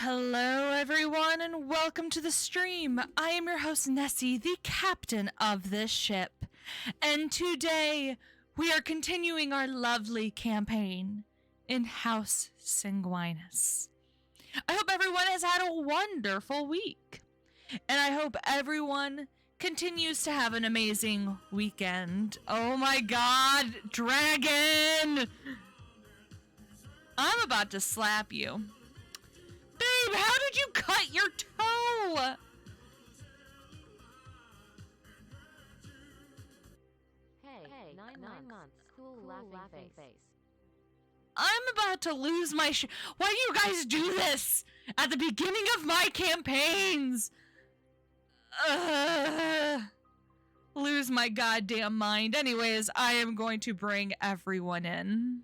Hello everyone and welcome to the stream. I am your host Nessie, the captain of this ship. And today we are continuing our lovely campaign in House Sanguinis. I hope everyone has had a wonderful week. And I hope everyone continues to have an amazing weekend. Oh my god, dragon! I'm about to slap you. Babe, how did you cut your toe? Hey, nine months. Cool laughing face. I'm about to lose my Why do you guys do this at the beginning of my campaigns? Lose my goddamn mind. Anyways, I am going to bring everyone in.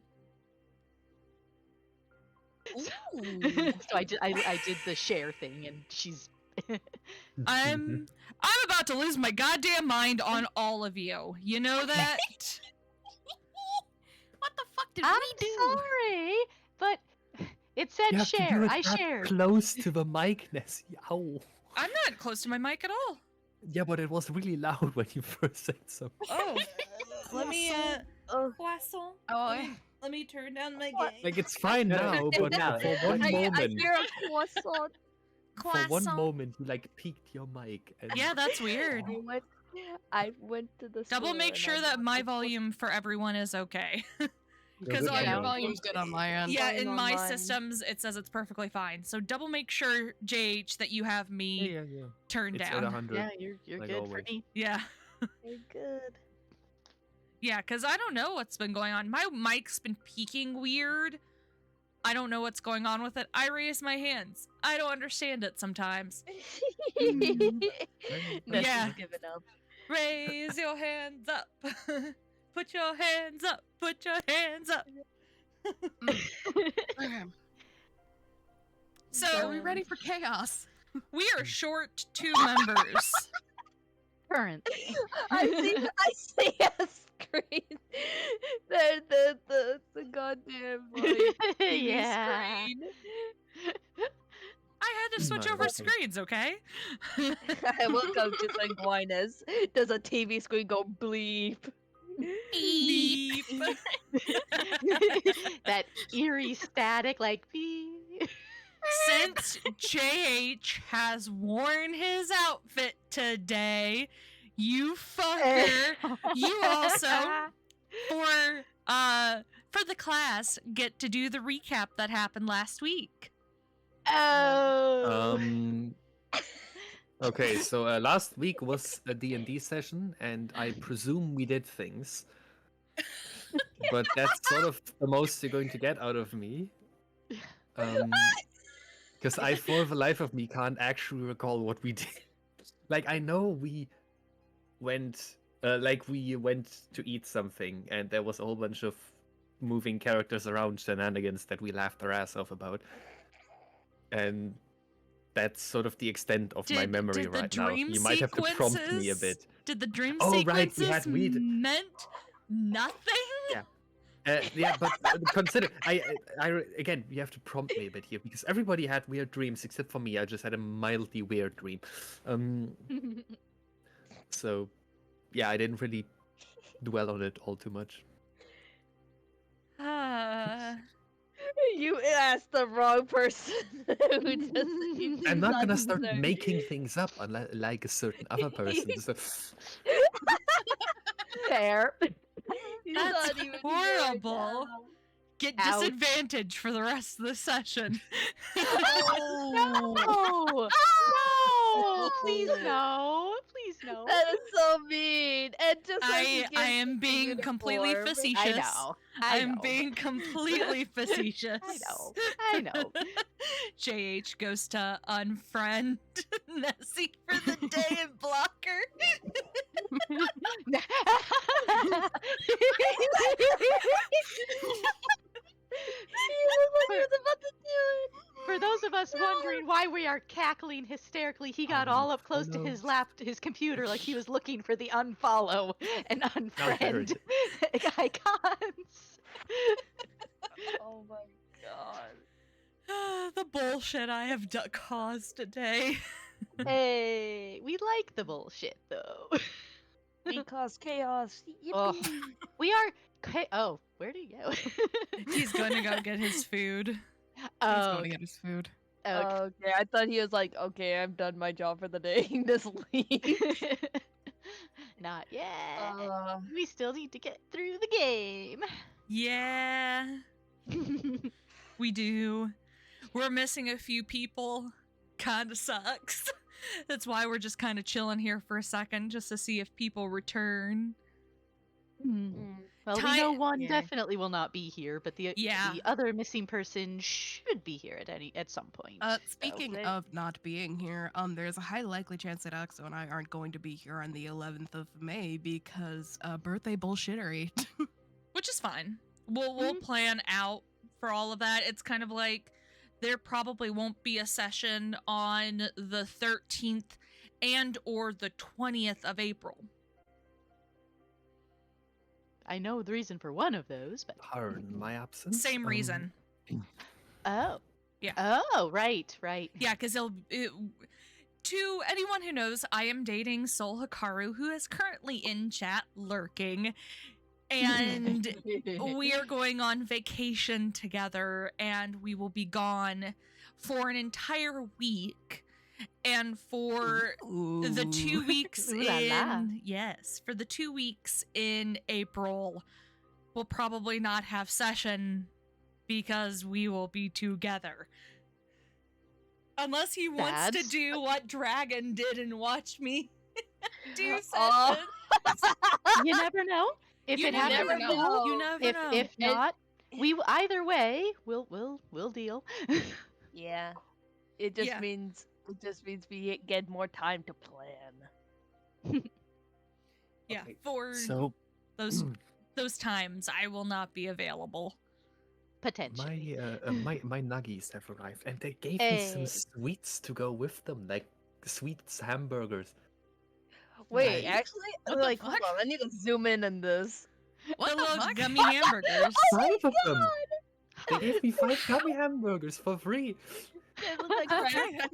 So I did the share thing, and she's. I'm about to lose my goddamn mind on all of you. You know that? What the fuck did we do? I'm sorry, but it said share. I shared. Close to the mic, Nessie. Ow. I'm not close to my mic at all. Yeah, but it was really loud when you first said so. Oh, let me croissant. Oh, Let me turn down my gain. Like it's fine now, but for one moment. I hear a croissant. For one moment, you like peaked your mic. And... Yeah, that's weird. I went to the Double store make sure that my volume for everyone is okay. Because all your volume's good on my end. Yeah, in my systems, it says it's perfectly fine. So double make sure, JH, that you have me turned it's down. At 100, Yeah, you're like good always. for me. Yeah. You're good. Yeah, because I don't know what's been going on. My mic's been peaking weird. I don't know what's going on with it. I raise my hands. I don't understand it sometimes. Yeah. Give it up. Raise your hands up. Put your hands up. Put your hands up. So, Are we ready for chaos? We are short 2 members. Currently. I see a screen. The goddamn Yeah. screen. I had to switch over screens, okay? Welcome to Sanguinis. Does a TV screen go bleep? Beep. That eerie static, like beep. Since JH has worn his outfit today, you fucker, you also for the class get to do the recap that happened last week. Oh. Okay, so last week was a D&D session, and I presume we did things. But that's sort of the most you're going to get out of me. Because I, for the life of me, can't actually recall what we did. Like, I know we went to eat something, and there was a whole bunch of moving characters around shenanigans that we laughed our ass off about. And that's sort of the extent of my memory right now. You might have to prompt me a bit. Did the dream sequences sequences meant nothing? Yeah. Yeah, but consider, I again, you have to prompt me a bit here, because everybody had weird dreams except for me. I just had a mildly weird dream. So, yeah, I didn't really dwell on it all too much. You asked the wrong person. I'm not gonna start making things up like a certain other person. So... Fair. That's horrible. Get disadvantage for the rest of the session. No! No! Please no! Please no! That is so mean. And just I am being completely facetious. I know. I'm being completely facetious. I know. JH goes to unfriend Nessie for the day and block her. For those of us wondering why we are cackling hysterically, he got all up close to his computer like he was looking for the unfollow and unfriend icons. Oh my god. The bullshit I have caused today. Hey, we like the bullshit though. We cause chaos. Oh, Yippee. we are. Oh, where'd he go? He's going to go get his food. He's Oh, going to get his food. okay. Okay, I thought he was like, okay, I've done my job for the day. Just leave. Not yet. Uh, We still need to get through the game. Yeah, we do. We're missing a few people. Kinda sucks. That's why we're just kind of chilling here for a second, just to see if people return. Well, we Ti- know one Yeah. definitely will not be here, but the Yeah. the other missing person should be here at some point. Speaking Okay. of not being here, there's a high likely chance that Axo and I aren't going to be here on the 11th of May because birthday bullshittery. Which is fine. We'll plan out for all of that. It's kind of like there probably won't be a session on the 13th and or the 20th of April. I know the reason for one of those, but Pardon my absence. Same reason. oh, Yeah. oh, right. Yeah, because to anyone who knows, I am dating Sol Hikaru, who is currently in chat lurking, and we are going on vacation together, and we will be gone for an entire week. And for the 2 weeks Ooh la la. for the 2 weeks in April, we'll probably not have session because we will be together. Unless he wants to That's- do what Dragon did and watch me do Oh. session. You never know. If You it never happens, know. You never if know. if not, either way, we'll deal. Yeah. It just Yeah. means we get more time to plan. Yeah, Okay, for So those times I will not be available. Potentially. my nuggies have arrived, and they gave me some Hey. sweets to go with them, like sweets hamburgers. Wait, Nice. actually, What the like, hold fuck? on, I need to zoom in on this. What The the little fuck? gummy hamburgers. 5 of them. They gave me 5 gummy hamburgers for free. They look like Okay. crab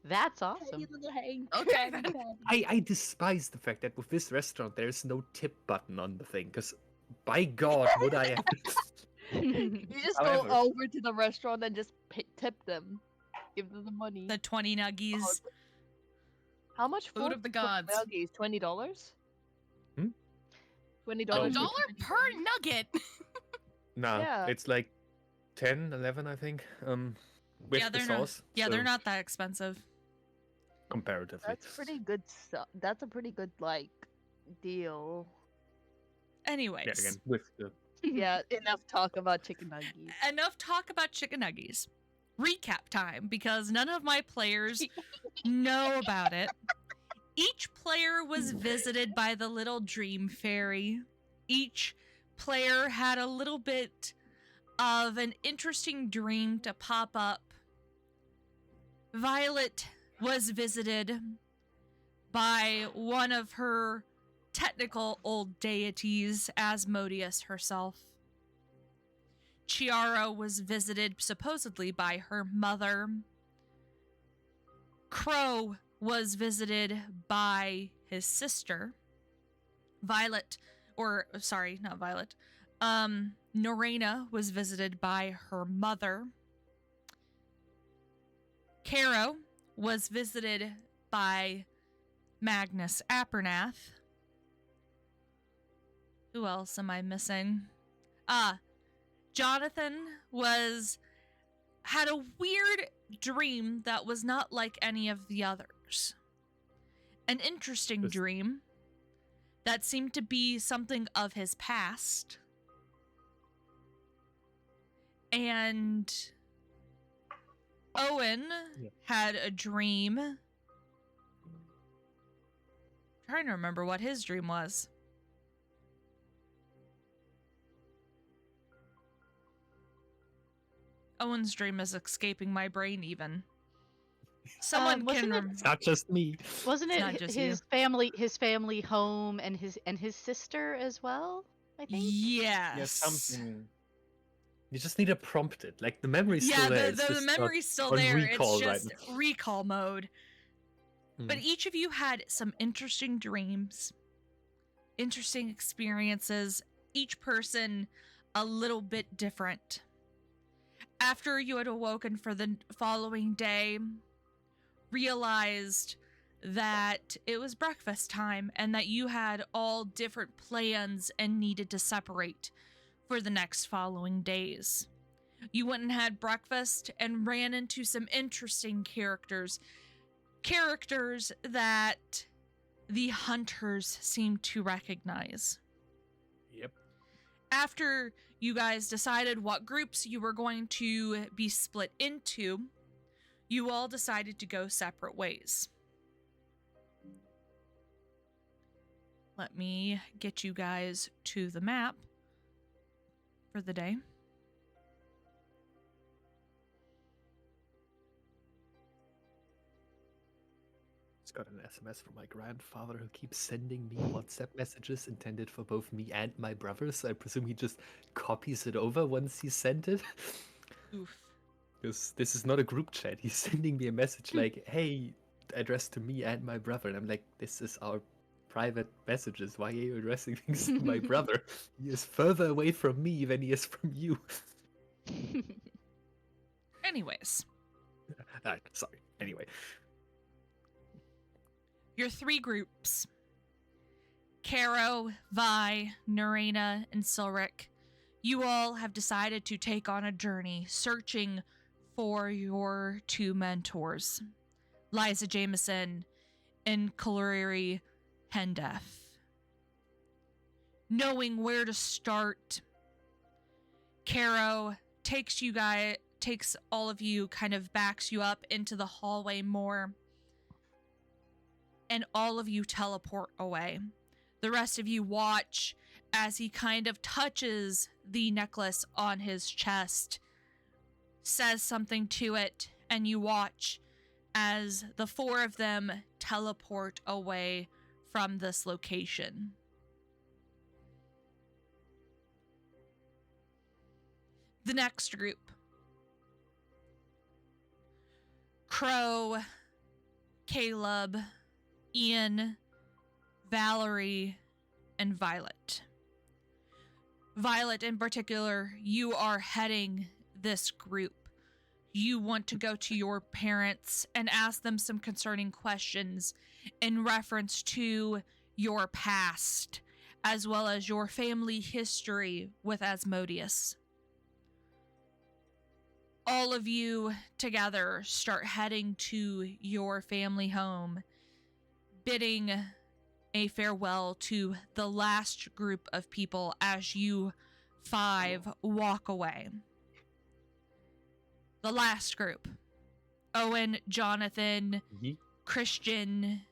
That's patty, awesome. little hang Okay, crab then. patty. I despise the fact that with this restaurant there's no tip button on the thing, because by God would I have. You just However- go over to the restaurant and just tip them. Give them the money. The 20 nuggies. Oh, how much Food of the gods. Nuggies? $20? Hmm? $20 $1 for per 20 nugget. Nah, Yeah. it's like 10, 11, I think. With Yeah, the they're sauce. Yeah, they're so not that expensive. comparatively. That's pretty good stuff. That's a pretty good like deal. Anyways, Yeah, again with the. Yeah, enough talk about chicken nuggies. enough talk about chicken nuggies. Recap time, because none of my players know about it. Each player was visited by the little dream fairy. Each player had a little bit of an interesting dream to pop up. Violet was visited by one of her technical old deities, Asmodeus herself. Chiara was visited supposedly by her mother. Crow was visited by his sister. Neraina was visited by her mother. Caro was visited by Magnus Apernath. Who else am I missing? Jonathan had a weird dream that was not like any of the others. An interesting Just- dream that seemed to be something of his past. And Owen Yeah. had a dream. Trying to remember what his dream was. Owen's dream is escaping my brain even. Someone wasn't can it- rem- It's not just me. Wasn't It's it not just his family home and his sister as well? I think. Yes. Yeah, something. You just need to prompt it. Like, the memory's Yeah, still there. the It's just not memory's still on there. recall It's right just now. recall mode. But Hmm. each of you had some interesting dreams, interesting experiences, each person a little bit different. After you had awoken for the following day, realized that it was breakfast time and that you had all different plans and needed to separate for the next following days. You went and had breakfast and ran into some interesting characters that the hunters seem to recognize. Yep. After you guys decided what groups you were going to be split into, you all decided to go separate ways. Let me get you guys to the map for the day. Just got an SMS from my grandfather who keeps sending me WhatsApp messages intended for both me and my brother, so I presume he just copies it over once he sent it. Oof. Because this is not a group chat. He's sending me a message like, hey, addressed to me and my brother. And I'm like, this is our private messages. Why are you addressing things to my brother? He is further away from me than he is from you. Anyways, Sorry. Anyway. your three groups, Caro, Vi, Neraina, and Silric, you all have decided to take on a journey searching for your two mentors, Liza Jameson and Kaluri Hendef. Knowing where to start, Caro takes all of you, kind of backs you up into the hallway more, and all of you teleport away. The rest of you watch as he kind of touches the necklace on his chest, says something to it, and you watch as the four of them teleport away from this location. The next group. Crow, Caleb, Ian, Valerie, and Violet. Violet in particular, you are heading this group. You want to go to your parents and ask them some concerning questions in reference to your past, as well as your family history with Asmodeus. All of you together start heading to your family home, bidding a farewell to the last group of people as you five walk away. The last group: Owen, Jonathan, Christian,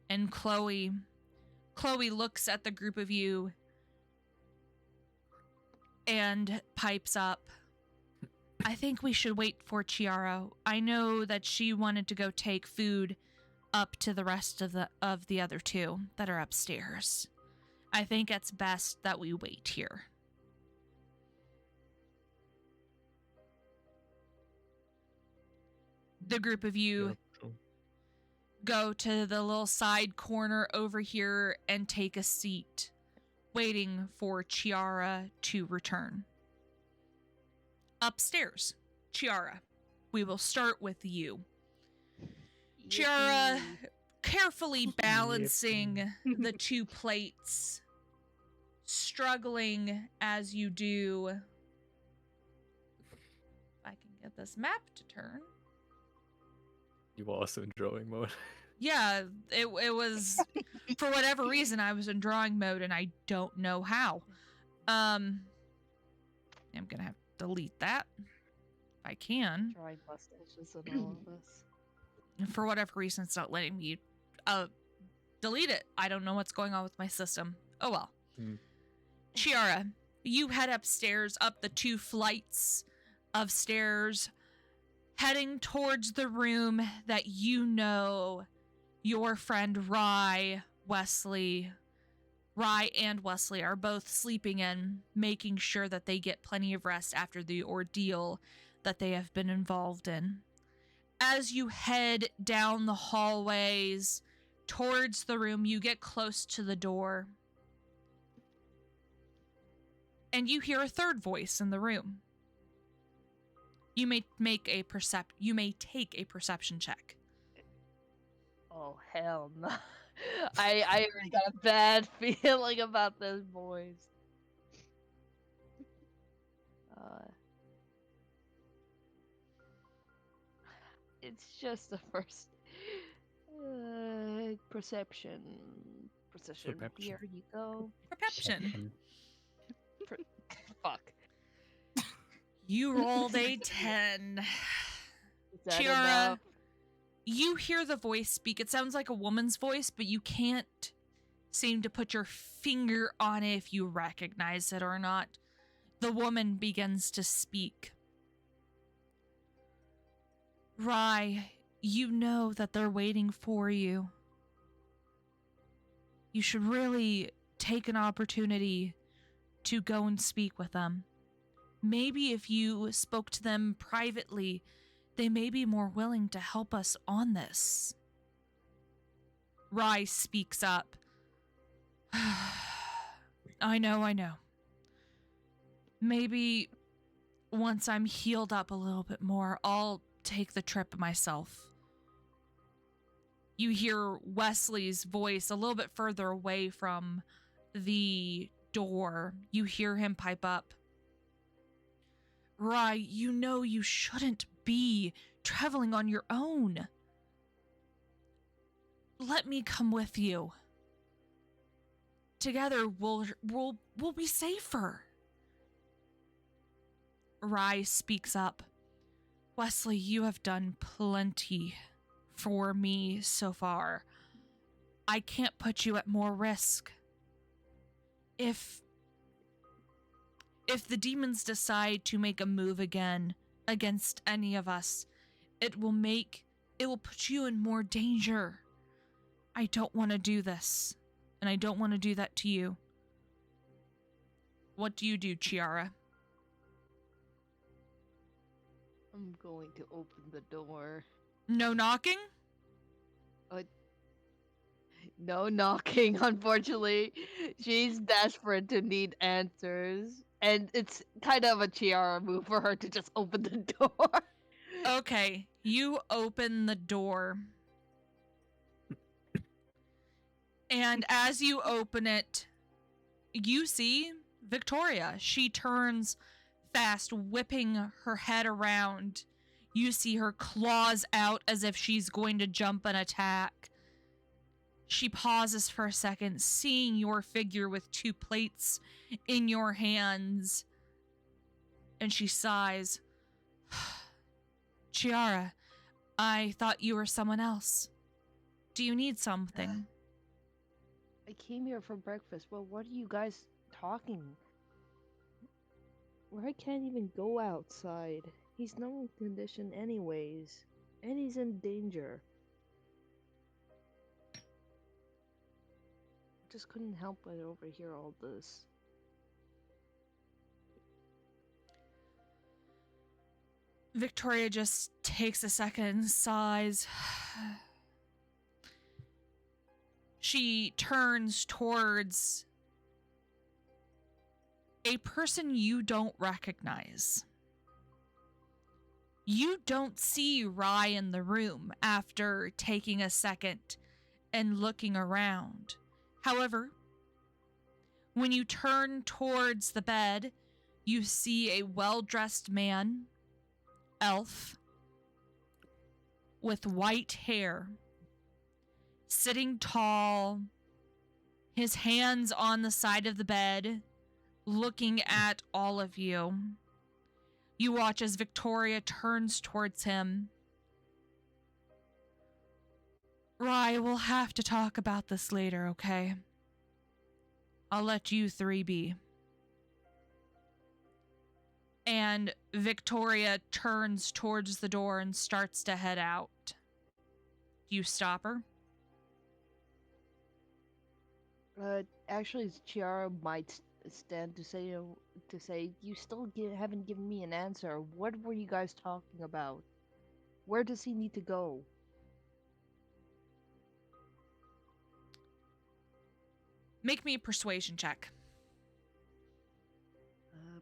and Chloe. Chloe looks at the group of you and pipes up, I think we should wait for Chiara. I know that she wanted to go take food up to the rest of the other two that are upstairs. I think it's best that we wait here. The group of you go to the little side corner over here and take a seat, waiting for Chiara to return. Upstairs, Chiara, we will start with you. Chiara, carefully balancing the two plates, struggling as you do. If I can get this map to turn. You were also in drawing mode. Yeah, it was, for whatever reason, I was in drawing mode and I don't know how. I'm gonna have to delete that if I can. Drawing mustaches and all of this. For whatever reason, it's not letting me delete it. I don't know what's going on with my system. Oh well. Chiara, you head upstairs, up the 2 flights of stairs, heading towards the room that you know your friend Rye, Wesley, Rye and Wesley are both sleeping in, making sure that they get plenty of rest after the ordeal that they have been involved in. As you head down the hallways towards the room, you get close to the door. And you hear a third voice in the room. You may take a perception check. Oh, hell no. I already got a bad feeling about this, boys. It's just the first perception. Perception. Here you go. Perception. Fuck. You rolled a 10. Is that Chiara, enough? you hear the voice speak. It sounds like a woman's voice, but you can't seem to put your finger on it if you recognize it or not. The woman begins to speak. Rye, you know that they're waiting for you. You should really take an opportunity to go and speak with them. Maybe if you spoke to them privately, they may be more willing to help us on this. Rye speaks up. I know. Maybe once I'm healed up a little bit more, I'll take the trip myself. You hear Wesley's voice a little bit further away from the door. You hear him pipe up. Rye, you know you shouldn't be traveling on your own. Let me come with you. Together we'll be safer. Rye speaks up. Wesley, you have done plenty for me so far. I can't put you at more risk. If the demons decide to make a move again against any of us, it will put you in more danger. I don't want to do this, and I don't want to do that to you. What do you do, Chiara? I'm going to open the door. No knocking? No knocking, unfortunately. She's desperate to need answers. And it's kind of a Chiara move for her to just open the door. Okay, you open the door. And as you open it, you see Victoria. She turns fast, whipping her head around. You see her claws out as if she's going to jump and attack. She pauses for a second, seeing your figure with 2 plates in your hands. And she sighs. Chiara, I thought you were someone else. Do you need something? I came here for breakfast, but what are you guys talking? I can't even go outside. He's no condition anyways. And he's in danger. Just couldn't help but overhear all this. Victoria just takes a second and sighs. She turns towards a person you don't recognize. You don't see Rye in the room after taking a second and looking around. However, when you turn towards the bed, you see a well-dressed man, elf, with white hair, sitting tall, his hands on the side of the bed, looking at all of you. You watch as Victoria turns towards him. Rye, we'll have to talk about this later, okay? I'll let you 3 be. And Victoria turns towards the door and starts to head out. Do you stop her? Actually, Chiara might stand to say you still haven't given me an answer. What were you guys talking about? Where does he need to go? Make me a persuasion check.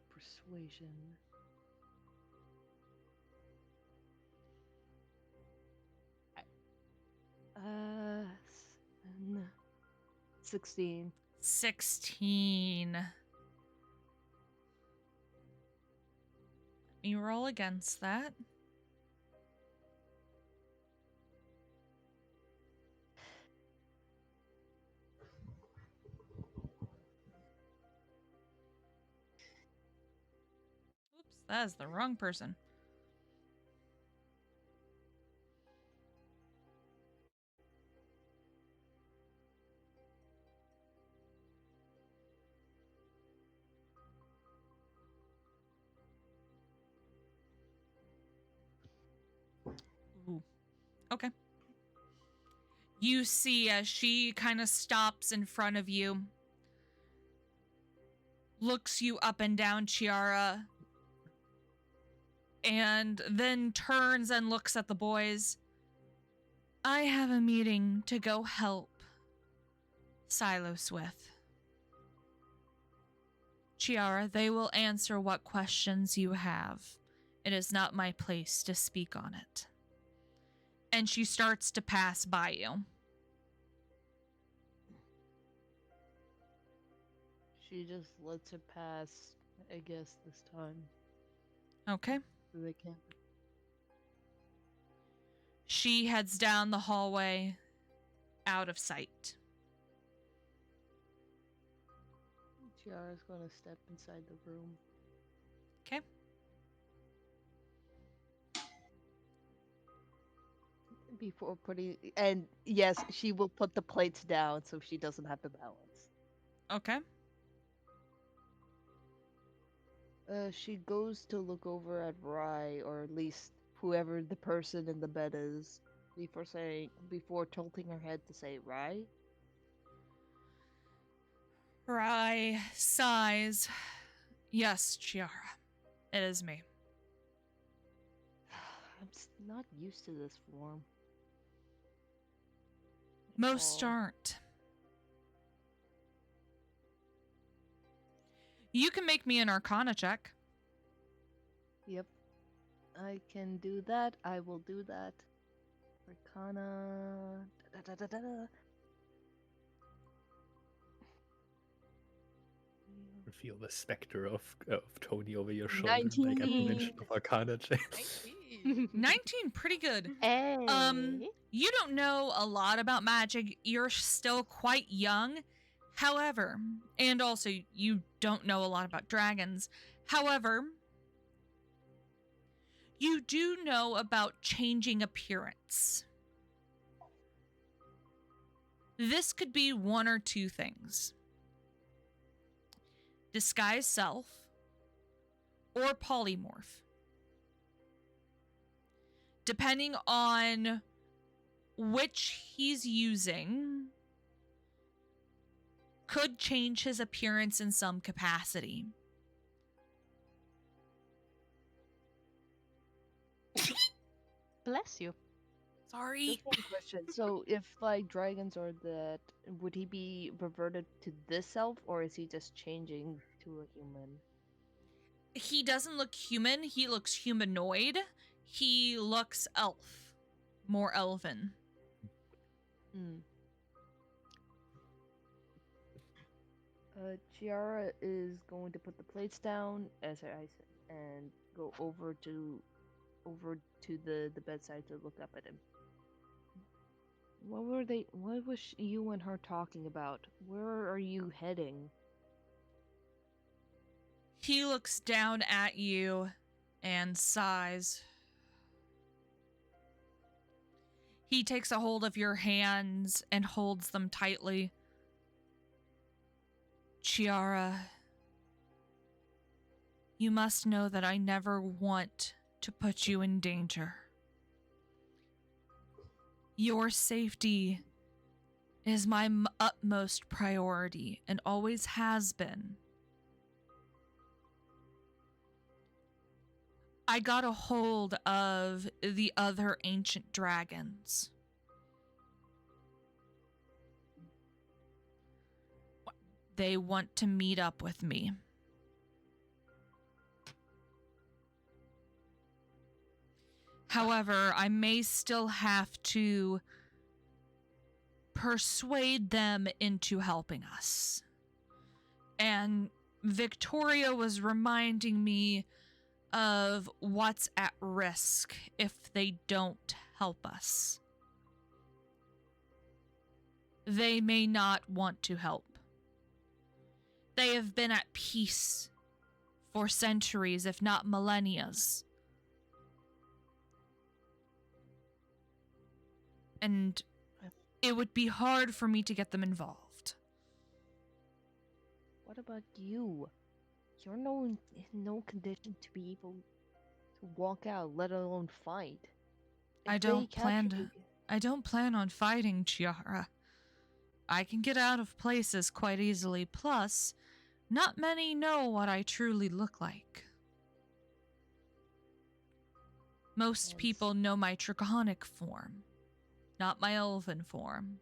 Persuasion. 16. 16. Let me roll against that. Oops, that is the wrong person. Ooh. Okay. You see as she kind of stops in front of you, looks you up and down, Chiara, and then turns and looks at the boys. I have a meeting to go help Silos with. Chiara, they will answer what questions you have. It is not my place to speak on it. And she starts to pass by you. She just lets it pass, I guess, this time. Okay. So they can't. She heads down the hallway, out of sight. Chiara's gonna step inside the room. Okay. Before putting, and yes, she will put the plates down so she doesn't have to balance. Okay. She goes to look over at Rye, or at least whoever the person in the bed is, before tilting her head to say Rye. Rye sighs. Yes, Chiara. It is me. I'm not used to this form. Most aren't. You can make me an Arcana check. Yep. I can do that. I will do that. Arcana. Feel the specter of Tony over your shoulder, like at the 19. mention of Arcana check. 19, pretty good. Hey. You don't know a lot about magic. You're still quite young. However, and also you don't know a lot about dragons. However, you do know about changing appearance. This could be one or two things. Disguise self or polymorph. Depending on which he's using, could change his appearance in some capacity. Bless you. Sorry. Just one question. So, if like dragons are that, would he be reverted to this self, or is he just changing to a human? He doesn't look human. He looks humanoid. He looks elf. More elven. Hmm. Chiara is going to put the plates down, as I said, and go over to the bedside to look up at him. What was you and her talking about? Where are you heading? He looks down at you and sighs. He takes a hold of your hands and holds them tightly. Chiara, you must know that I never want to put you in danger. Your safety is my utmost priority and always has been. I got a hold of the other ancient dragons. They want to meet up with me. However, I may still have to persuade them into helping us. And Victoria was reminding me of what's at risk if they don't help us. They may not want to help. They have been at peace for centuries, if not millennias. And it would be hard for me to get them involved. What about you? You're in no condition to be able to walk out, let alone fight. If I they don't capture plan on fighting, Chiara. I can get out of places quite easily, plus, not many know what I truly look like. Most Yes. people know my draconic form, not my elven form.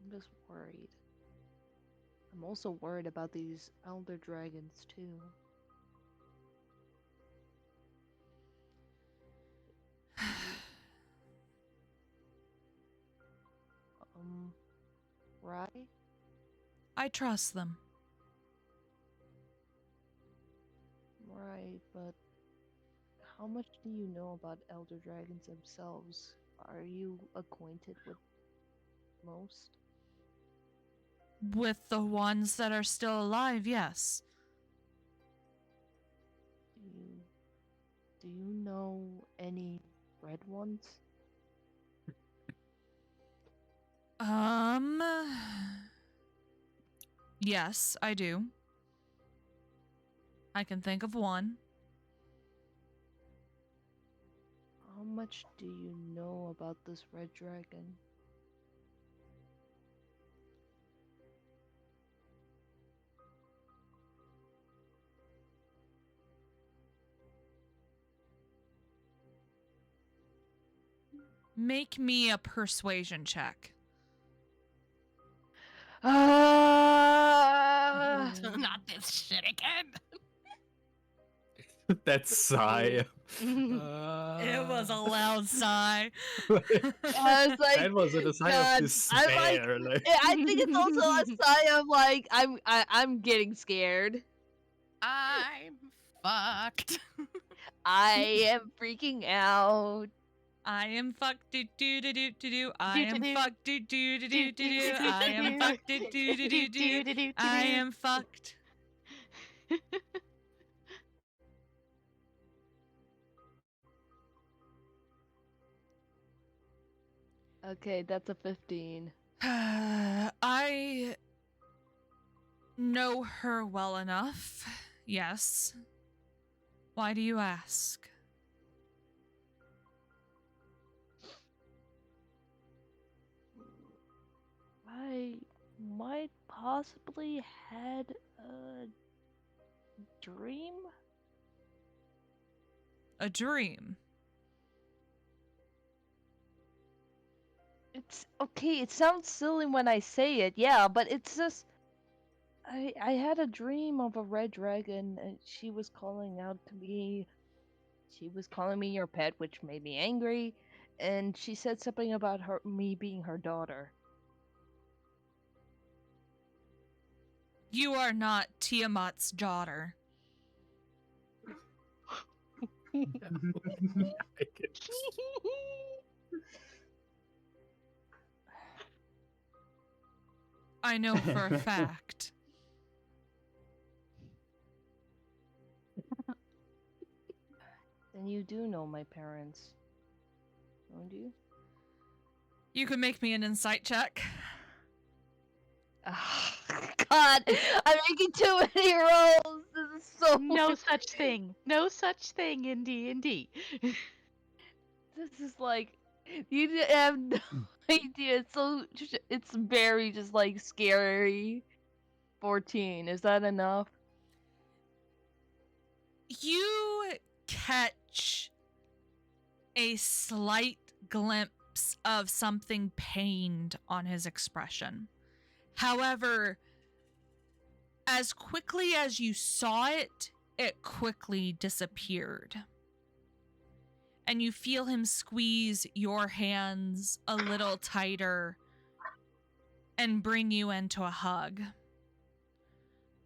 I'm just worried. I'm also worried about these elder dragons too. Right? I trust them. Right, but how much do you know about elder dragons themselves? Are you acquainted with most? With the ones that are still alive, yes. Do you know any red ones? Yes, I do. I can think of one. How much do you know about this red dragon? Make me a persuasion check. Not this shit again. That sigh. It was a loud sigh. I was like, That was a sigh God, of despair. I'm like- I think it's also a sign of like I'm getting scared. I'm fucked. I am freaking out. I am fucked do do do do do do. I am Do-do-do. fucked do do do do do do. I am fucked do do do do do. I am fucked. Okay, that's a 15. I know her well enough. Yes. Why do you ask? I might possibly had a dream. A dream. It's okay, it sounds silly when I say it, yeah, but it's just I had a dream of a red dragon and she was calling out to me. She was calling me your pet, which made me angry, and she said something about me being her daughter. You are not Tiamat's daughter. I know for a fact. Then you do know my parents, don't you? You can make me an insight check. Ah, God, I'm making too many rolls. This is so No such thing. No such thing in D&D. This is like you have no idea. It's very just like scary. 14. Is that enough? You catch a slight glimpse of something pained on his expression. However, as quickly as you saw it, it quickly disappeared. And you feel him squeeze your hands a little tighter and bring you into a hug,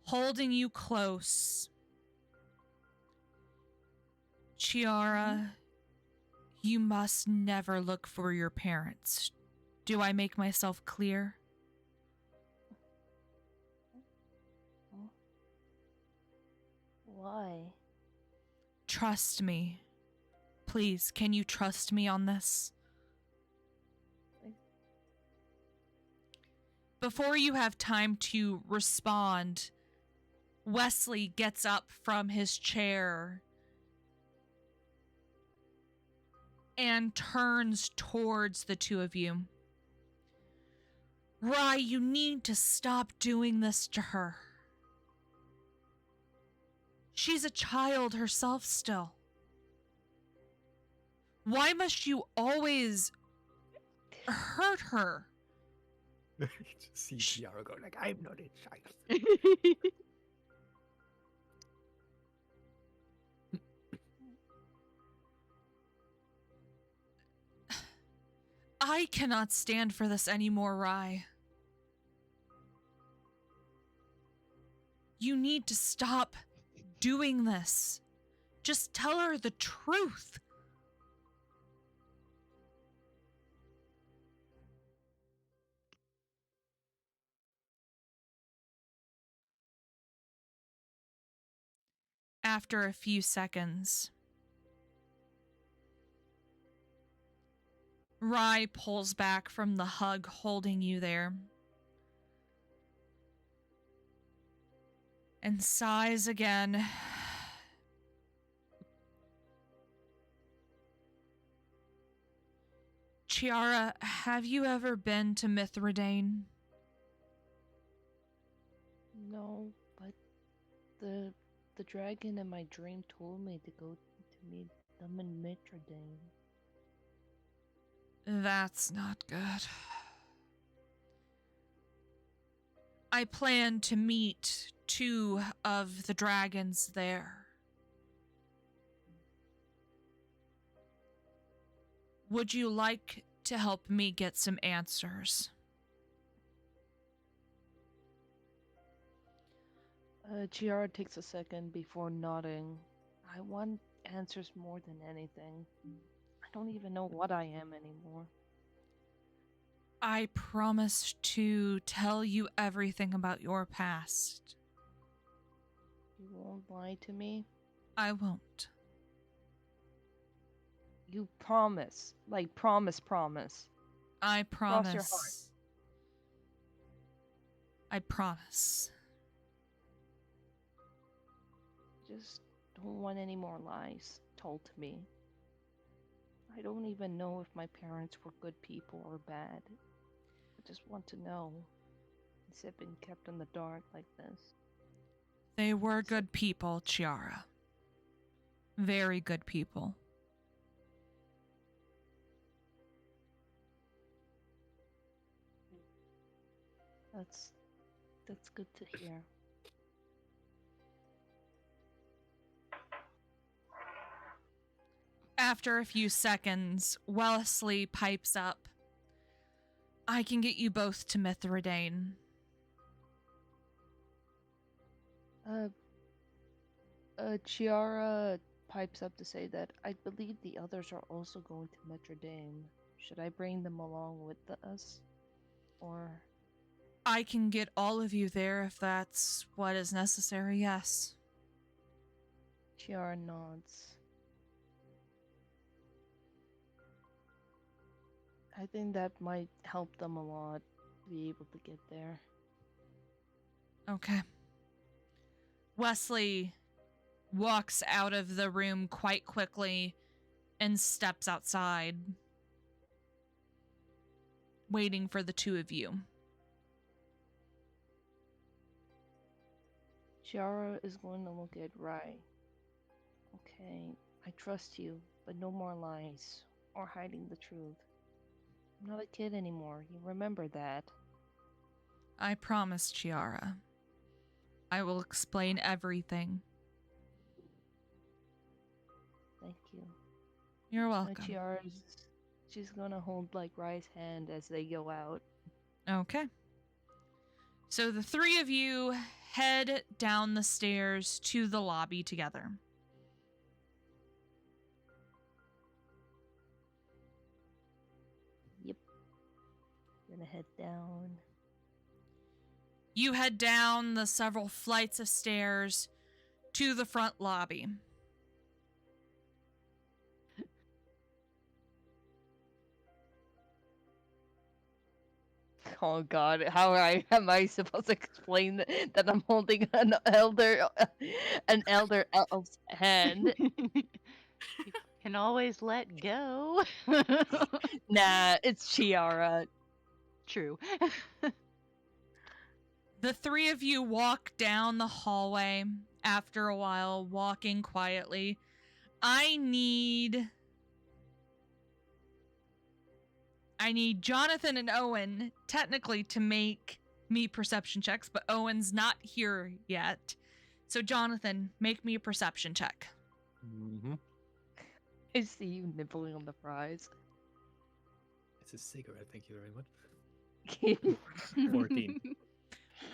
holding you close. Chiara, you must never look for your parents. Do I make myself clear? Why? Trust me. Please, can you trust me on this? Before you have time to respond, Wesley gets up from his chair and turns towards the two of you. Rye, you need to stop doing this to her. She's a child herself still. Why must you always hurt her? You just see Chiara go like, I'm not a child. I cannot stand for this anymore, Rye. You need to stop doing this. Just tell her the truth. After a few seconds, Rye pulls back from the hug holding you there and sighs again. Chiara, have you ever been to Mithridane? No, but the dragon in my dream told me to go to meet them in Mithridane. That's not good. I plan to meet 2 of the dragons there. Would you like to help me get some answers? Chiara takes a second before nodding. I want answers more than anything. I don't even know what I am anymore. I promise to tell you everything about your past. You won't lie to me? I won't. You promise. Like, promise. I Cross your heart. promise. I promise. Just don't want any more lies told to me. I don't even know if my parents were good people or bad. I just want to know. Instead of being kept in the dark like this. They were good people, Chiara. Very good people. That's good to hear. After a few seconds, Wellesley pipes up. I can get you both to Mithridane. Chiara pipes up to say that I believe the others are also going to Mithridane. Should I bring them along with us? Or... I can get all of you there if that's what is necessary, yes. Chiara nods. I think that might help them a lot to be able to get there. Okay. Wesley walks out of the room quite quickly and steps outside, waiting for the two of you. Chiara is going to look at Rai. Okay, I trust you, but no more lies or hiding the truth. I'm not a kid anymore. You remember that. I promise, Chiara. I will explain everything. Thank you. You're Now welcome. she's gonna hold like Rai's hand as they go out. Okay. So the three of you head down the stairs to the lobby together. Yep. Gonna head down. You head down the several flights of stairs to the front lobby. Oh God, am I supposed to explain that I'm holding an elder elf's hand? You can always let go. Nah, it's Chiara. True. The three of you walk down the hallway after a while, walking quietly. I need Jonathan and Owen technically to make me perception checks, but Owen's not here yet. So Jonathan, make me a perception check. Mm-hmm. I see you nibbling on the fries. It's a cigarette, thank you very much. 14.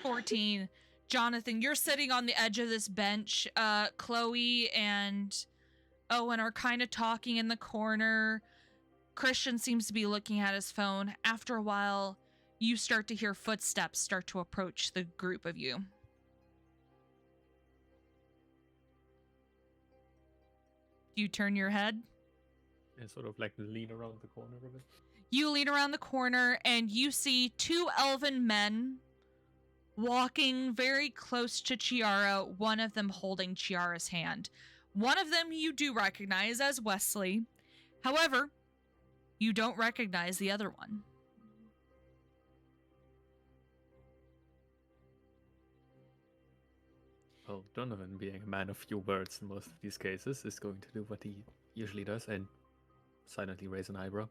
14. Jonathan, you're sitting on the edge of this bench. Chloe and Owen are kind of talking in the corner. Christian seems to be looking at his phone. After a while, you start to hear footsteps start to approach the group of you. Do you turn your head? And sort of like lean around the corner of it. You lean around the corner and you see two elven men walking very close to Chiara, one of them holding Chiara's hand. One of them you do recognize as Wesley. However, you don't recognize the other one. Well, Donovan, being a man of few words in most of these cases, is going to do what he usually does and silently raise an eyebrow.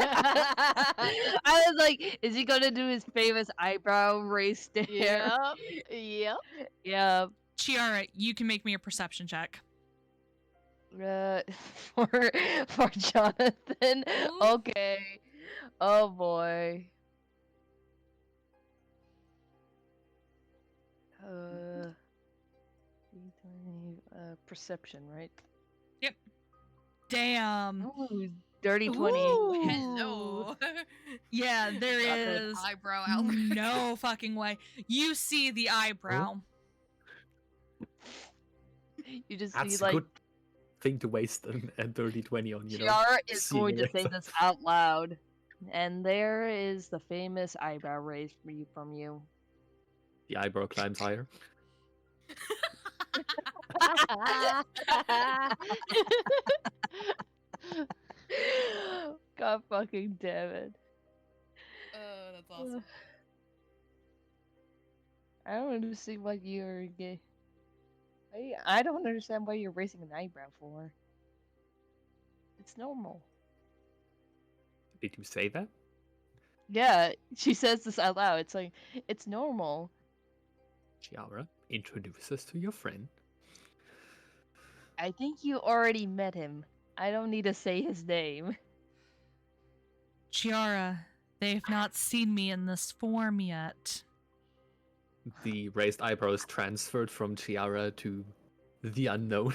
I was like, is he gonna do his famous eyebrow raise stare? Yep. Yep. Chiara, you can make me a perception check. For Jonathan. Ooh. Okay. Oh boy. Perception, right? Damn. Ooh, dirty 20. Ooh. Hello. Yeah, there Got that is eyebrow Alrick. no fucking way. You see the eyebrow. You just That's see a like good thing to waste a dirty 20 on, you know. Chiara is seeing going to it. say this out loud. And there is the famous eyebrow raise from you. The eyebrow climbs higher. God fucking damn it. That's awesome. I don't understand why you're gay. I don't understand why you're raising an eyebrow for. It's normal. Did you say that? Yeah, she says this out loud. It's like, it's normal. Chiara, introduce us to your friend. I think you already met him. I don't need to say his name. Chiara, they've not seen me in this form yet. The raised eyebrow is transferred from Chiara to the unknown.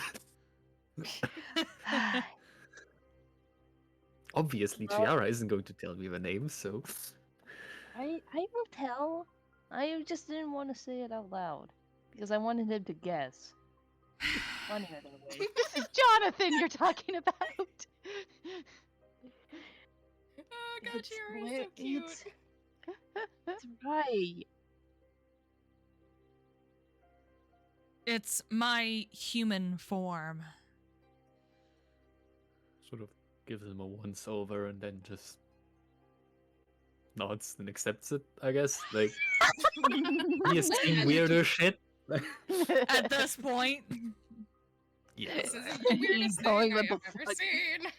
Obviously, Well- Chiara isn't going to tell me the name, so... I will tell. I just didn't want to say it out loud. Because I wanted him to guess. Funnier that way. This is Jonathan you're talking about. Oh god, It's Chiara, lit- you're so cute. It's right. It's my human form. sort of gives him a once over and then just nods and accepts it, I guess. Like, he has seen weirder shit. At this point. Yeah, This is the weirdest thing going I with have the ever fuck. seen.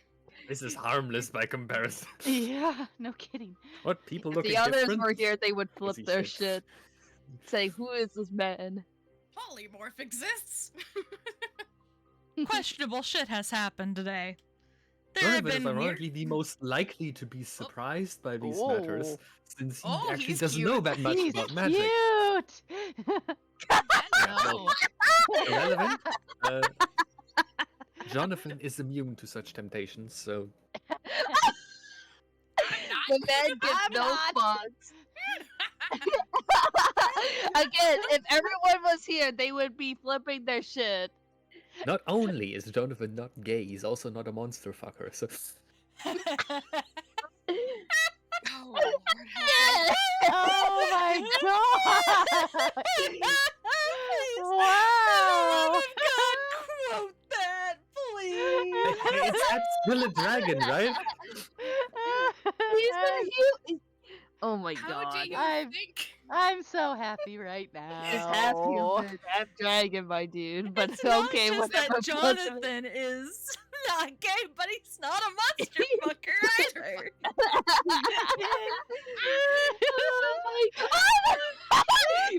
this is harmless by comparison. Yeah, no kidding. What, people If looking the others different? were here, they would flip Pussy their shit. shit. Say, who is this man? Polymorph exists. Questionable shit has happened today. There have Donovan is been ironically the most likely to be surprised by these matters, Oh. since he Oh, actually he's doesn't cute. know that much He's about magic. cute! No. Irrelevant. Jonathan is immune to such temptations, so The man gives I'm no not. fucks. Again, if everyone was here, they would be flipping their shit. not only is Jonathan not gay, he's also not a monster fucker. So Oh, Lord, help. Oh my god! Wow! God, quote that, please. it's that's still a dragon, right? He's been huge. Oh my How god. do you I'm- think? I'm so happy right now. He's half human, half dragon, my dude. But It's not okay, just whatever. that Jonathan is not gay, but he's not a monster fucker either. Oh my god!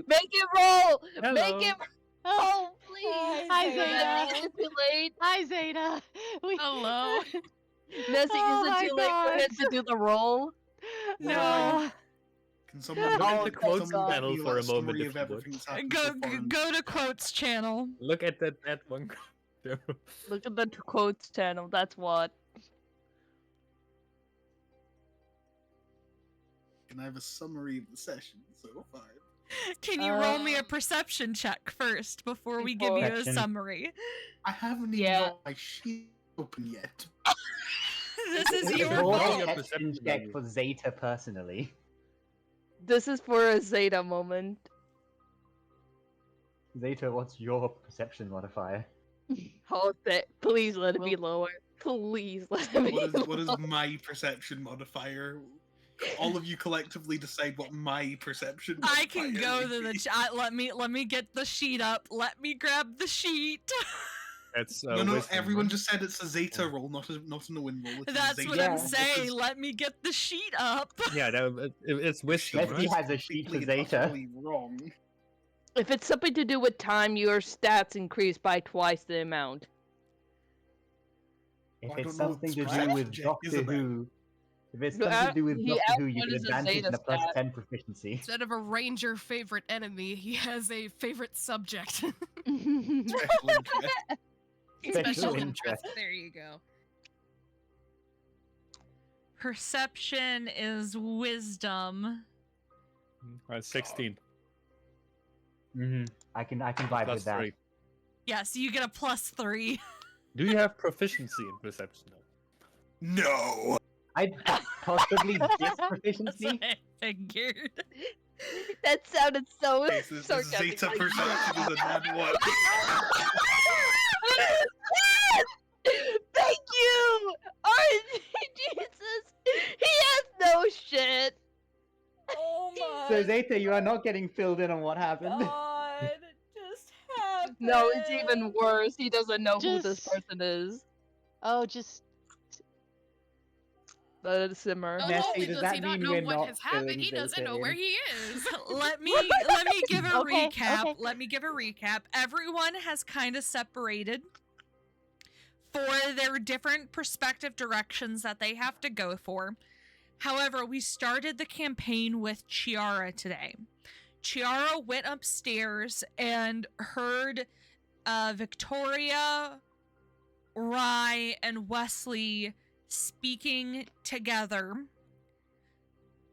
Make it roll! Hello. Make it roll, please! Hi, Nessie, Zeta. is it too late? Hi, Zeta. We... Hello. Nessie, Oh is my it too late for God. him to do the roll? No. Can someone Look at Oh, the thank quotes God. panel give me, for a like, moment, summary if of you would. everything that's happened Go so far and- go to quotes channel. Look at that one. Look at the quotes channel, that's what. Can I have a summary of the session so far? Can you roll me a perception check first before we give you a Perception. summary? I haven't even Yeah. got my sheet open yet. This is It's your roll Roll fault. your a perception perception check value. for Zeta personally. This is for a Zeta moment. Zeta, what's your perception modifier? Oh, please let it be Well- lower. Please let it be What is lower. my perception modifier? All of you collectively decide what my perception I can modifier go would to the be. chat. Let me get the sheet up. Let me grab the sheet. That's No, no, wisdom, everyone right? just said it's a Zeta roll, not an win roll. It's a That's Zeta what Yeah. I'm roll. This saying. is Let me get the sheet up. Yeah, it's wisdom, Leslie right? has a sheet for completely and Zeta. utterly wrong. If it's something to do with time, your stats increase by twice the amount. If I it's don't know what something to perception do with check is Doctor about. Who, if it's No, something to do with he Doctor asked Who, you what get is a advantage Zeta and a plus stat. 10 proficiency. Instead of a ranger favorite enemy, he has a favorite subject. Special interest. Special interest. There you go. Perception is wisdom. 16 I can vibe plus with that. 3. Yes, you get a +3. Do you have proficiency in perception? No! I'd possibly guess That's proficiency. what I figured. That sounded so Okay, so this sarcastic. Zeta like, perception is a bad one. Thank you! Jesus! He has no shit! Oh my So Zeta, you are not getting filled in on what happened. god, it just happened. No, it's even worse. He doesn't know who this Just- person is. Oh, just Let it simmer. Not Nessie, only does does that he not mean know we're what not has happened, filling he doesn't Zeta know where in? he is. let me give a Okay, recap. okay. Let me give a recap. Everyone has kind of separated for their different perspective directions that they have to go for. However, we started the campaign with Chiara today. Chiara went upstairs and heard Victoria, Rye, and Wesley speaking together,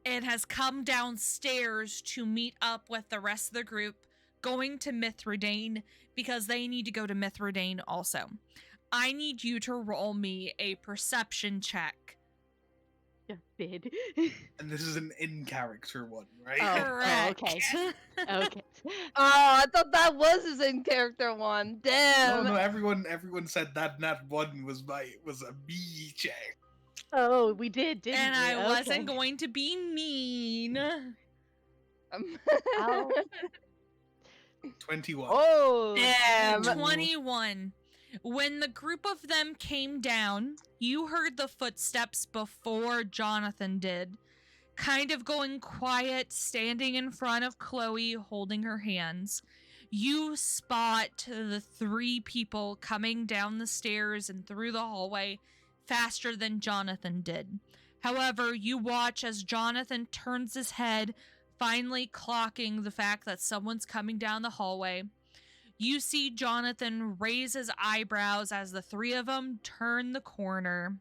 and has come downstairs to meet up with the rest of the group going to Mithridane because they need to go to Mithridane also. I need you to roll me a perception check Bid. And this is an in-character one, right? Correct. okay. Okay. Oh, I thought that was his in character one. Damn. No, everyone said that one was a me check. Oh, we didn't And we? I wasn't Okay. going to be mean. Ow. 21. Oh, Damn. damn. 21. When the group of them came down, you heard the footsteps before Jonathan did. Kind of going quiet, standing in front of Chloe, holding her hands. You spot the 3 people coming down the stairs and through the hallway faster than Jonathan did. However, you watch as Jonathan turns his head, finally clocking the fact that someone's coming down the hallway. You see Jonathan raise his eyebrows as the 3 of them turn the corner.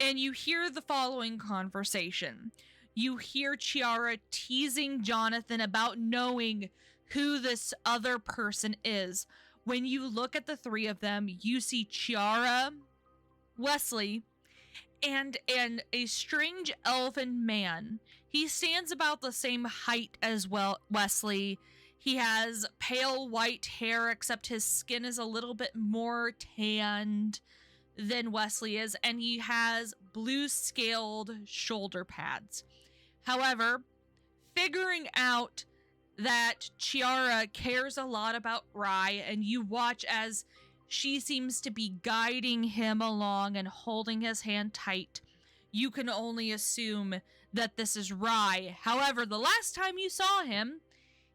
And you hear the following conversation. You hear Chiara teasing Jonathan about knowing who this other person is. When you look at the 3 of them, you see Chiara, Wesley, and a strange elven man. He stands about the same height as Wesley. He has pale white hair, except his skin is a little bit more tanned than Wesley is, and he has blue scaled shoulder pads. However, figuring out that Chiara cares a lot about Rye, and you watch as she seems to be guiding him along and holding his hand tight, you can only assume that this is Rye. However, the last time you saw him,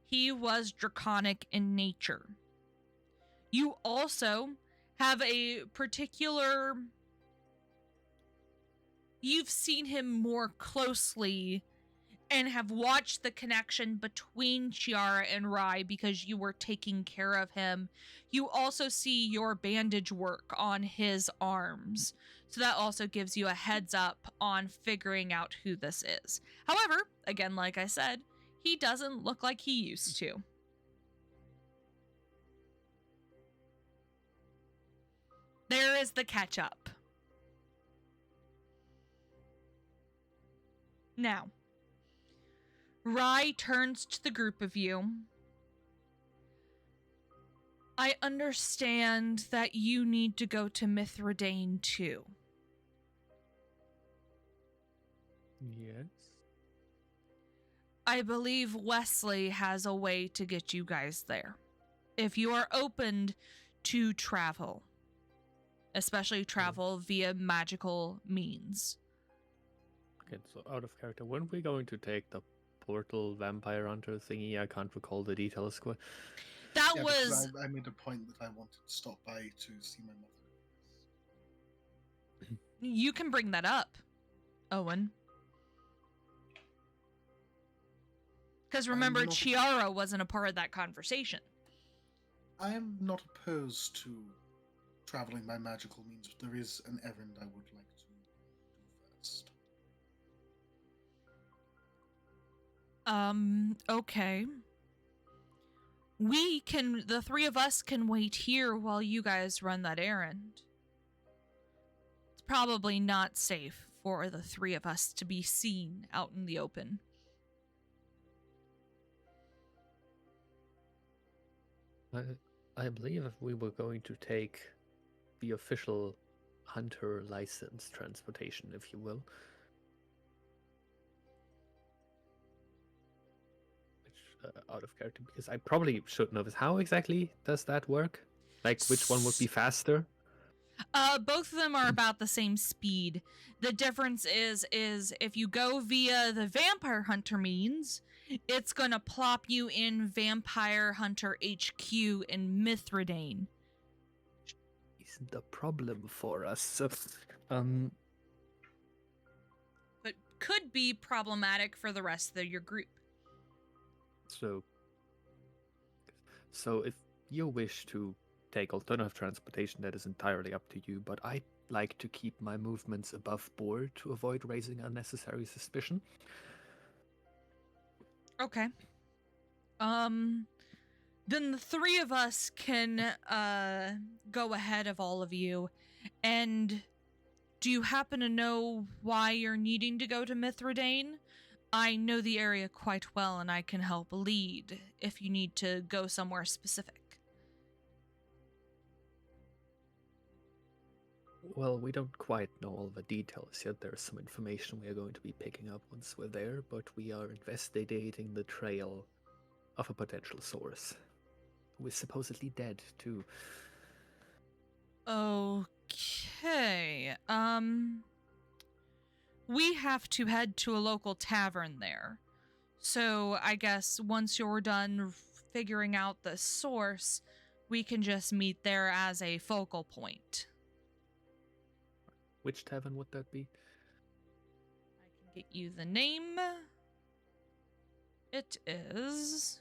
he was draconic in nature. You also have a particular... You've seen him more closely and have watched the connection between Chiara and Rye because you were taking care of him. You also see your bandage work on his arms. So that also gives you a heads up on figuring out who this is. However, again, like I said, he doesn't look like he used to. There is the catch up. Now, Rye turns to the group of you. I understand that you need to go to Mithridane too. Yes. I believe Wesley has a way to get you guys there. If you are open to travel, especially travel via magical means. Okay, so out of character, weren't we going to take the portal vampire hunter thingy? I can't recall the details. That Yeah, was... because I made a point that I wanted to stop by to see my mother. You can bring that up, Owen. Because remember, I'm not- Chiara wasn't a part of that conversation. I am not opposed to traveling by magical means, but there is an errand I would like to do first. Okay. The 3 of us can wait here while you guys run that errand. It's probably not safe for the 3 of us to be seen out in the open. I believe we were going to take the official hunter license transportation, if you will. Which, out of character, because I probably should know this. How exactly does that work? Like, which one would be faster? Both of them are about the same speed. The difference is if you go via the vampire hunter means, it's gonna plop you in Vampire Hunter HQ in Mithridane. Isn't a problem for us. So, But could be problematic for the rest of your group. So if you wish to take alternative transportation, that is entirely up to you, but I'd like to keep my movements above board to avoid raising unnecessary suspicion. Okay. Then the 3 of us can go ahead of all of you and do you happen to know why you're needing to go to Mithridane? I know the area quite well, and I can help lead if you need to go somewhere specific. Well, we don't quite know all the details yet. There's some information we are going to be picking up once we're there, but we are investigating the trail of a potential source, who is supposedly dead, too. Okay, we have to head to a local tavern there. So I guess once you're done figuring out the source, we can just meet there as a focal point. Which tavern would that be? I can get you the name. It is...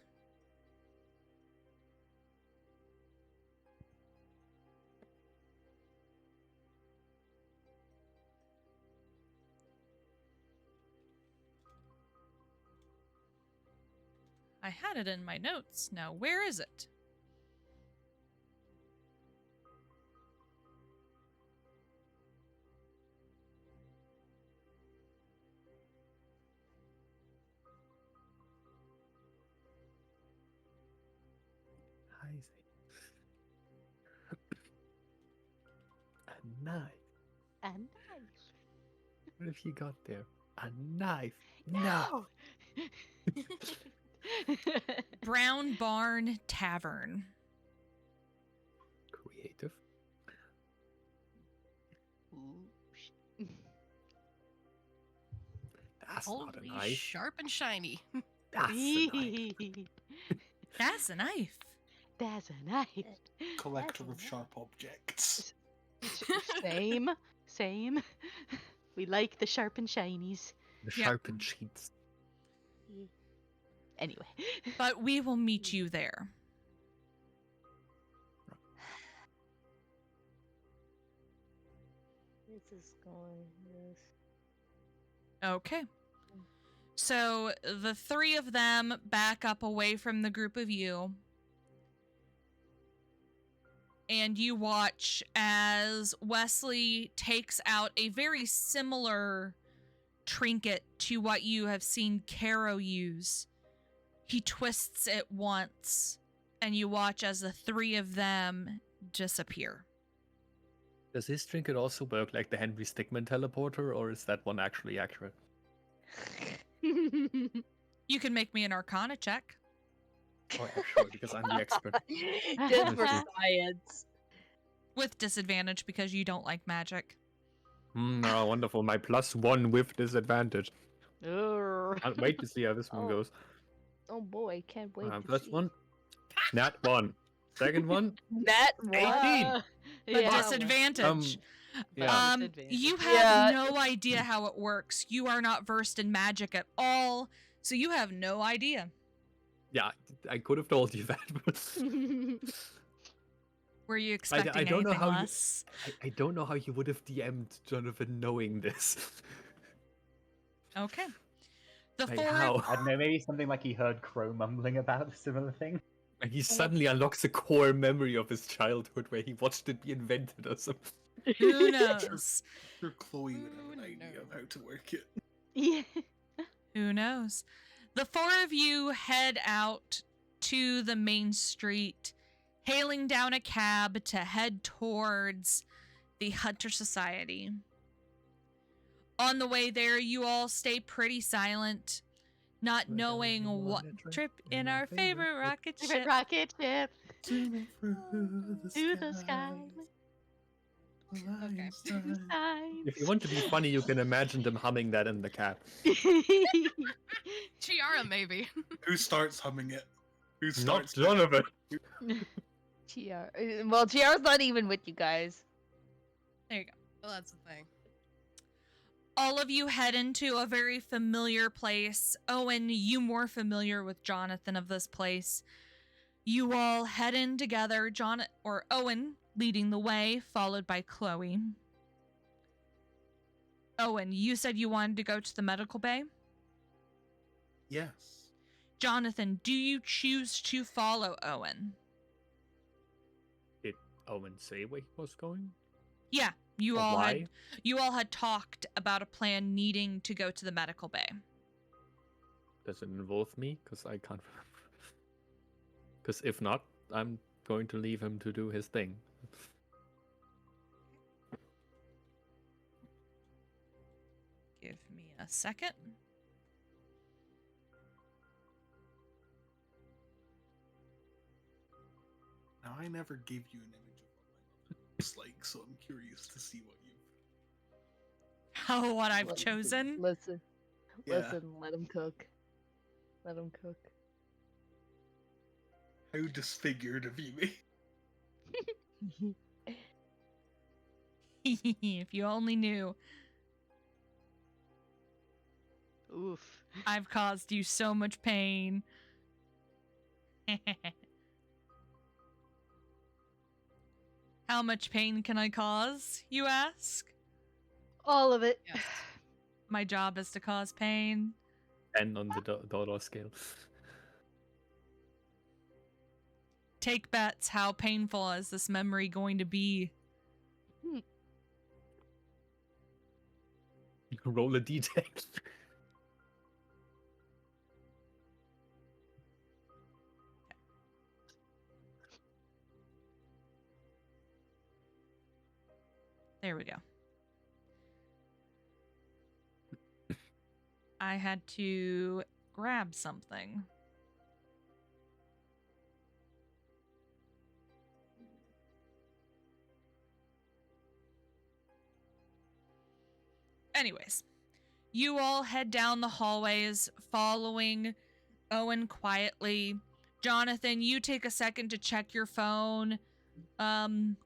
I had it in my notes. Now, where is it? A knife. A knife. What have you got there? A knife. No. Brown Barn Tavern. Creative. That's not a Holy knife. sharp and shiny. That's a knife. That's a knife. That's a knife. Collector of sharp objects. Same. Same. We like the sharp and shinies. The Yep. sharpened sheets. Anyway. But we will meet you there. This is going. This. Okay. So the three of them back up away from the group of you. And you watch as Wesley takes out a very similar trinket to what you have seen Caro use. He twists it once, and you watch as the three of them disappear. Does his trinket also work like the Henry Stickmin teleporter, or is that one actually accurate? You can make me an Arcana check. Oh, yeah, sure, because I'm the expert. Just for science. With disadvantage because you don't like magic. Oh, wonderful. My +1 with disadvantage. Urgh. Can't wait to see how this one Oh, goes. Oh boy, can't wait to First see. one, nat 1. Second one, That 18. Uh, But yeah. disadvantage. yeah. You have Yeah. no idea how it works. You are not versed in magic at all, so you have no idea. Yeah, I could have told you that, but Were you expecting I don't know anything how less? I don't know how you would have DM'd Jonathan knowing this. Okay. The Like, four. how? I don't know, maybe something like he heard Crow mumbling about a similar thing. And he suddenly unlocks a core memory of his childhood where he watched it be invented or something. Who knows? Sure, Chloe would have an Who idea of knows? how to work it. Yeah. Who knows? The four of you head out to the main street, hailing down a cab to head towards the Hunter Society. On the way there, you all stay pretty silent, not Like knowing everything what on a trip in our favorite rocket Favorite ship. rocket ship Through to the sky. If you want to be funny, you can imagine them humming that in the cab. Chiara, maybe. Who starts humming it? Who Not starts? Jonathan. TR. Well, TR's not even with you guys. There you go. Well, that's the thing. All of you head into a very familiar place. Owen, you more familiar with Jonathan of this place. You all head in together, Owen leading the way, followed by Chloe. Owen, you said you wanted to go to the medical bay? Yes. Jonathan, do you choose to follow Owen? Did Owen say where he was going? Yeah, you But all why? had talked about a plan needing to go to the medical bay. Does it involve me? Because I can't remember. Because if not, I'm going to leave him to do his thing. Give me a second. Now, I never gave you an image of what my looks like, so I'm curious to see what you. How what I've Listen, chosen? Listen, Yeah. listen. Let him cook. Let him cook. How disfigured have you made? If you only knew. Oof. I've caused you so much pain. How much pain can I cause, you ask? All of it. Yes. My job is to cause pain. And on the dollar scale. Take bets. How painful is this memory going to be? Roll a d10. There we go. I had to grab something. Anyways, you all head down the hallways following Owen quietly. Jonathan, you take a second to check your phone.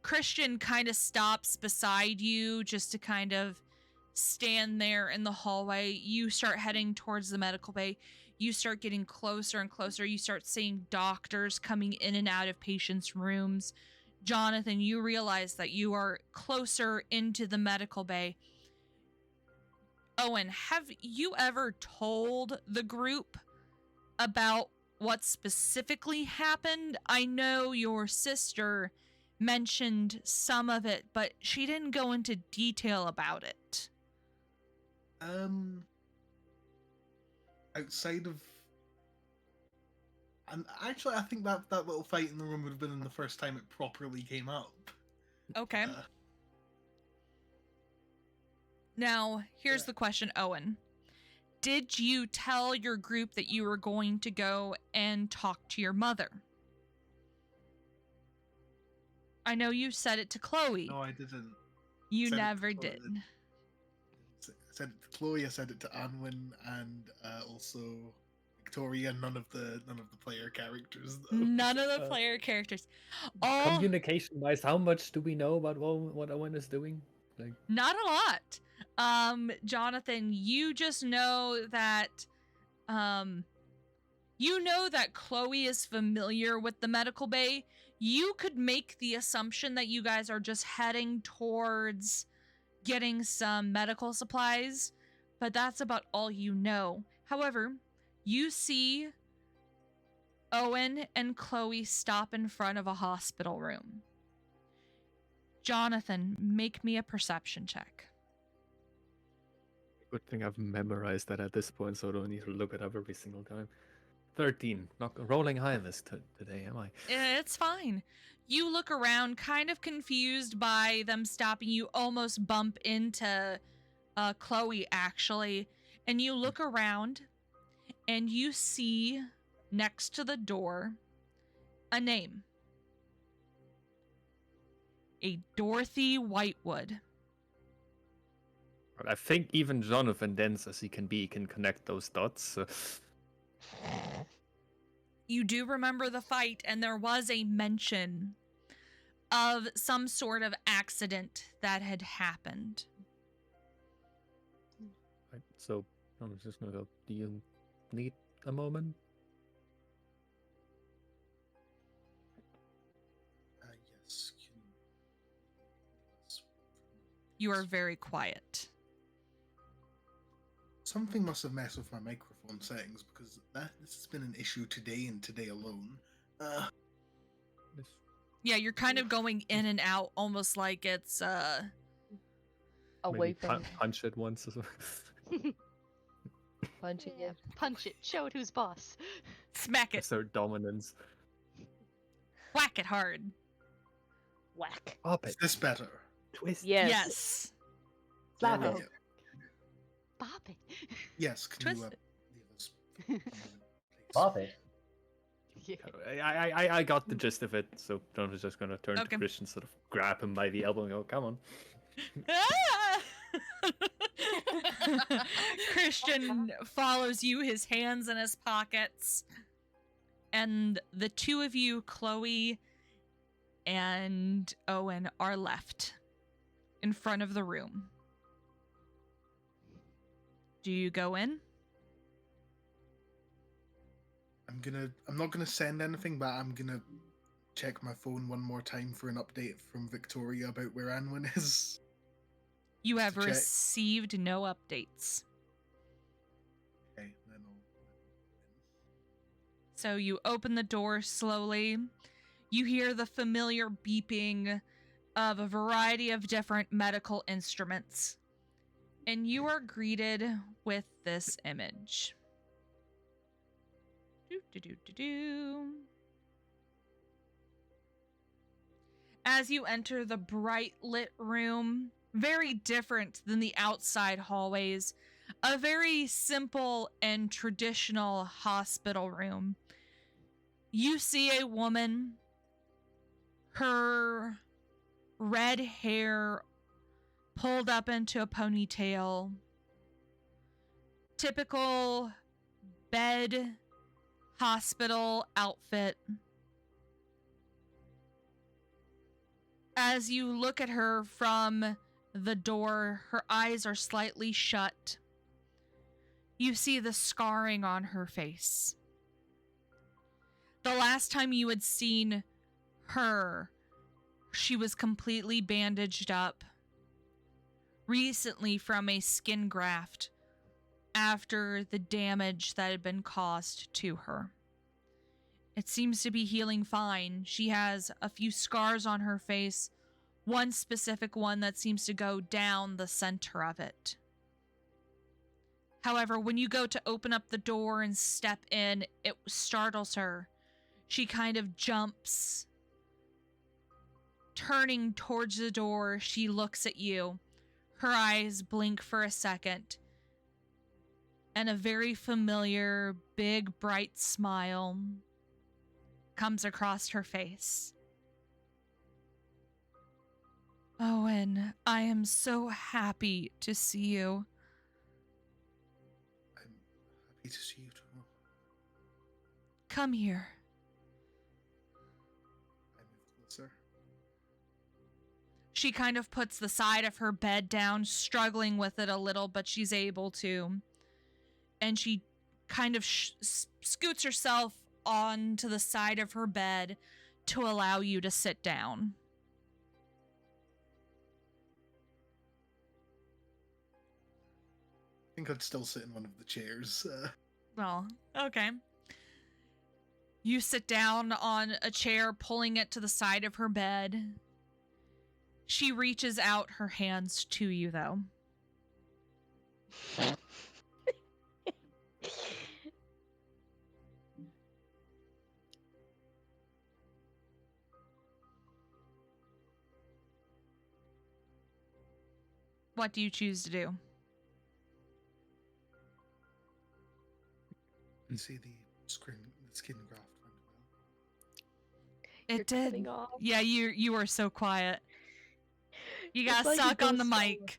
Christian kind of stops beside you just to kind of stand there in the hallway. You start heading towards the medical bay. You start getting closer and closer. You start seeing doctors coming in and out of patients' rooms. Jonathan, you realize that you are closer into the medical bay. Owen, have you ever told the group about what specifically happened? I know your sister mentioned some of it, but she didn't go into detail about it. Outside of, and actually, I think that little fight in the room would have been the first time it properly came up. Okay. Now, here's the question, Owen. Did you tell your group that you were going to go and talk to your mother? I know you said it to Chloe. No, I didn't. You said it to never Chloe. did. I said it to Chloe. I said it to Anwin, and also Victoria. None of the player characters, though. None of the player characters. All Communication-wise, how much do we know about what Owen is doing? Like, not a lot. Jonathan, you just know that Chloe is familiar with the medical bay. You could make the assumption that you guys are just heading towards getting some medical supplies, but that's about all you know. However, you see Owen and Chloe stop in front of a hospital room. Jonathan, make me a perception check. good thing I've memorized that at this point, so I don't need to look it up every single time. 13. Not rolling high this today, am I? It's fine. You look around, kind of confused by them stopping. You almost bump into Chloe, actually. And you look around, and you see next to the door a name. A Dorothy Whitewood. I think even Jonathan, dense as he can be, can connect those dots. So. You do remember the fight, and there was a mention of some sort of accident that had happened. Right, so I'm just gonna go. Do you need a moment? Yes. You are very quiet. Something must have messed with my microphone settings because this has been an issue today and today alone. Yeah, you're kind of going in and out, almost like it's away Maybe from punch it once or so. punching Yeah, it. punch it. Show it who's boss. Smack it. Assert dominance. Whack it hard. Whack. Pop Is it. this better? Twist. Yes. Yes. Slap There it. we go. Bop it. Yes, can Twist you it. leave us? please? Bop it. Yeah. I got the gist of it, so John was just gonna turn Okay. to Christian, sort of grab him by the elbow and go, "Come on." Ah! Christian follows you, his hands in his pockets. And the two of you, Chloe and Owen, are left in front of the room. Do you go in? I'm not gonna send anything, but I'm gonna check my phone one more time for an update from Victoria about where Anwin is. You have To check. received no updates. Okay, then I'll... So you open the door slowly. You hear the familiar beeping of a variety of different medical instruments. And you are greeted with this image. Do. As you enter the bright lit room, very different than the outside hallways, a very simple and traditional hospital room. You see a woman, her red hair pulled up into a ponytail, typical bed hospital outfit. As you look at her from the door, her eyes are slightly shut. You see the scarring on her face. The last time you had seen her, she was completely bandaged up. Recently from a skin graft after the damage that had been caused to her. It seems to be healing fine. She has a few scars on her face, one specific one that seems to go down the center of it. However, when you go to open up the door and step in, it startles her. She kind of jumps. Turning towards the door, she looks at you. Her eyes blink for a second. And a very familiar, big, bright smile comes across her face. Owen, I am so happy to see you. I'm happy to see you too. Come here. I move closer. She kind of puts the side of her bed down, struggling with it a little, but she's able to. And she kind of scoots herself onto the side of her bed to allow you to sit down. I think I'd still sit in one of the chairs. Well, okay. You sit down on a chair, pulling it to the side of her bed. She reaches out her hands to you, though. What do you choose to do? You see the skin graft went well. It You're did. cutting off. Yeah, you were so quiet. You It's gotta like it suck on the goes slower. mic.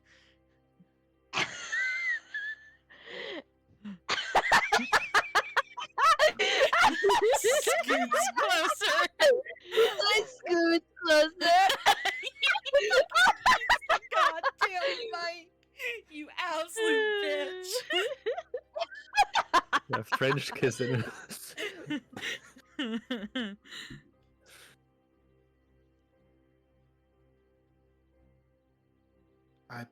Scoots closer. I scoot closer. God damn Mike. You absolute bitch. Yeah, French kissing. I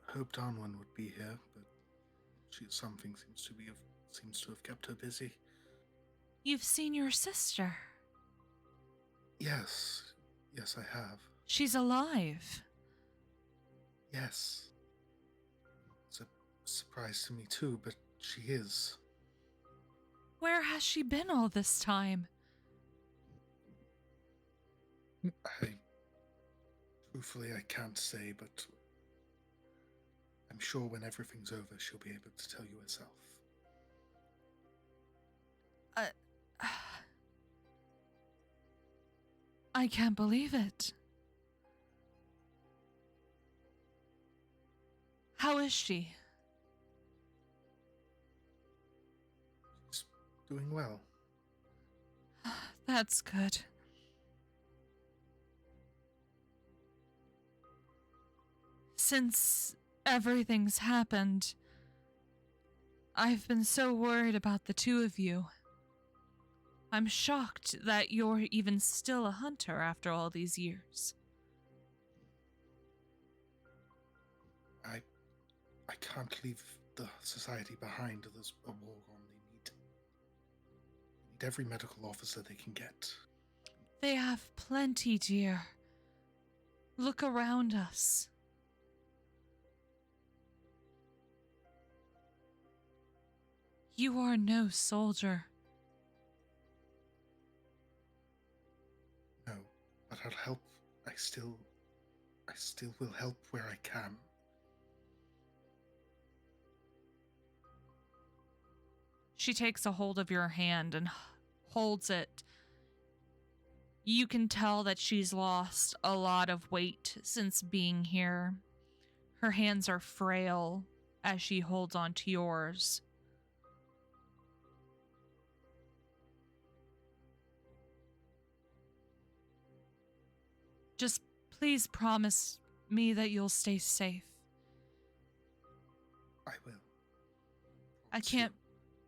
hoped Anwin would be here, but something seems to have kept her busy. You've seen your sister. Yes, I have. She's alive. Yes, surprise to me too, but she is. Where has she been all this time? Truthfully, I can't say, but I'm sure when everything's over, she'll be able to tell you herself. I can't believe it. How is she? She's doing well. That's good. Since everything's happened, I've been so worried about the two of you. I'm shocked that you're even still a hunter after all these years. I can't leave the society behind. There's a war on. They need every medical officer they can get. They have plenty, dear. Look around us. You are no soldier. No, but I'll help. I still will help where I can. She takes a hold of your hand and holds it. You can tell that she's lost a lot of weight since being here. Her hands are frail as she holds onto yours. Just please promise me that you'll stay safe. I will. I can't...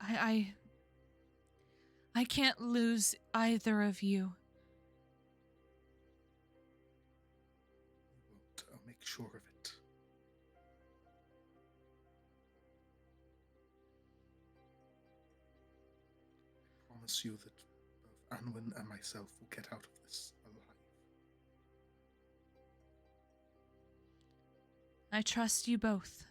I can't lose either of you. I won't. I'll make sure of it. I promise you that both Anwin and myself will get out of this alive. I trust you both.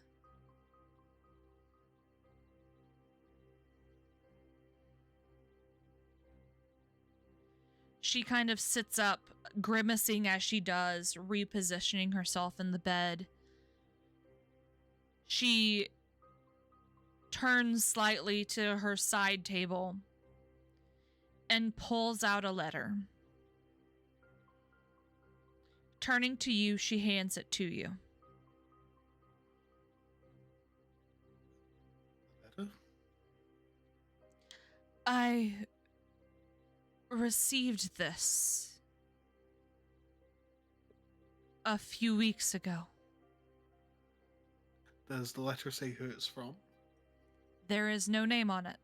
She kind of sits up, grimacing as she does, repositioning herself in the bed. She turns slightly to her side table and pulls out a letter. Turning to you, she hands it to you. Letter? I received this a few weeks ago. Does the letter say who it's from? There is no name on it.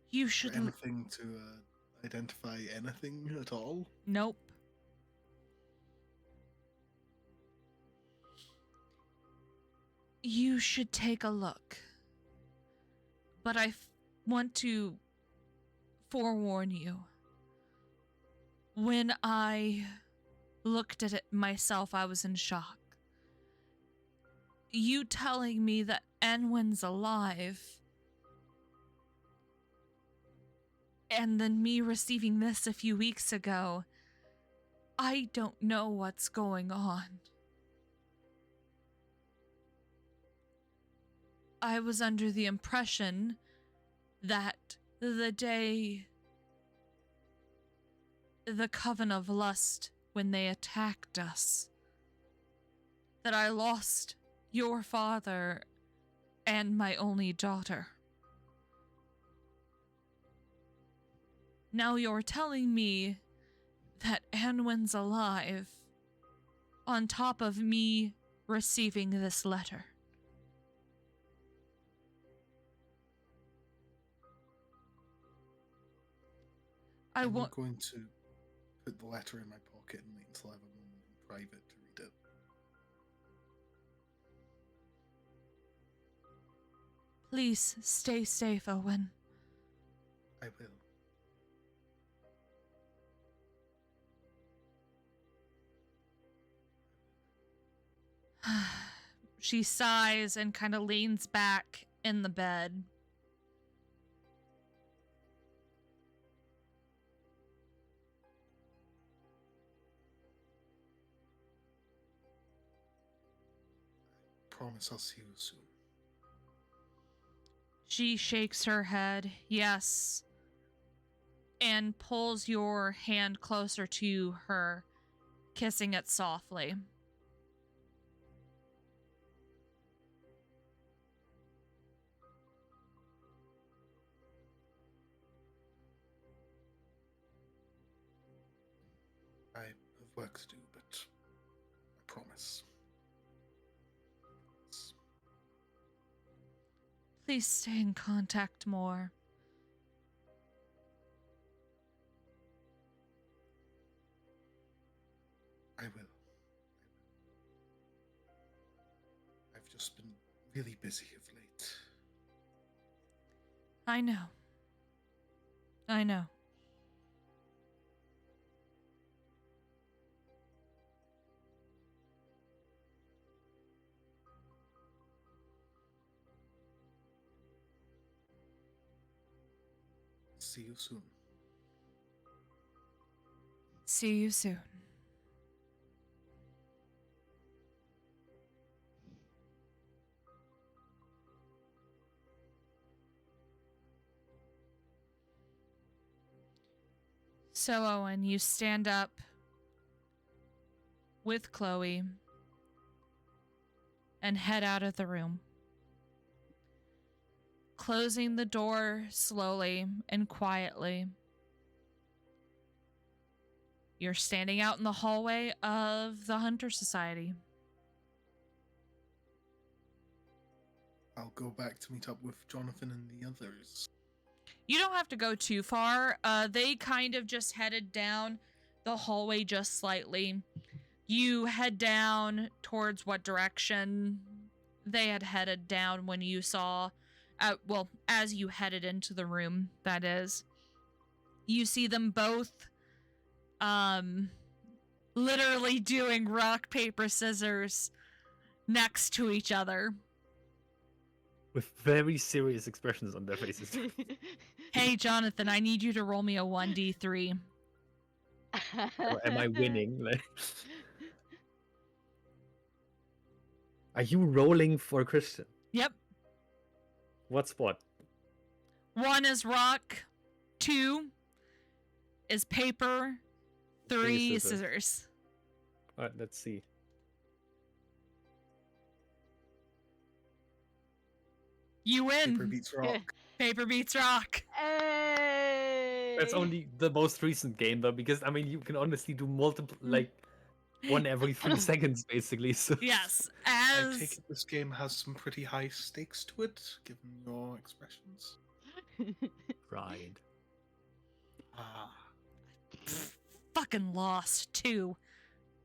You should... Anything to identify anything at all? Nope. You should take a look. But I want to forewarn you. When I looked at it myself, I was in shock. You telling me that Anwin's alive, and then me receiving this a few weeks ago, I don't know what's going on. I was under the impression that the day the Coven of Lust, when they attacked us, that I lost your father and my only daughter. Now you're telling me that Anwin's alive, on top of me receiving this letter. I'm going to put the letter in my pocket and wait until I have a moment in private to read it. Please stay safe, Owen. I will. She sighs and kind of leans back in the bed. Promise I'll see you soon. She shakes her head, yes, and pulls your hand closer to her, kissing it softly. I have work to do, but I promise. Please stay in contact more. I will. I've just been really busy of late. I know. I know. See you soon. See you soon. So, Owen, you stand up with Chloe and head out of the room, closing the door slowly and quietly. You're standing out in the hallway of the Hunter Society. I'll go back to meet up with Jonathan and the others. You don't have to go too far. They kind of just headed down the hallway just slightly. You head down towards what direction they had headed down when you saw, well, as you headed into the room, that is. You see them both, literally doing rock, paper, scissors next to each other. With very serious expressions on their faces. Hey, Jonathan, I need you to roll me a 1d3. Or am I winning? Like, are you rolling for Christian? Yep. What's what? 1 is rock, 2 is paper, 3 is scissors. scissors. Alright, let's see. You win. Paper beats rock. Paper beats rock. Hey! That's only the most recent game, though, because I mean, you can honestly do multiple, like one every 3 seconds, basically. So Yes, I as take it this game has some pretty high stakes to it, given your expressions. right. Ah, fucking lost too.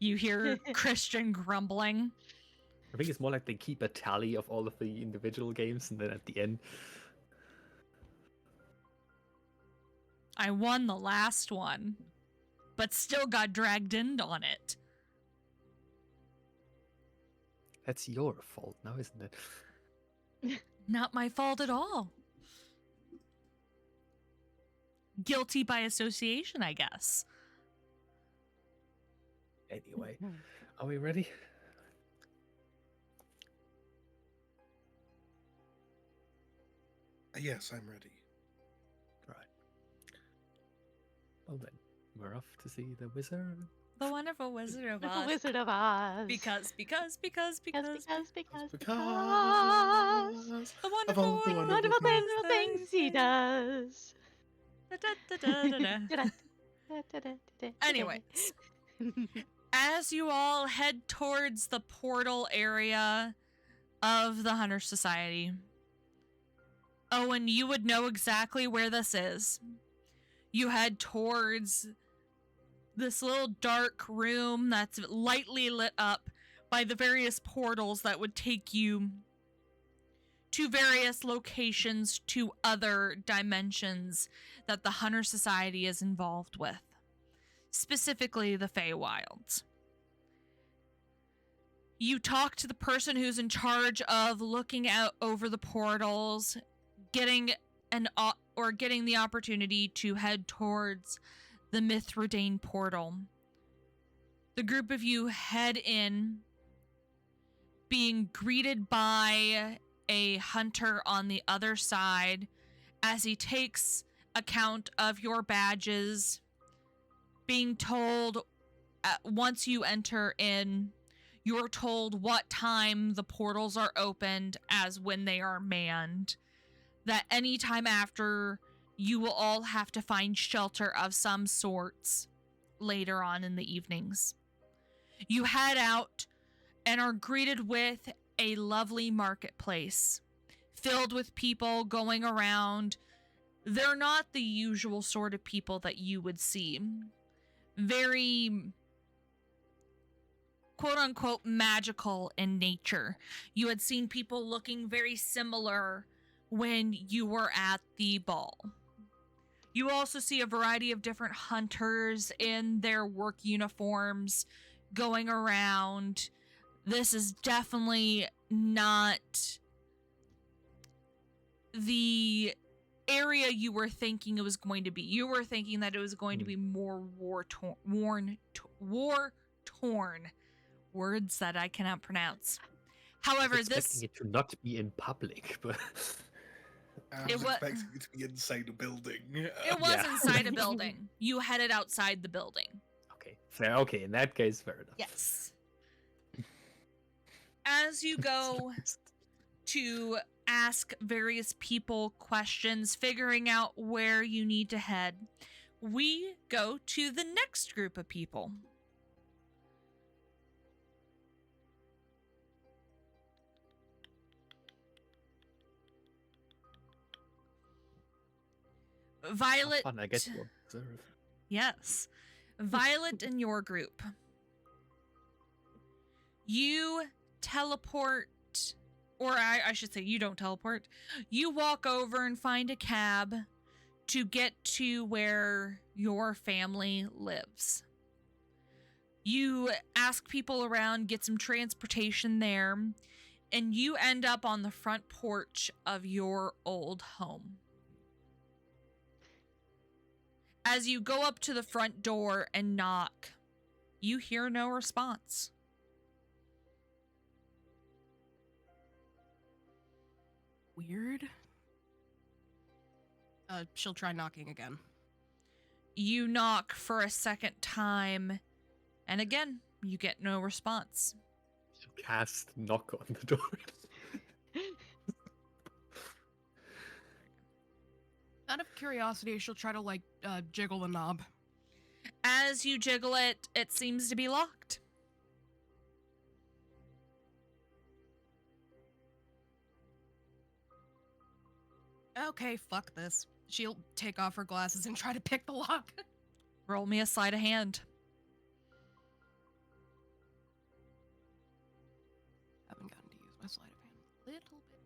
You hear Christian grumbling. I think it's more like they keep a tally of all of the individual games, and then at the end, I won the last one, but still got dragged in on it. that's your fault now, isn't it? Not my fault at all. Guilty by association, I guess. Anyway, are we ready? yes, I'm ready. Right. Well then, we're off to see the wizard. The wonderful Wizard of The Oz. Wizard of Oz. Because. Because. The Of all wonderful, the Wonderful things he does. Da-da-da-da-da. Anyway, as you all head towards the portal area of the Hunter Society, Owen, you would know exactly where this is. You head towards this little dark room that's lightly lit up by the various portals that would take you to various locations, to other dimensions that the Hunter Society is involved with. Specifically, the Feywilds. You talk to the person who's in charge of looking out over the portals, getting the opportunity to head towards the Mithridane portal. The group of you head in, being greeted by a hunter on the other side as he takes account of your badges, being told once you enter in, you're told what time the portals are opened as when they are manned. That any time after, you will all have to find shelter of some sorts later on in the evenings. You head out and are greeted with a lovely marketplace filled with people going around. They're not the usual sort of people that you would see. Very quote-unquote magical in nature. You had seen people looking very similar when you were at the ball. You also see a variety of different hunters in their work uniforms going around. This is definitely not the area you were thinking it was going to be. You were thinking that it was going to be more war-torn. Words that I cannot pronounce. However, I was expecting it to not be in public, but I was expecting it to be inside a building. It was inside a building. You headed outside the building. Okay, fair. Okay, in that case, fair enough. Yes. As you go to ask various people questions, figuring out where you need to head, we go to the next group of people. Violet. Fun, I guess we'll observe. Yes. Violet in your group. You teleport, or I should say you don't teleport. You walk over and find a cab to get to where your family lives. You ask people around, get some transportation there, and you end up on the front porch of your old home. As you go up to the front door and knock, you hear no response. Weird. She'll try knocking again. You knock for a second time, and again, you get no response. She'll cast knock on the door. Out of curiosity, she'll try to, jiggle the knob. As you jiggle it, it seems to be locked. Okay, fuck this. She'll take off her glasses and try to pick the lock. Roll me a sleight of hand. Haven't gotten to use my sleight of hand. Little bit.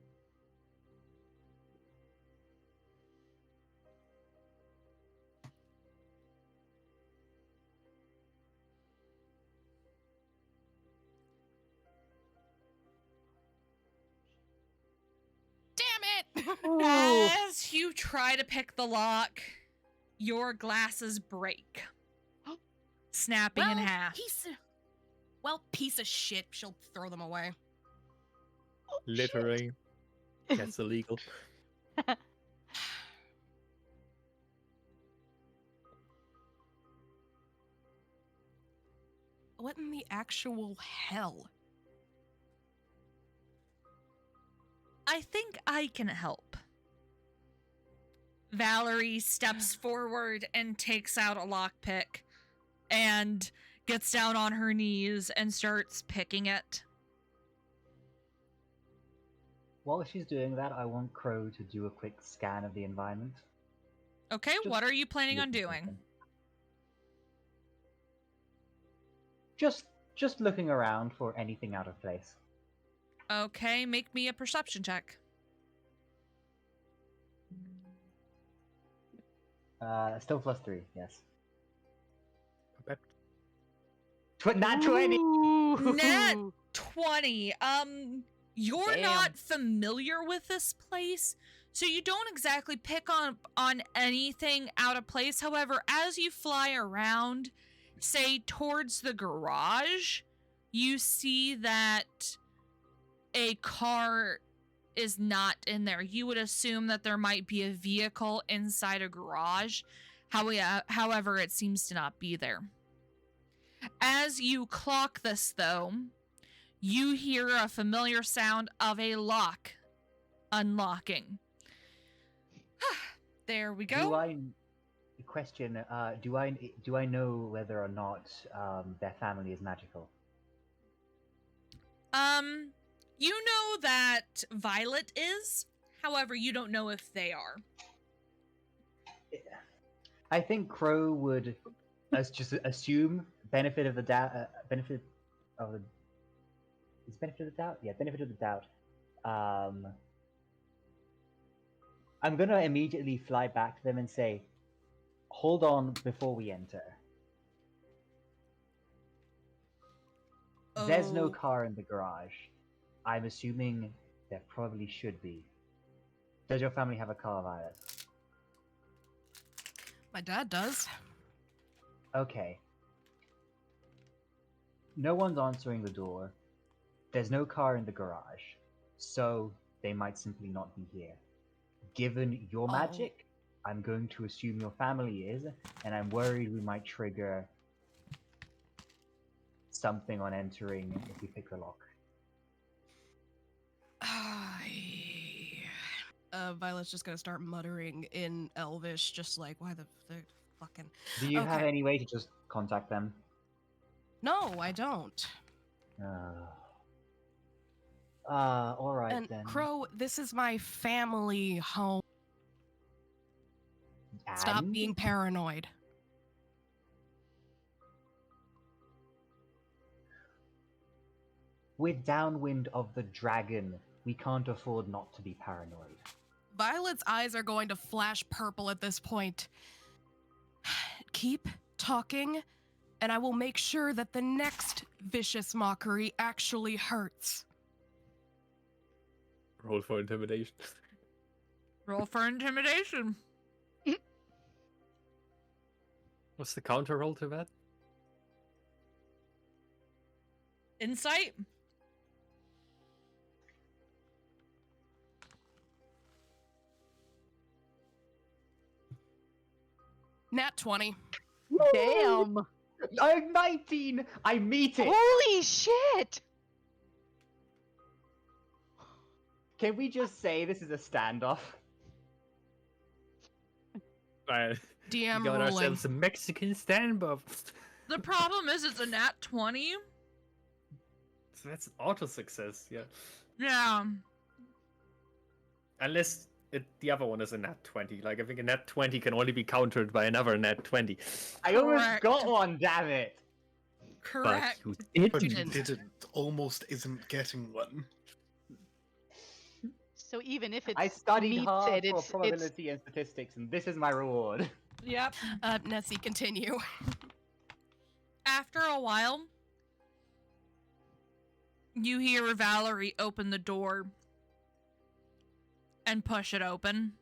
As you try to pick the lock, your glasses break, snapping in half. Piece of shit. She'll throw them away. Littering. That's illegal. What in the actual hell? I think I can help. Valerie steps forward and takes out a lockpick and gets down on her knees and starts picking it. While she's doing that, I want Crow to do a quick scan of the environment. Okay, Just what are you planning on looking for doing? something. Just looking around for anything out of place. Okay, make me a perception check. Still +3, yes. Okay. Nat 20! Nat 20. You're Damn. not familiar with this place, so you don't exactly pick on anything out of place. However, as you fly around, say towards the garage, you see that a car is not in there. You would assume that there might be a vehicle inside a garage. However, it seems to not be there. As you clock this, though, you hear a familiar sound of a lock unlocking. There we go. Do I know whether or not their family is magical? You know that Violet is. However, you don't know if they are. I think Crow would just assume benefit of the doubt. Benefit of the doubt. Yeah, benefit of the doubt. I'm gonna immediately fly back to them and say, "Hold on before we enter." There's no car in the garage. I'm assuming there probably should be. Does your family have a car, Violet? My dad does. Okay. No one's answering the door. There's no car in the garage. So they might simply not be here. Given your magic, I'm going to assume your family is, and I'm worried we might trigger something on entering if we pick the lock. Violet's just gonna start muttering in Elvish, just like, why the fucking... Do you have Okay. any way to just contact them? No, I don't. Alright And then. Crow, this is my family home. Stop And? being paranoid. With downwind of the dragon, we can't afford not to be paranoid. Violet's eyes are going to flash purple at this point. Keep talking, and I will make sure that the next vicious mockery actually hurts. Roll for intimidation. Roll for intimidation. What's the counter roll to that? Insight. Nat 20. Damn. I'm 19! I meet it! Holy shit! Can we just say this is a standoff? We DM got rolling. ourselves a Mexican standoff. The problem is it's a nat 20. So that's an auto success, yeah. Yeah. Unless the other one is a nat 20. Like, I think a nat 20 can only be countered by another nat 20. I almost Correct. got one, damn it! Correct. But you But didn't. you didn't. Almost isn't getting one. So even if it's I studied meets hard it, for it's probability and statistics, and this is my reward. Yep. Nessie, continue. After a while, you hear Valerie open the door and push it open.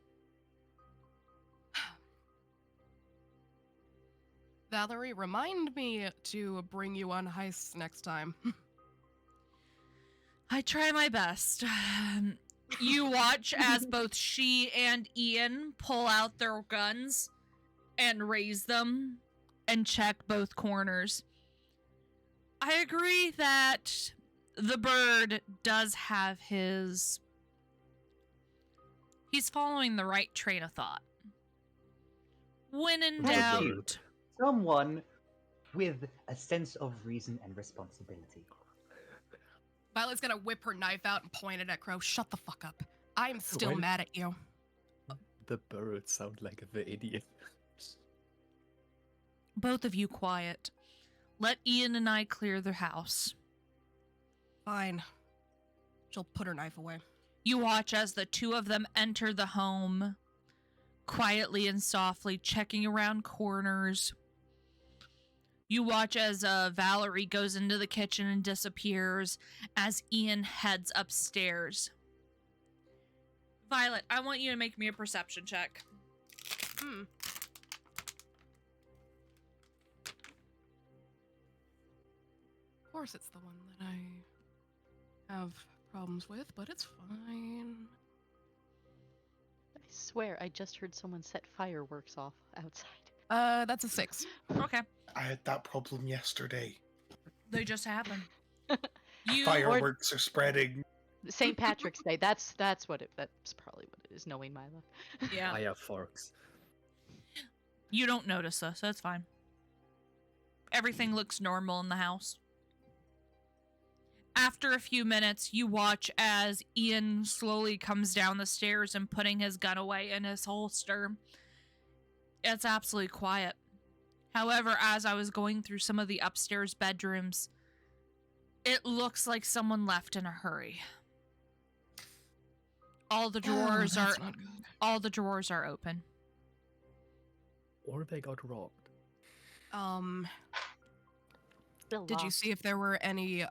Valerie, remind me to bring you on heists next time. I try my best. You watch as both she and Ian pull out their guns and raise them and check both corners. I agree that the bird does have he's following the right train of thought. When in Thank you. doubt, Someone with a sense of reason and responsibility. Violet's gonna whip her knife out and point it at Crow. Shut the fuck up. I'm still When- mad at you. The birds sound like the idiot. both of you quiet. Let Ian and I clear the house. Fine. She'll put her knife away. You watch as the two of them enter the home, quietly and softly, checking around corners. You watch as Valerie goes into the kitchen and disappears as Ian heads upstairs. Violet, I want you to make me a perception check. Hmm. Of course it's the one that I have problems with, but it's fine. I swear, I just heard someone set fireworks off outside. That's a 6. Okay. I had that problem yesterday. They just happen. You Fireworks are spreading. St. Patrick's Day. That's what that's probably what it is, knowing Mila. Yeah. Fireworks. You don't notice this, so that's fine. Everything looks normal in the house. After a few minutes, you watch as Ian slowly comes down the stairs and putting his gun away in his holster. It's absolutely quiet. However, as I was going through some of the upstairs bedrooms, it looks like someone left in a hurry. All the drawers That's not good. all the drawers are open. Or they got robbed. Did you see if there were any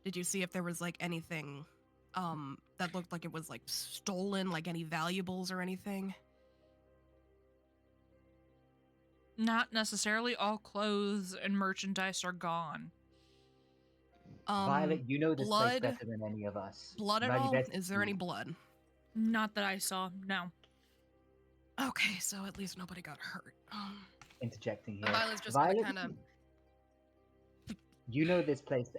did you see if there was like anything that looked like it was like stolen, like any valuables or anything? Not necessarily. All clothes and merchandise are gone. Violet, you know this place blood- better than any of us. Blood at Might be all? best Is if there you- any blood? Not that I saw, no. Okay, so at least nobody got hurt. Interjecting here. Violet's just Violet, kind of. you know this place,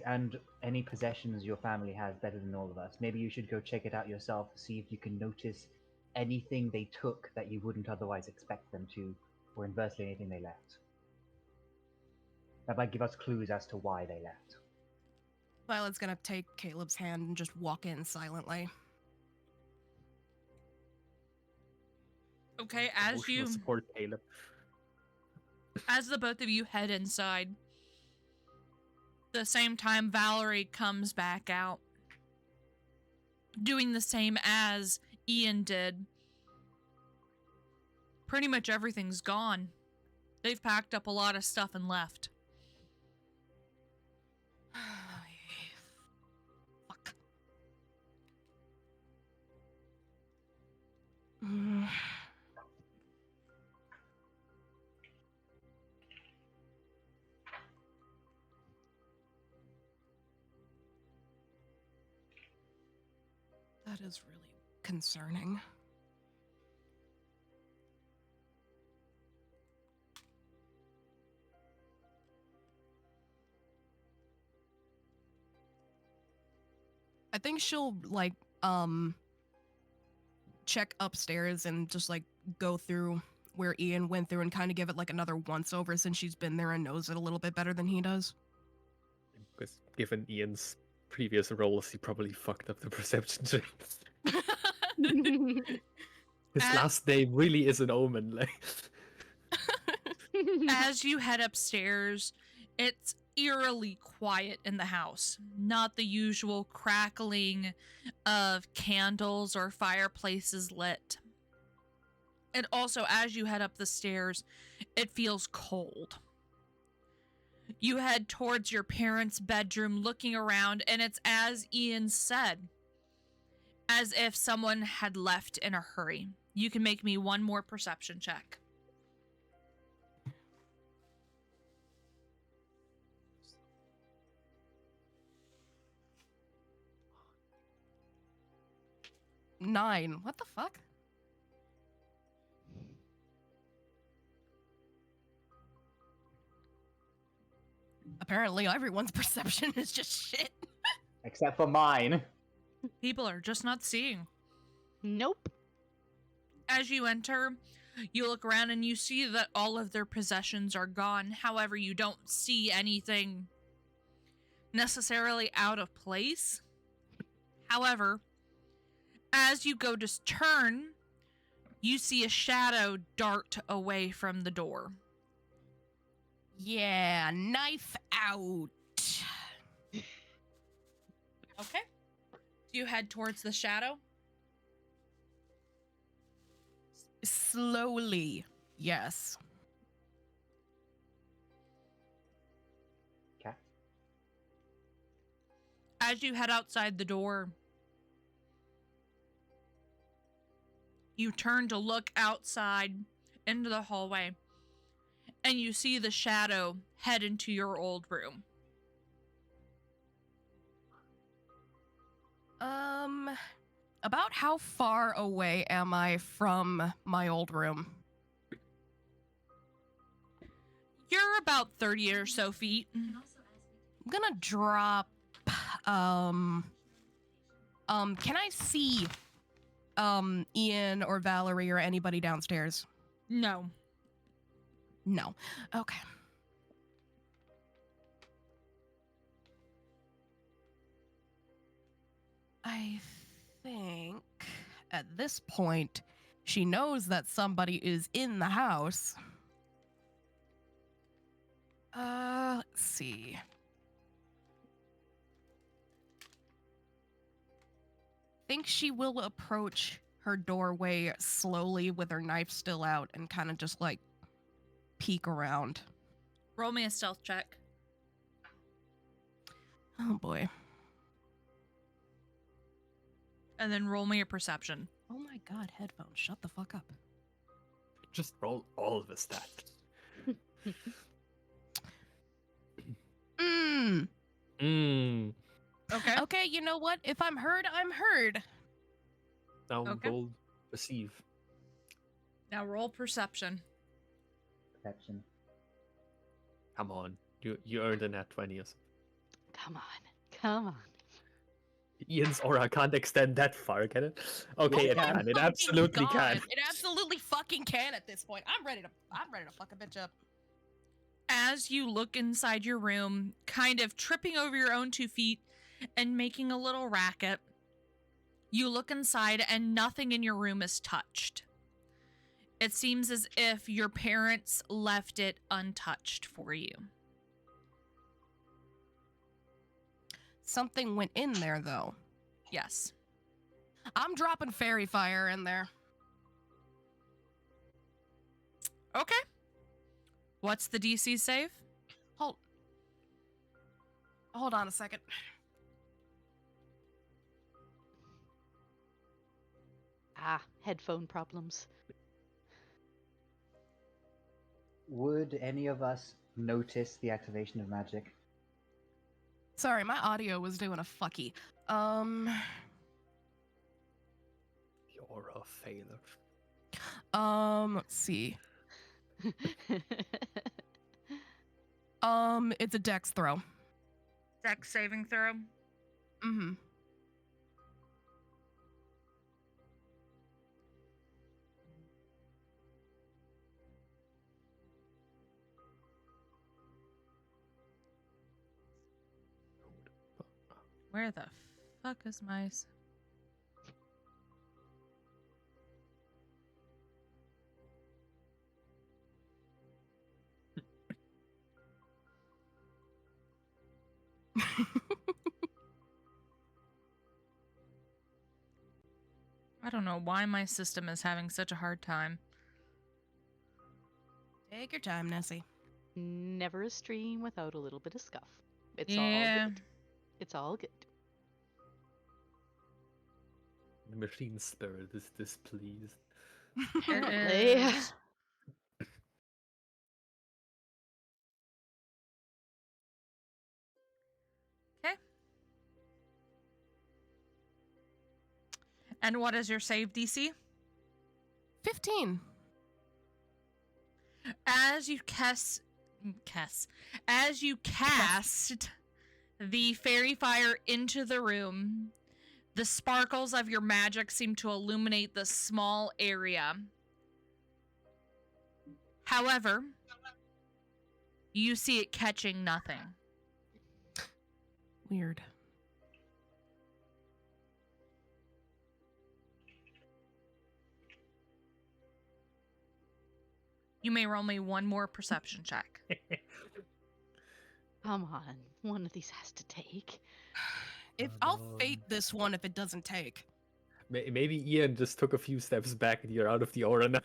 and any possessions your family has better than all of us. Maybe you should go check it out yourself, see if you can notice anything they took that you wouldn't otherwise expect them to, or inversely anything they left. That might give us clues as to why they left. Violet's gonna take Caleb's hand and just walk in silently. Okay, as Emotional you support Caleb. as the both of you head inside, the same time Valerie comes back out, doing the same as Ian did. Pretty much everything's gone. They've packed up a lot of stuff and left. Fuck. That is really concerning. I think she'll like check upstairs and just like go through where Ian went through and kind of give it like another once over since she's been there and knows it a little bit better than he does. Because given Ian's previous roles, he probably fucked up the perception checks. His At- last name really is an omen. Like, As you head upstairs, it's eerily quiet in the house. Not the usual crackling of candles or fireplaces lit. And also, as you head up the stairs, it feels cold. You head towards your parents' bedroom looking around, and it's as Ian said, as if someone had left in a hurry. You can make me one more perception check. Nine. What the fuck? Apparently everyone's perception is just shit. Except for mine. People are just not seeing. Nope. As you enter, you look around and you see that all of their possessions are gone. However, you don't see anything necessarily out of place. However, as you go to turn, you see a shadow dart away from the door. Yeah, knife out. Okay. You head towards the shadow. Slowly, yes. as you head outside the door, you turn to look outside into the hallway, and you see the shadow head into your old room. About how far away am I from my old room? You're about 30 or so feet. I'm gonna drop, can I see, Ian or Valerie or anybody downstairs? No. No. Okay. I think at this point, she knows that somebody is in the house. Let's see. Think she will approach her doorway slowly with her knife still out and kind of just like peek around. Roll me a stealth check. Oh boy. And then roll me a perception. Oh my god, headphones, shut the fuck up. Just roll all of the stats. Okay. Okay, you know what? If I'm heard, I'm heard. Now Okay. roll perceive. Now roll perception. Perception. Come on. You earned a nat 20 or something. Come on. Come on. Ian's aura can't extend that far, can it? Okay, it Oh my can. It fucking absolutely God, can. It absolutely fucking can at this point. I'm ready to fuck a bitch up. As you look inside your room, kind of tripping over your own 2 feet and making a little racket, you look inside and nothing in your room is touched. It seems as if your parents left it untouched for you. Something went in there though. Yes. I'm dropping fairy fire in there. Okay. What's the DC save? Hold on a second. Ah, headphone problems. Would any of us notice the activation of magic? Sorry, my audio was doing a fucky. You're a failure. Let's see. It's a dex throw. Dex saving throw. Mm-hmm. Where the fuck is my... I don't know why my system is having such a hard time. Take your time, Nessie. Never a stream without a little bit of scuff. It's Yeah. all good. It's all good. The machine spirit is displeased. Here it Apparently. is. Okay. And what is your save DC? 15. As you cast the fairy fire into the room, the sparkles of your magic seem to illuminate the small area. However, you see it catching nothing. Weird. You may roll me one more perception check. Come on. One of these has to take. I'll fate this one if it doesn't take. Maybe Ian just took a few steps back and you're out of the aura now.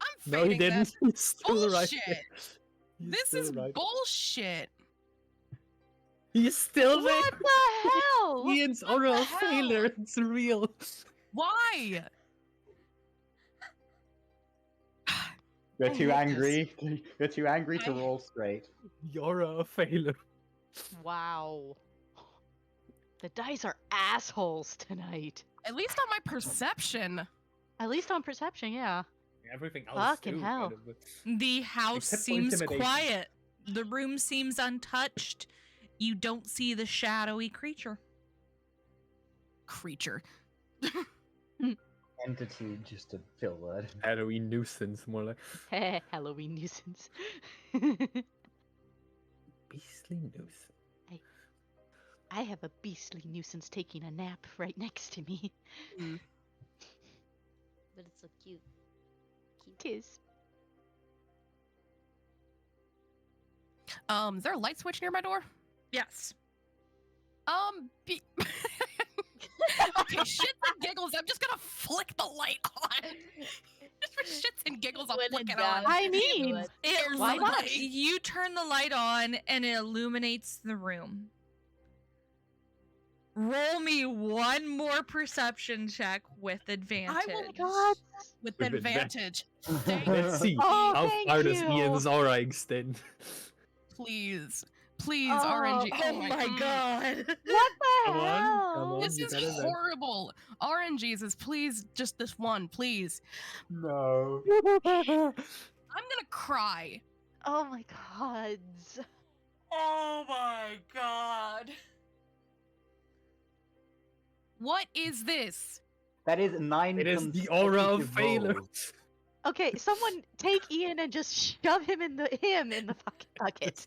I'm No, he fating didn't. this. He's still right Bullshit. there. He's This still is right. bullshit. He's still there. What the hell? Ian's aura the of hell? failure. It's real. Why? You're I too hate angry. You're too angry to I- roll straight. The aura of failure. Wow. The dice are assholes tonight. At least on my perception. At least on perception, yeah. Everything else Fucking too, hell. kind of. The house Except for seems intimidation. quiet. The room seems untouched. You don't see the shadowy creature. Creature. Entity, just a fill word. Halloween nuisance, more like. Halloween nuisance. Beastly nuisance. I have a beastly nuisance taking a nap right next to me. But it's so cute. Tis. Is there a light switch near my door? Yes. Okay, shits and giggles. I'm just gonna flick the light on. Just for shits and giggles, I'll When flick in it on. doubt, I do mean, it. It Why lu- not? You turn the light on and it illuminates the room. Roll me one more perception check with advantage. God. With With advantage. Thank Let's see. Oh, How thank far does you. Ian's aura extend? Please. Please, Oh, RNG. Oh my god. What the Come on, hell? come on. This you is better than- horrible. RNGs is please just this one, please. No. I'm gonna cry. Oh my god. Oh my god. What is this? That is 9 It is the aura of consecutive failure. rolls. Okay, someone take Ian and just shove him in the fucking bucket.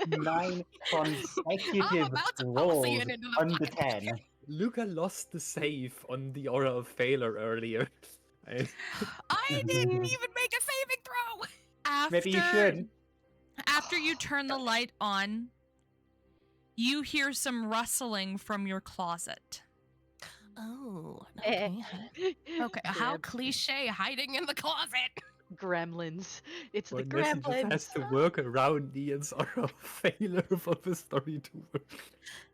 9 consecutive about to toss rolls Ian into the under bucket. 10. Luca lost the save on the aura of failure earlier. I- I didn't even make a saving throw. After, Maybe you should. After you turn the light on, you hear some rustling from your closet. Oh, Eh. okay. Okay, how cliche hiding in the closet. Gremlins. It's the Well, Nessie just gremlins. has to work around Ian's aura of failure for the story to work.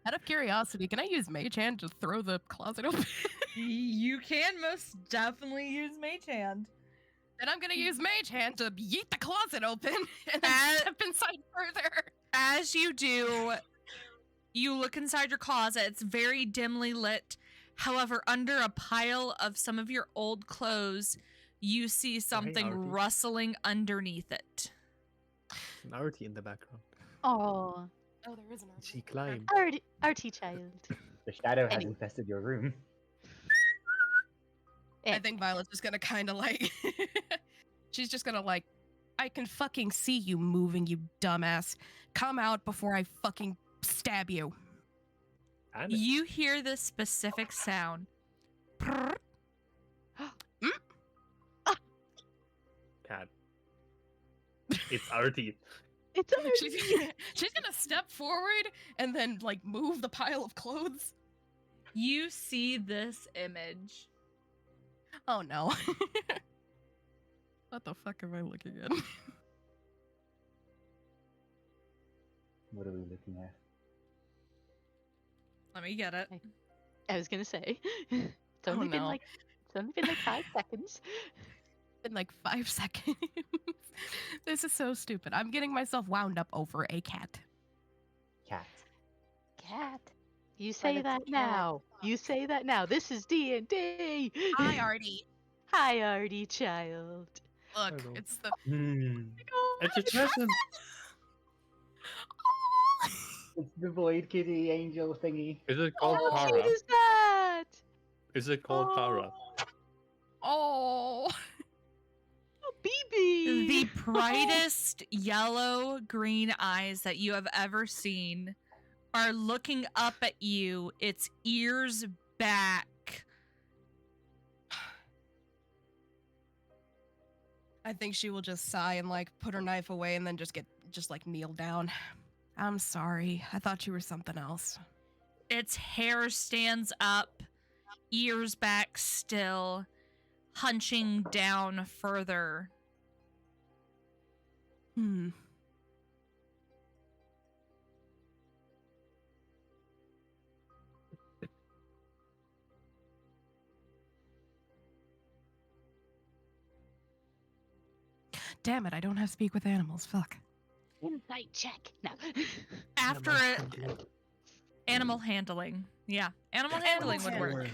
Out of curiosity, can I use Mage Hand to throw the closet open? You can most definitely use Mage Hand. Then I'm gonna use Mage Hand to yeet the closet open and then Uh, step inside further. As you do, you look inside your closet. It's very dimly lit. However, under a pile of some of your old clothes, you see something Artie. rustling underneath it. An Artie in the background. Oh, Oh, there is an She climbed. arty child. The shadow has Anyway. infested your room. I think Violet's just gonna kind of like. She's just gonna like. I can fucking see you moving, you dumbass. Come out before I fucking stab you. And You hear this specific sound. cat. It's Artie. It's She's gonna step forward and then like move the pile of clothes. You see this image. Oh no. What the fuck am I looking at? What are we looking at? Let me get it. I was gonna say. It's Oh, only been no. like 5 seconds. In like 5 seconds. This is so stupid. I'm getting myself wound up over a cat. Cat. Cat. You say it's a that cat. now. You say that now. This is D&D. Hi, Artie. Hi, Artie child. Look, Hello. it's the. Oh, It's a present. It's the void kitty angel thingy. Is it called how Kara? cute is that? Is it called Kara? Oh. Oh, BB. The brightest yellow green eyes that you have ever seen are looking up at you, its ears back. I think she will just sigh and like put her knife away and then just like kneel down. I'm sorry. I thought you were something else. Its hair stands up, ears back still, hunching down further. damn it, I don't have speak with animals. Fuck. Insight check. No. After animal handling. Yeah, animal handling would work.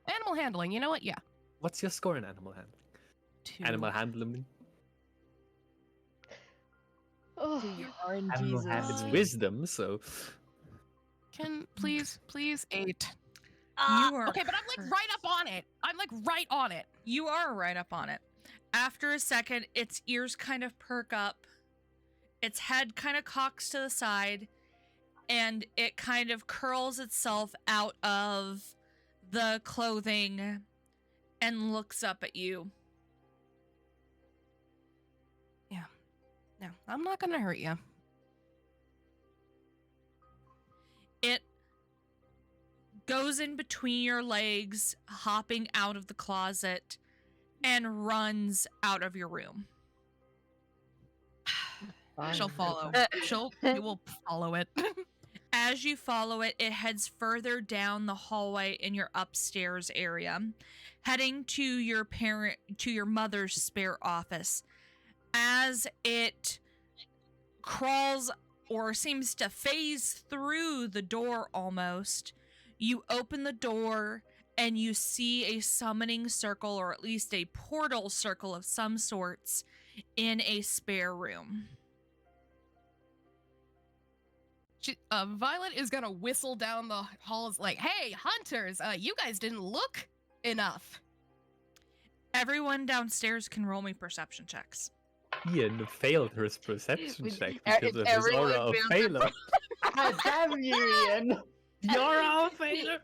Animal handling, you know what? Yeah. What's your score in animal handling? 2. Animal handling. Oh. To your RNGs. Animal of- handling. It's wisdom, so Can please 8. You are Okay, but I'm like right up on it. I'm like right on it. You are right up on it. After a second, its ears kind of perk up, its head kind of cocks to the side, and it kind of curls itself out of the clothing and looks up at you. No, I'm not gonna hurt you. It goes in between your legs, hopping out of the closet, and runs out of your room. She'll follow. You will follow it. As you follow it, it heads further down the hallway in your upstairs area, heading to your mother's spare office. As it crawls or seems to phase through the door almost, you open the door and you see a summoning circle, or at least a portal circle of some sorts, in a spare room. Violet is gonna whistle down the halls like, "Hey, hunters! You guys didn't look enough." Everyone downstairs can roll me perception checks. Ian failed her perception With- check er- because of his everyone aura of failed failure. God damn you, Ian! The aura of failure!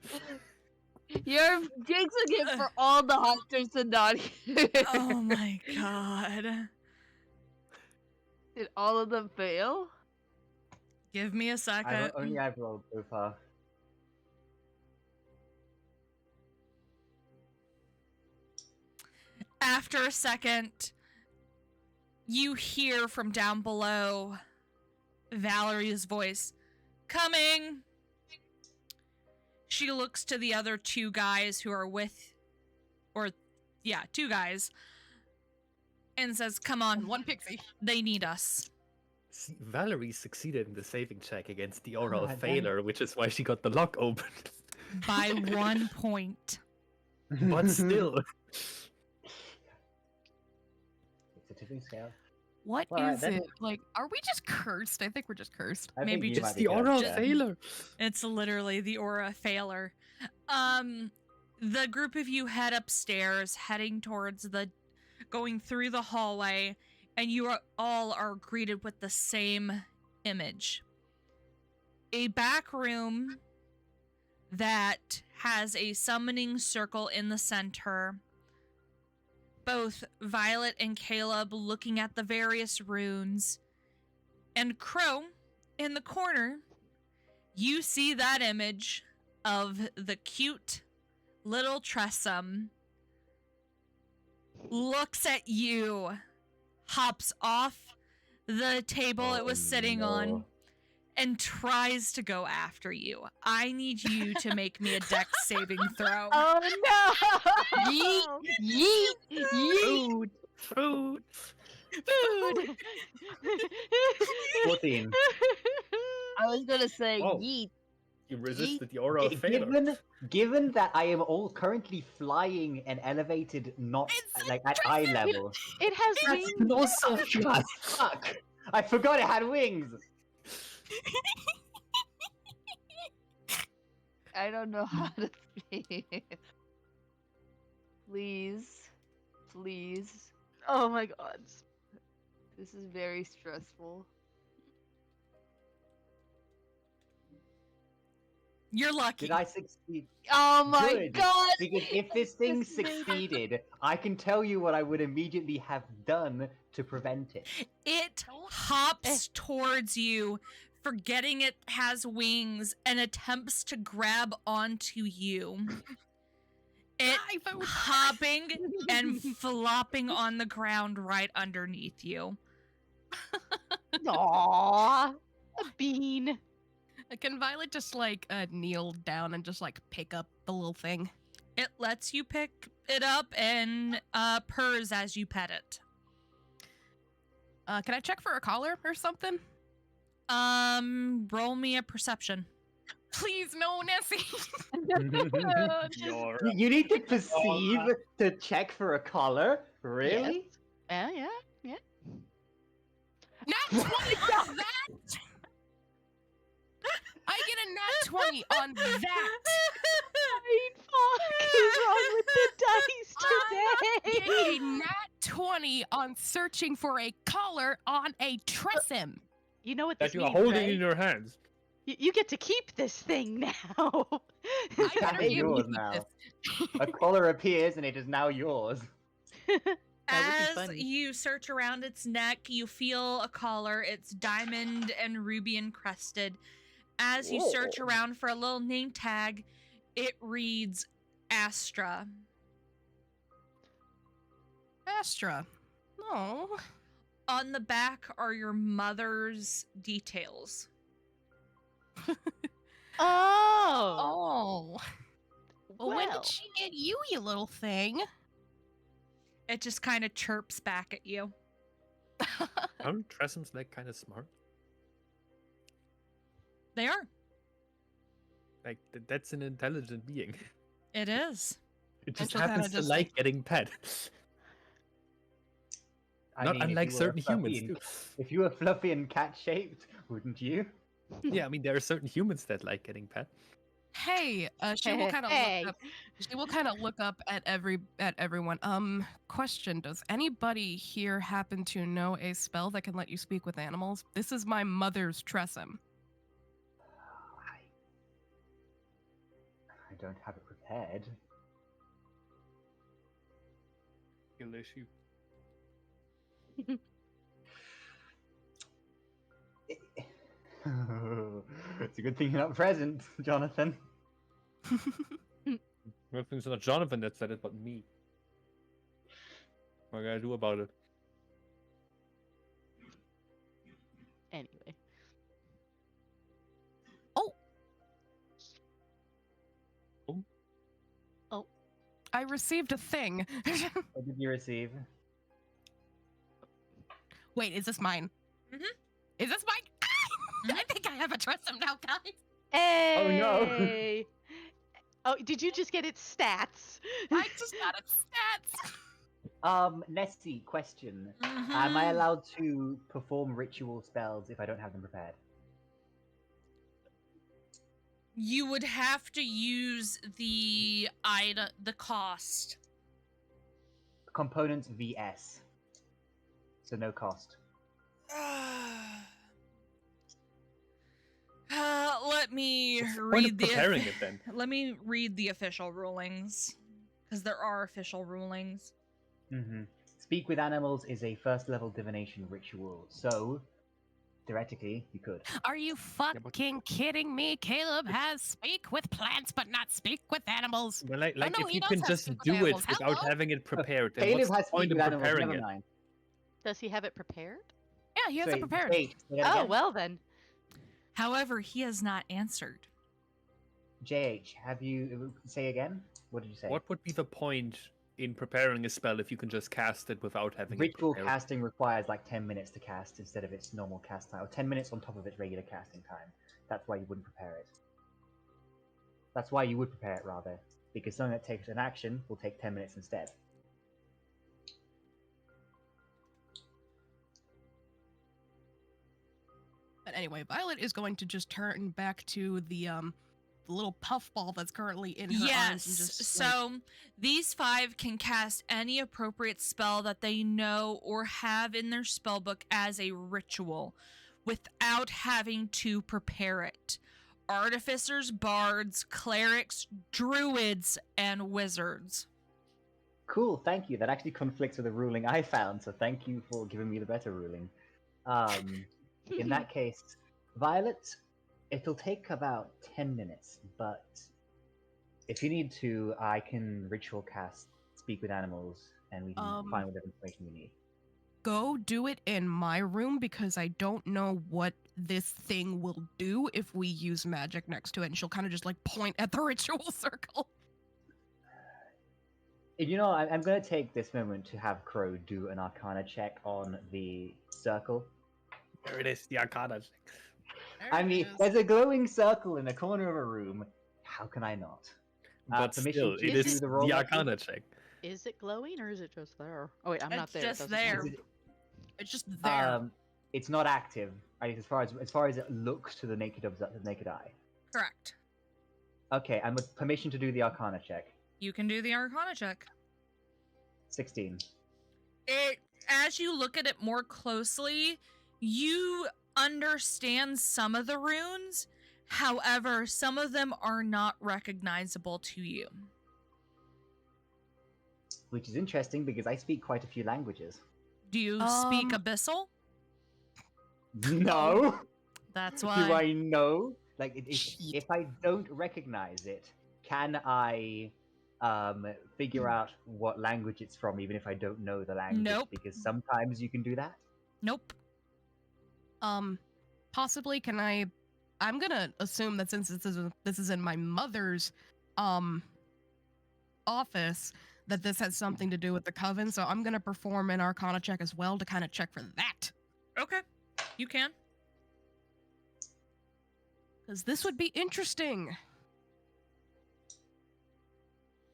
You're jinxing it for all the hunters to not hear. Oh my god. Did all of them fail? Give me a second. I've rolled so far. After a second, you hear from down below Valerie's voice. Coming! She looks to the other two guys who are two guys, and says, come on, And one pixie. they need us. See, Valerie succeeded in the saving check against the aura God of damn. failure, which is why she got the lock open. By 1 point. But still, It's a tipping scale. What Well, is then- it? Like, are we just cursed? I think we're just cursed. I Maybe think you just might be the aura of correct, yeah. failure. It's literally the aura of failure. The group of you head upstairs, heading towards going through the hallway, and you all are greeted with the same image. A back room that has a summoning circle in the center. Both Violet and Caleb looking at the various runes. And Crow, in the corner, you see that image of the cute little Tressum, looks at you, hops off the table it was sitting on, and tries to go after you. I need you to make me a dex saving throw. Oh no! Yeet! Yeet! Yeet! Food. Food. 14. I was gonna say Whoa. yeet. You resisted the aura of failure. Given that I am all currently flying and elevated, not It's like at eye level. It has That's wings. not so fast. Fuck! I forgot it had wings. I don't know how to speak. Please. Please. Oh my god. This is very stressful. You're lucky. Did I succeed? Oh my Good, god! Because if this thing This is amazing. succeeded, I can tell you what I would immediately have done to prevent it. It hops towards you, forgetting it has wings, and attempts to grab onto you. It If I was- hopping and flopping on the ground right underneath you. Aww. A bean. Can Violet just like kneel down and just like pick up the little thing? It lets you pick it up and purrs as you pet it. Can I check for a collar or something? Roll me a perception. Please, no, Nessie. Your You need to perceive to check for a collar? Really? Yes. Yeah. Nat 20 on that! I get a nat 20 on that! Fuck is wrong with the dice I today? get a nat 20 on searching for a collar on a Tressym. You know what that this you are means, holding right? in your hands. You get to keep this thing now. I That better is be yours able to keep now. this. A collar appears and it is now yours. As you search around its neck, you feel a collar. It's diamond and ruby encrusted. As you search Whoa. around for a little name tag, it reads Astra. Astra. Oh. On the back are your mother's details. Oh. Oh. Well, when did she get you, you little thing? It just kind of chirps back at you. Aren't Tressem's like kind of smart? They are. Like that's an intelligent being. It is. It just she'll kinda happens to just, like getting pet. I Not mean, if unlike you were certain fluffy humans. and- too. If you were fluffy and cat-shaped, wouldn't you? Yeah, I mean there are certain humans that like getting pet. Hey, she will kind of Hey. look up. She will kind of look up at everyone. Question: does anybody here happen to know a spell that can let you speak with animals? This is my mother's Tressym. I don't have it prepared. Skill issue. It's a good thing you're not present, Jonathan. Well, it's not Jonathan that said it, but me. What can I do about it? Anyway. I received a thing. What did you receive? Wait, is this mine? Mhm. Is this mine? I think I have a Tressym now, guys. Hey. Oh, did you just get its stats? I just got its stats. Nessie, question. Am I allowed to perform ritual spells if I don't have them prepared? You would have to use the cost. Components VS. So no cost. Let me What's the point read of the preparing it then? Let me read the official rulings, because there are official rulings. Mm-hmm. Speak with animals is a first level divination ritual, so theoretically you could. Are you but- fucking kidding me? Caleb has speak with plants, but not speak with animals. Well, like no, if he you does can have just speak with do it animals. without Hello? having it prepared, then Caleb what's the has point speak of with animals, preparing never it? mind. Does he have it prepared? Yeah, he has So, it prepared. Wait, say that Oh, again? well then. However, he has not answered. JH, have you say again? What did you say? What would be the point in preparing a spell if you can just cast it without having Ritual it prepared? casting requires like 10 minutes to cast instead of its normal cast time, or 10 minutes on top of its regular casting time. That's why you wouldn't prepare it. That's why you would prepare it, rather. Because something that takes an action will take 10 minutes instead. But anyway, Violet is going to just turn back to the little puffball that's currently in her arms and Yes. just So these 5 can cast any appropriate spell that they know or have in their spellbook as a ritual without having to prepare it. Artificers, bards, clerics, druids, and wizards. Cool, thank you. That actually conflicts with the ruling I found, so thank you for giving me the better ruling. In that case, Violet, it'll take about 10 minutes, but if you need to, I can ritual cast Speak with Animals, and we can find whatever information you need. go do it in my room because I don't know what this thing will do if we use magic next to it. And she'll kind of just like point at the ritual circle. You know, I'm going to take this moment to have Crow do an Arcana check on the circle. There it is, the Arcana check. There I it mean, is. there's a glowing circle in a corner of a room. How can I not? But Permission still, to it do is the roll. the Arcana check. Is it glowing or is it just there? Oh wait, I'm not It's there. just doesn't there. count. It's just there. It's not active. Right, as far as it looks to the naked eye. Correct. Okay, I'm with permission to do the Arcana check. You can do the Arcana check. 16. As you look at it more closely, you understand some of the runes. However, some of them are not recognizable to you. Which is interesting because I speak quite a few languages. Do you speak Abyssal? No! That's why. Do I know? Like, if I don't recognize it, can I figure out what language it's from, even if I don't know the language? Nope. Because sometimes you can do that. Nope. Possibly, can I? I'm gonna assume that since this is in my mother's office, that this has something to do with the Coven. So I'm gonna perform an Arcana check as well to kind of check for that. Okay. You can. Because this would be interesting.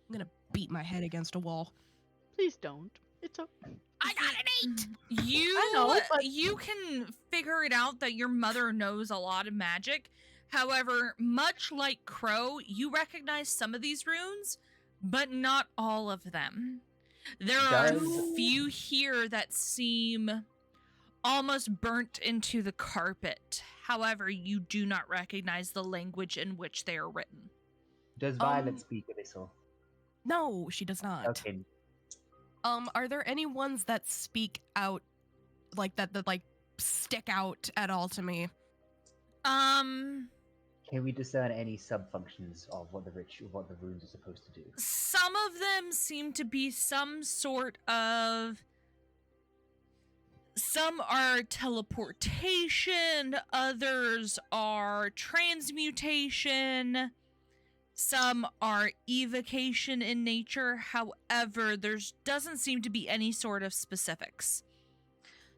I'm gonna beat my head against a wall. Please don't. It's okay. I got an 8! I know, but- You can figure it out that your mother knows a lot of magic. However, much like Crow, you recognize some of these runes, but not all of them. There are a few here that seem almost burnt into the carpet. However, you do not recognize the language in which they are written. Does Violet speak Abyssal? No, she does not. Okay. Are there any ones that speak out, like that like stick out at all to me? Can we discern any sub-functions of what the runes are supposed to do? Some of them seem to be some sort of... Some are teleportation, others are transmutation, some are evocation in nature. However, there doesn't seem to be any sort of specifics.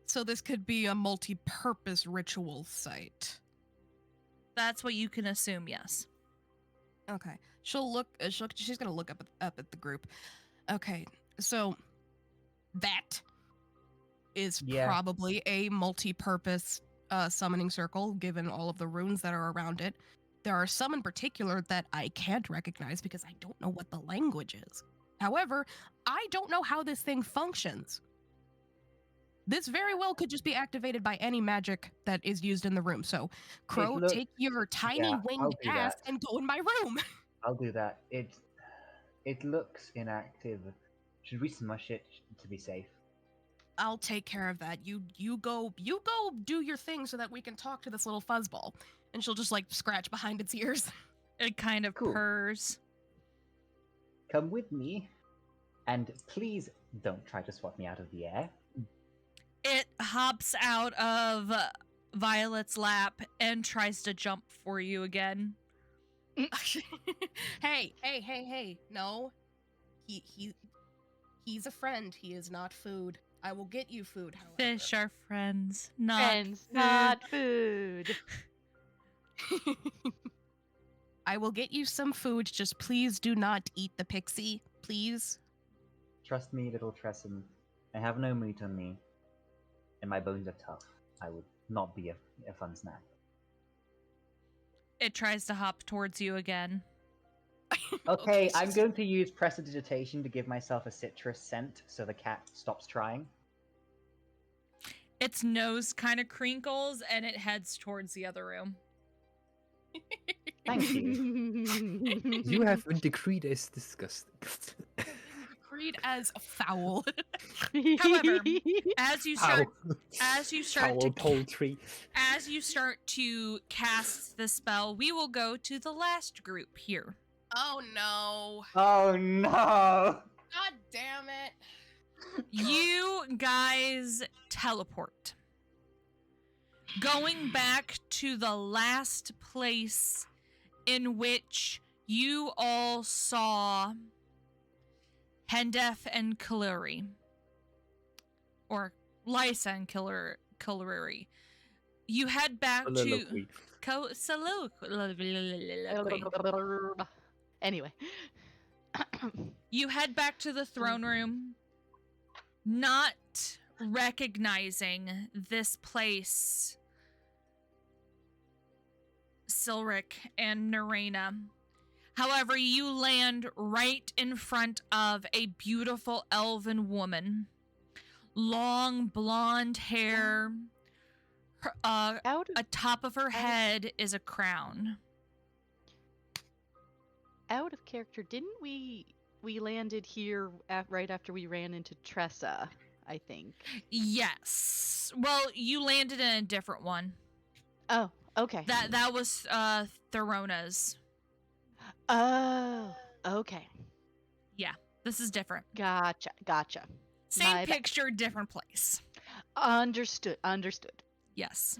So this could be a multi-purpose ritual site. That's what you can assume, yes. Okay. She's gonna look up at the group. Okay, so that is probably a multi-purpose summoning circle, given all of the runes that are around it. There are some in particular that I can't recognize because I don't know what the language is. However, I don't know how this thing functions. This very well could just be activated by any magic that is used in the room. So, Crow, take your tiny winged ass and go in my room. I'll do that. It looks inactive. Should we smush it to be safe? I'll take care of that. You go do your thing so that we can talk to this little fuzzball. And she'll just like scratch behind its ears. It kind of purrs. Come with me, and please don't try to swat me out of the air. It hops out of Violet's lap and tries to jump for you again. Hey. No. He's a friend. He is not food. I will get you food, however. Fish are friends, not Friends, food. not food. I will get you some food. Just please do not eat the pixie, please. Trust me, little Tresson. I have no meat on me, and my bones are tough. I would not be a fun snack. It tries to hop towards you again. Okay, I'm going to use prestidigitation to give myself a citrus scent so the cat stops trying. Its nose kind of crinkles and it heads towards the other room. Thank you. You have been decreed as disgusting. Decreed as foul. However, as you start Foul poultry. as you start to cast the spell, we will go to the last group here. Oh no. Oh no! God damn it. You guys teleport. Going back to the last place in which you all saw Hendef and Kaluri. Or Lysa and Kaluri. You head back to Soliloquy. Soliloquy. Anyway. You head back to the throne room, not recognizing this place, Silric and Neraina. However, you land right in front of a beautiful elven woman. Long blonde hair. Atop of her head is a crown. Out of character, didn't we landed here right after we ran into Tressa, I think. Yes. Well, you landed in a different one. Oh, okay. That was Therona's. Oh, okay. Yeah, this is different. Gotcha. Same picture, different place. Understood. Yes.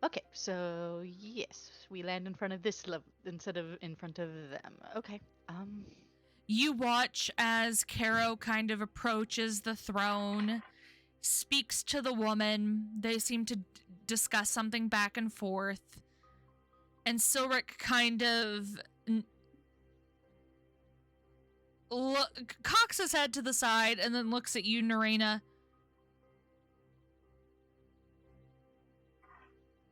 Okay, so yes, we land in front of this level instead of in front of them. Okay. You watch as Caro kind of approaches the throne, speaks to the woman. They seem to discuss something back and forth. And Silric kind of cocks his head to the side and then looks at you, Neraina.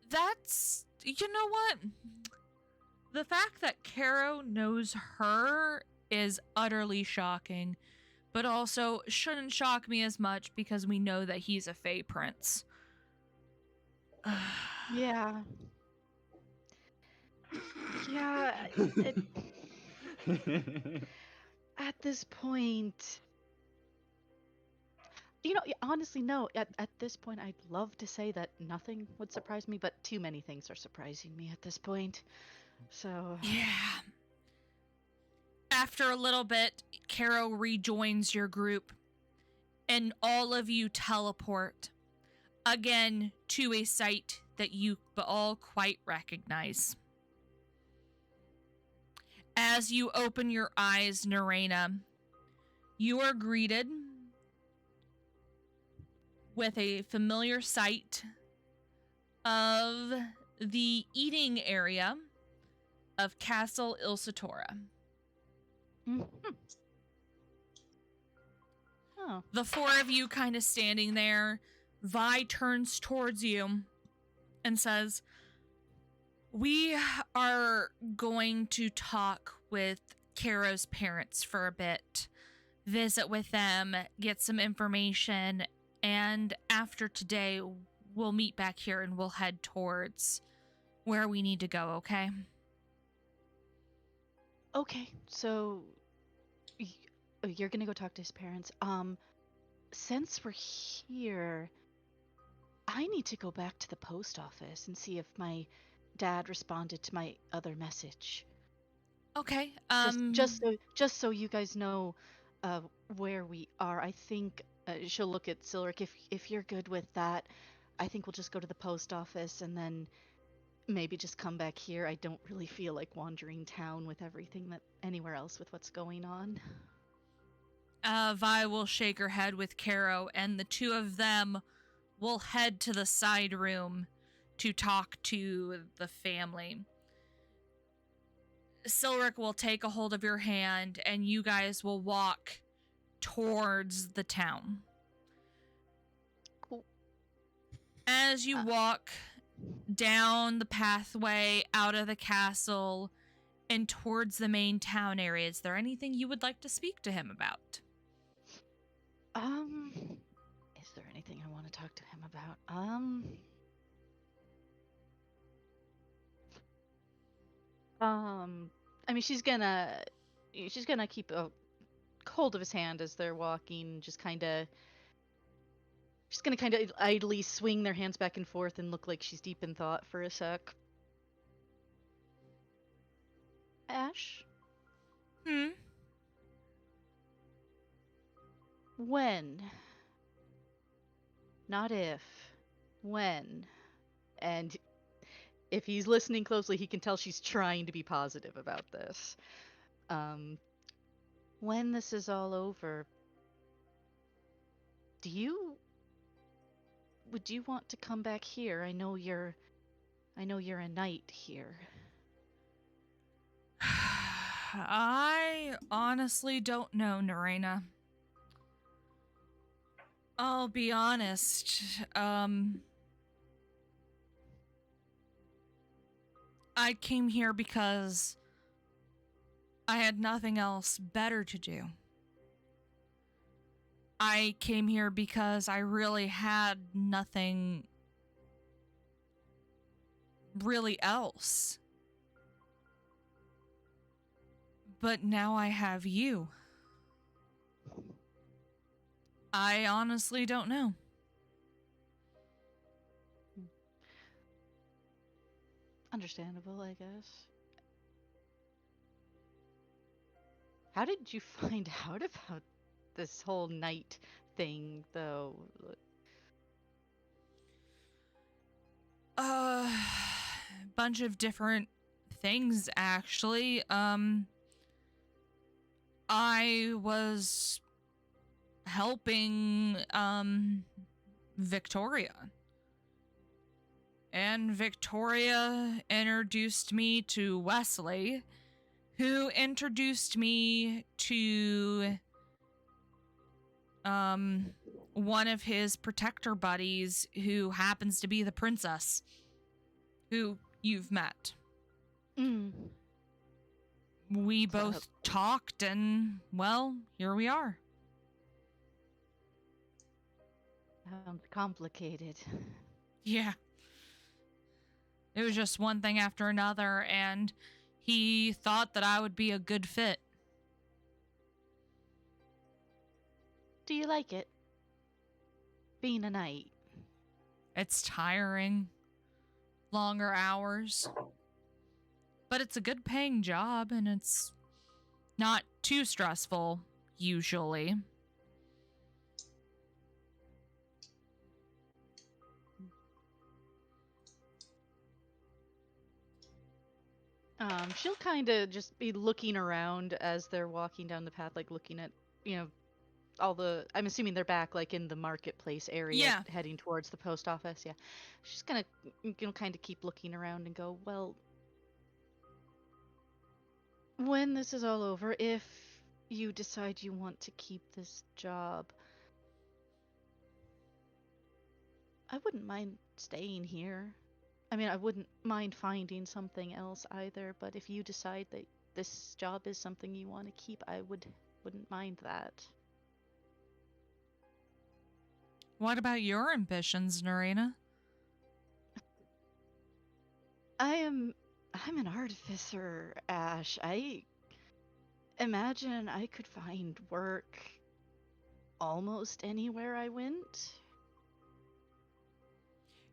That's, you know what? The fact that Caro knows her is utterly shocking, but also shouldn't shock me as much because we know that he's a Fae Prince. Yeah. Yeah. At this point, honestly, no. At this point, I'd love to say that nothing would surprise me, but too many things are surprising me at this point. So yeah. After a little bit, Caro rejoins your group, and all of you teleport again to a site that you all quite recognize. As you open your eyes, Neraina, you are greeted with a familiar sight of the eating area of Castle Ilsatora. Oh. The four of you kind of standing there. Vi turns towards you and says, "We are going to talk with Caro's parents for a bit, visit with them, get some information, and after today, we'll meet back here and we'll head towards where we need to go, okay?" Okay, so you're gonna go talk to his parents. Since we're here, I need to go back to the post office and see if my dad responded to my other message. Okay. Just so you guys know where we are. I think she'll look at Silric. If you're good with that, I think we'll just go to the post office and then maybe just come back here. I don't really feel like wandering town with everything that anywhere else with what's going on. Vi will shake her head with Caro, and the two of them will head to the side room to talk to the family. Silric will take a hold of your hand, and you guys will walk towards the town. Cool. As you walk down the pathway out of the castle and towards the main town area, is there anything you would like to speak to him about? Is there anything I want to talk to him about? I mean, she's gonna keep a hold of his hand as they're walking, just kind of idly swing their hands back and forth and look like she's deep in thought for a sec. Ash? When? Not if. When? And if he's listening closely, he can tell she's trying to be positive about this. when this is all over, would you want to come back here? I know you're a knight here. I honestly don't know, Neraina. I'll be honest. I came here because I had nothing else better to do. I came here because I really had nothing really else. But now I have you. I honestly don't know. Understandable, I guess. How did you find out about this whole knight thing, though? Bunch of different things, actually. I was helping, Victoria. And Victoria introduced me to Wesley, who introduced me to, one of his protector buddies who happens to be the princess, who you've met. Mm. We both talked and, well, here we are. Sounds complicated. Yeah. It was just one thing after another, and he thought that I would be a good fit. Do you like it? Being a knight? It's tiring. Longer hours. But it's a good paying job, and it's not too stressful, usually. She'll kind of just be looking around as they're walking down the path, like looking at, all the, I'm assuming they're back, like, in the marketplace area, Yeah. heading towards the post office, yeah. She's gonna, kind of keep looking around and go, well, when this is all over, if you decide you want to keep this job, I wouldn't mind staying here. I mean, I wouldn't mind finding something else either, but if you decide that this job is something you want to keep, I wouldn't mind that. What about your ambitions, Neraina? I'm an artificer, Ash. I imagine I could find work almost anywhere I went.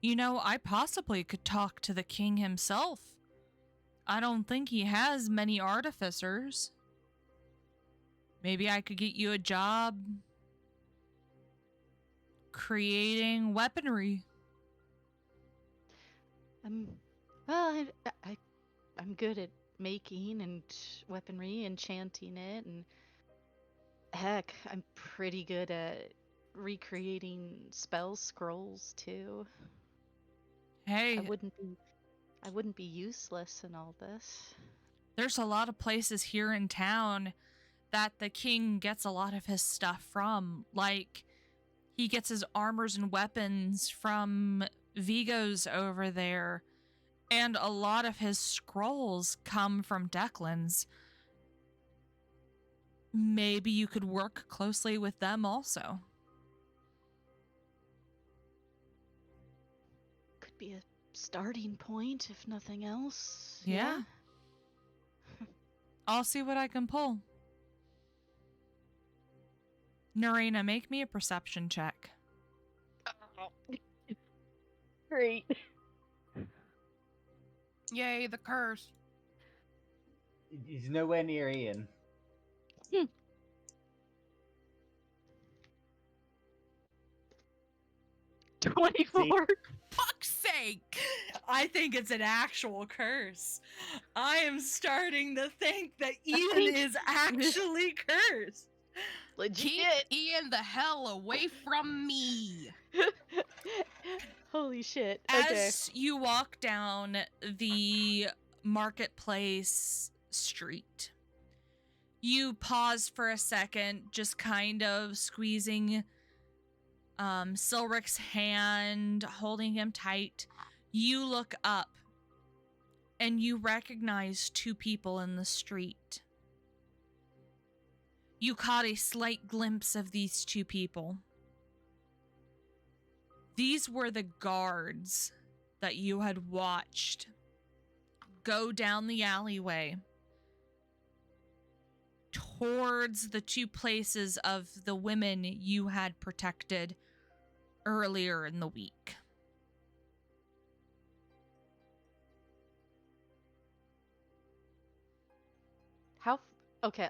You know, I possibly could talk to the king himself. I don't think he has many artificers. Maybe I could get you a job creating weaponry. Well, I'm good at making and weaponry, enchanting it, and heck, I'm pretty good at recreating spell scrolls too. Hey, I wouldn't be useless in all this. there's a lot of places here in town that the king gets a lot of his stuff from. Like, he gets his armors and weapons from Vigo's over there, and a lot of his scrolls come from Declan's. Maybe you could work closely with them also. Could be a starting point, if nothing else. Yeah. I'll see what I can pull. Neraina, make me a perception check. Great. Yay, the curse. He's nowhere near Ian. 24. Fuck's sake! I think it's an actual curse. I am starting to think that Ian is actually cursed. Keep Legit. Ian the hell away from me! Holy shit. Okay. As you walk down the marketplace street, you pause for a second, just kind of squeezing Silric's hand, holding him tight. You look up and you recognize two people in the street. You caught a slight glimpse of these two people. These were the guards that you had watched go down the alleyway towards the two places of the women you had protected earlier in the week. Okay,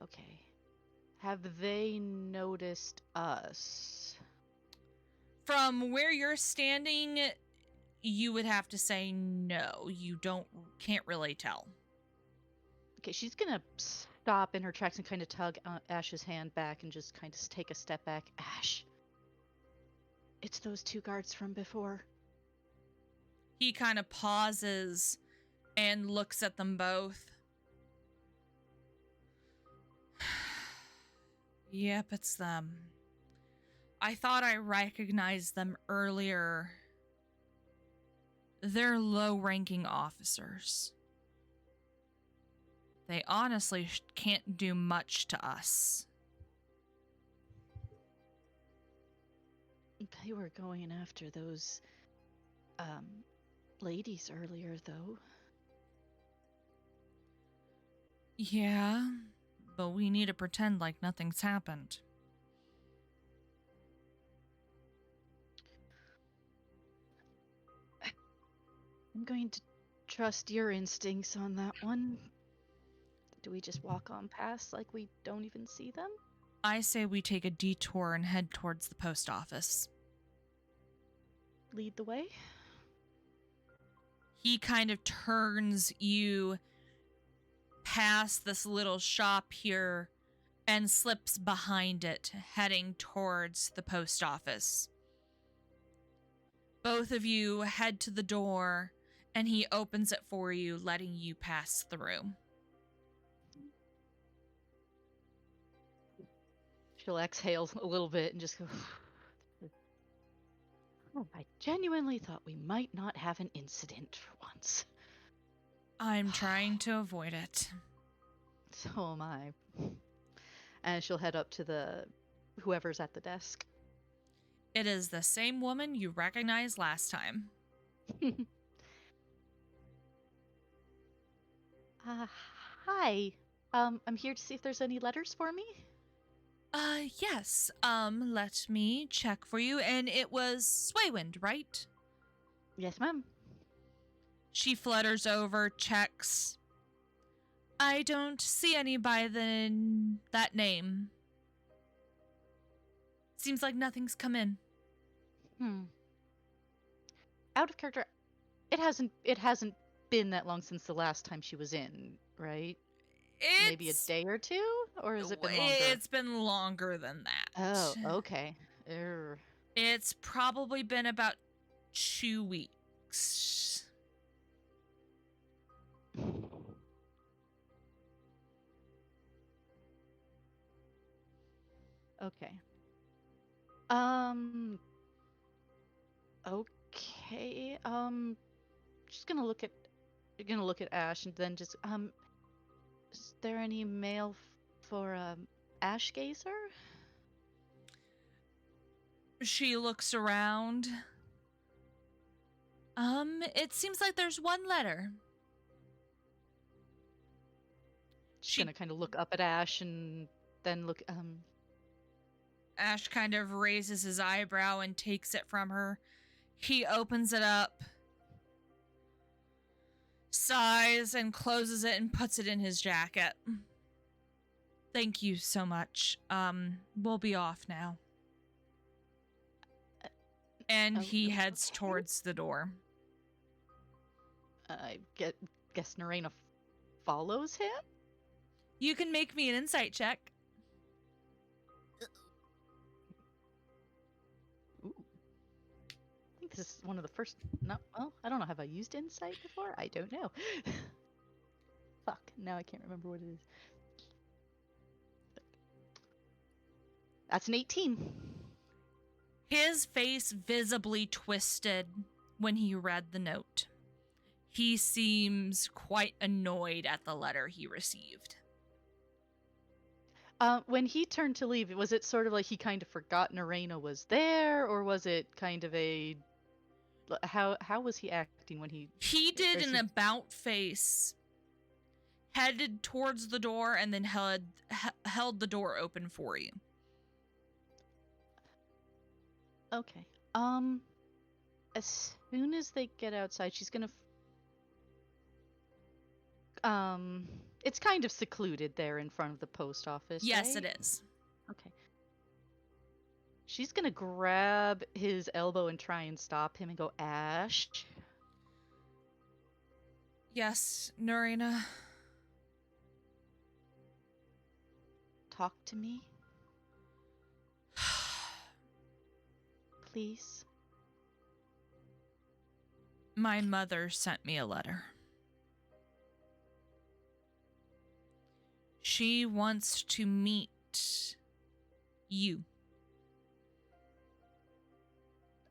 okay. Have they noticed us? From where you're standing, you would have to say no. You can't really tell. Okay, she's gonna stop in her tracks and kind of tug Ash's hand back and just kind of take a step back. Ash, it's those two guards from before. He kind of pauses and looks at them both. Yep, it's them. I thought I recognized them earlier. They're low-ranking officers. They honestly can't do much to us. They were going after those, ladies earlier, though. Yeah, but we need to pretend like nothing's happened. I'm going to trust your instincts on that one. Do we just walk on past like we don't even see them? I say we take a detour and head towards the post office. Lead the way? He kind of turns you past this little shop here and slips behind it, heading towards the post office. Both of you head to the door, and he opens it for you, letting you pass through. She'll exhale a little bit and just go, oh, I genuinely thought we might not have an incident for once. I'm trying to avoid it. So am I. And she'll head up to whoever's at the desk. It is the same woman you recognized last time. Hi. I'm here to see if there's any letters for me. Yes. Let me check for you. And it was Swaywind, right? Yes, ma'am. She flutters over, checks. I don't see any by that name. Seems like nothing's come in. Out of character. It hasn't been that long since the last time she was in, right? Maybe a day or two? Or has it been longer? It's been longer than that. Oh, okay. It's probably been about 2 weeks. Okay. Okay. Just gonna look at Ash and then just is there any mail for Ash Gazer? She looks around. It seems like there's one letter. She's gonna kind of look up at Ash and then look Ash kind of raises his eyebrow and takes it from her. He opens it up, sighs, and closes it and puts it in his jacket. Thank you so much. We'll be off now. And he heads okay. towards the door. I guess Neraina follows him? You can make me an insight check. Ooh. I think this is one of the first. No, well, I don't know. Have I used insight before? I don't know. Fuck. Now I can't remember what it is. That's an 18. His face visibly twisted when he read the note. He seems quite annoyed at the letter he received. When he turned to leave, was it sort of like he kind of forgot Neraina was there, or was it kind of a how was he acting when he? He did Or an he- about face, headed towards the door, and then held the door open for you. Okay. As soon as they get outside, she's gonna. It's kind of secluded there in front of the post office. Yes, right? it is. Okay. She's gonna grab his elbow and try and stop him and go, Ash. Yes, Neraina. Talk to me. Please. My mother sent me a letter. She wants to meet you.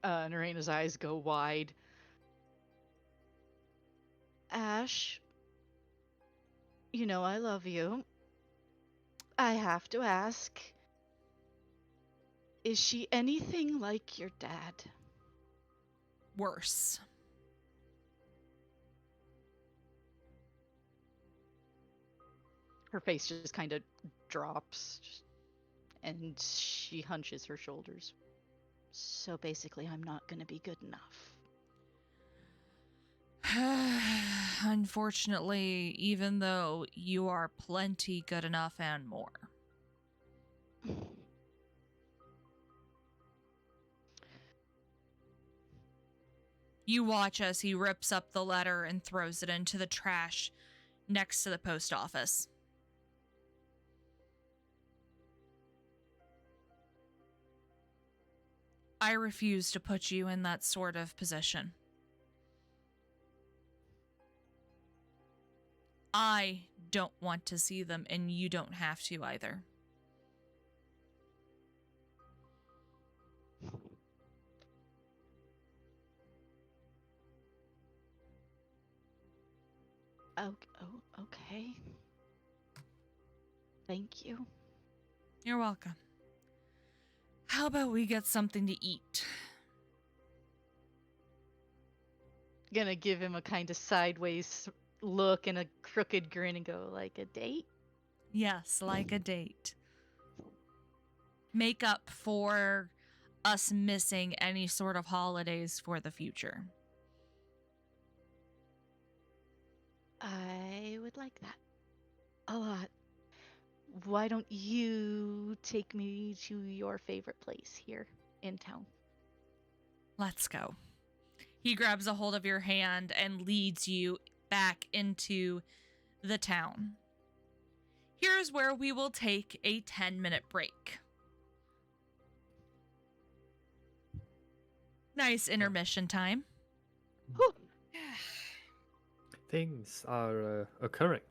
Neraina's eyes go wide. Ash, you know I love you. I have to ask, is she anything like your dad? Worse. Her face just kind of drops, and she hunches her shoulders. So basically, I'm not gonna be good enough. Unfortunately, even though you are plenty good enough and more. You watch as he rips up the letter and throws it into the trash next to the post office. I refuse to put you in that sort of position. I don't want to see them, and you don't have to either. Okay. Thank you. You're welcome. How about we get something to eat? Gonna give him a kind of sideways look and a crooked grin and go, like a date? Yes, like a date. Make up for us missing any sort of holidays for the future. I would like that a lot. Why don't you take me to your favorite place here in town? Let's go. He grabs a hold of your hand and leads you back into the town. Here's where we will take a 10-minute break. Nice intermission time. Things are occurring.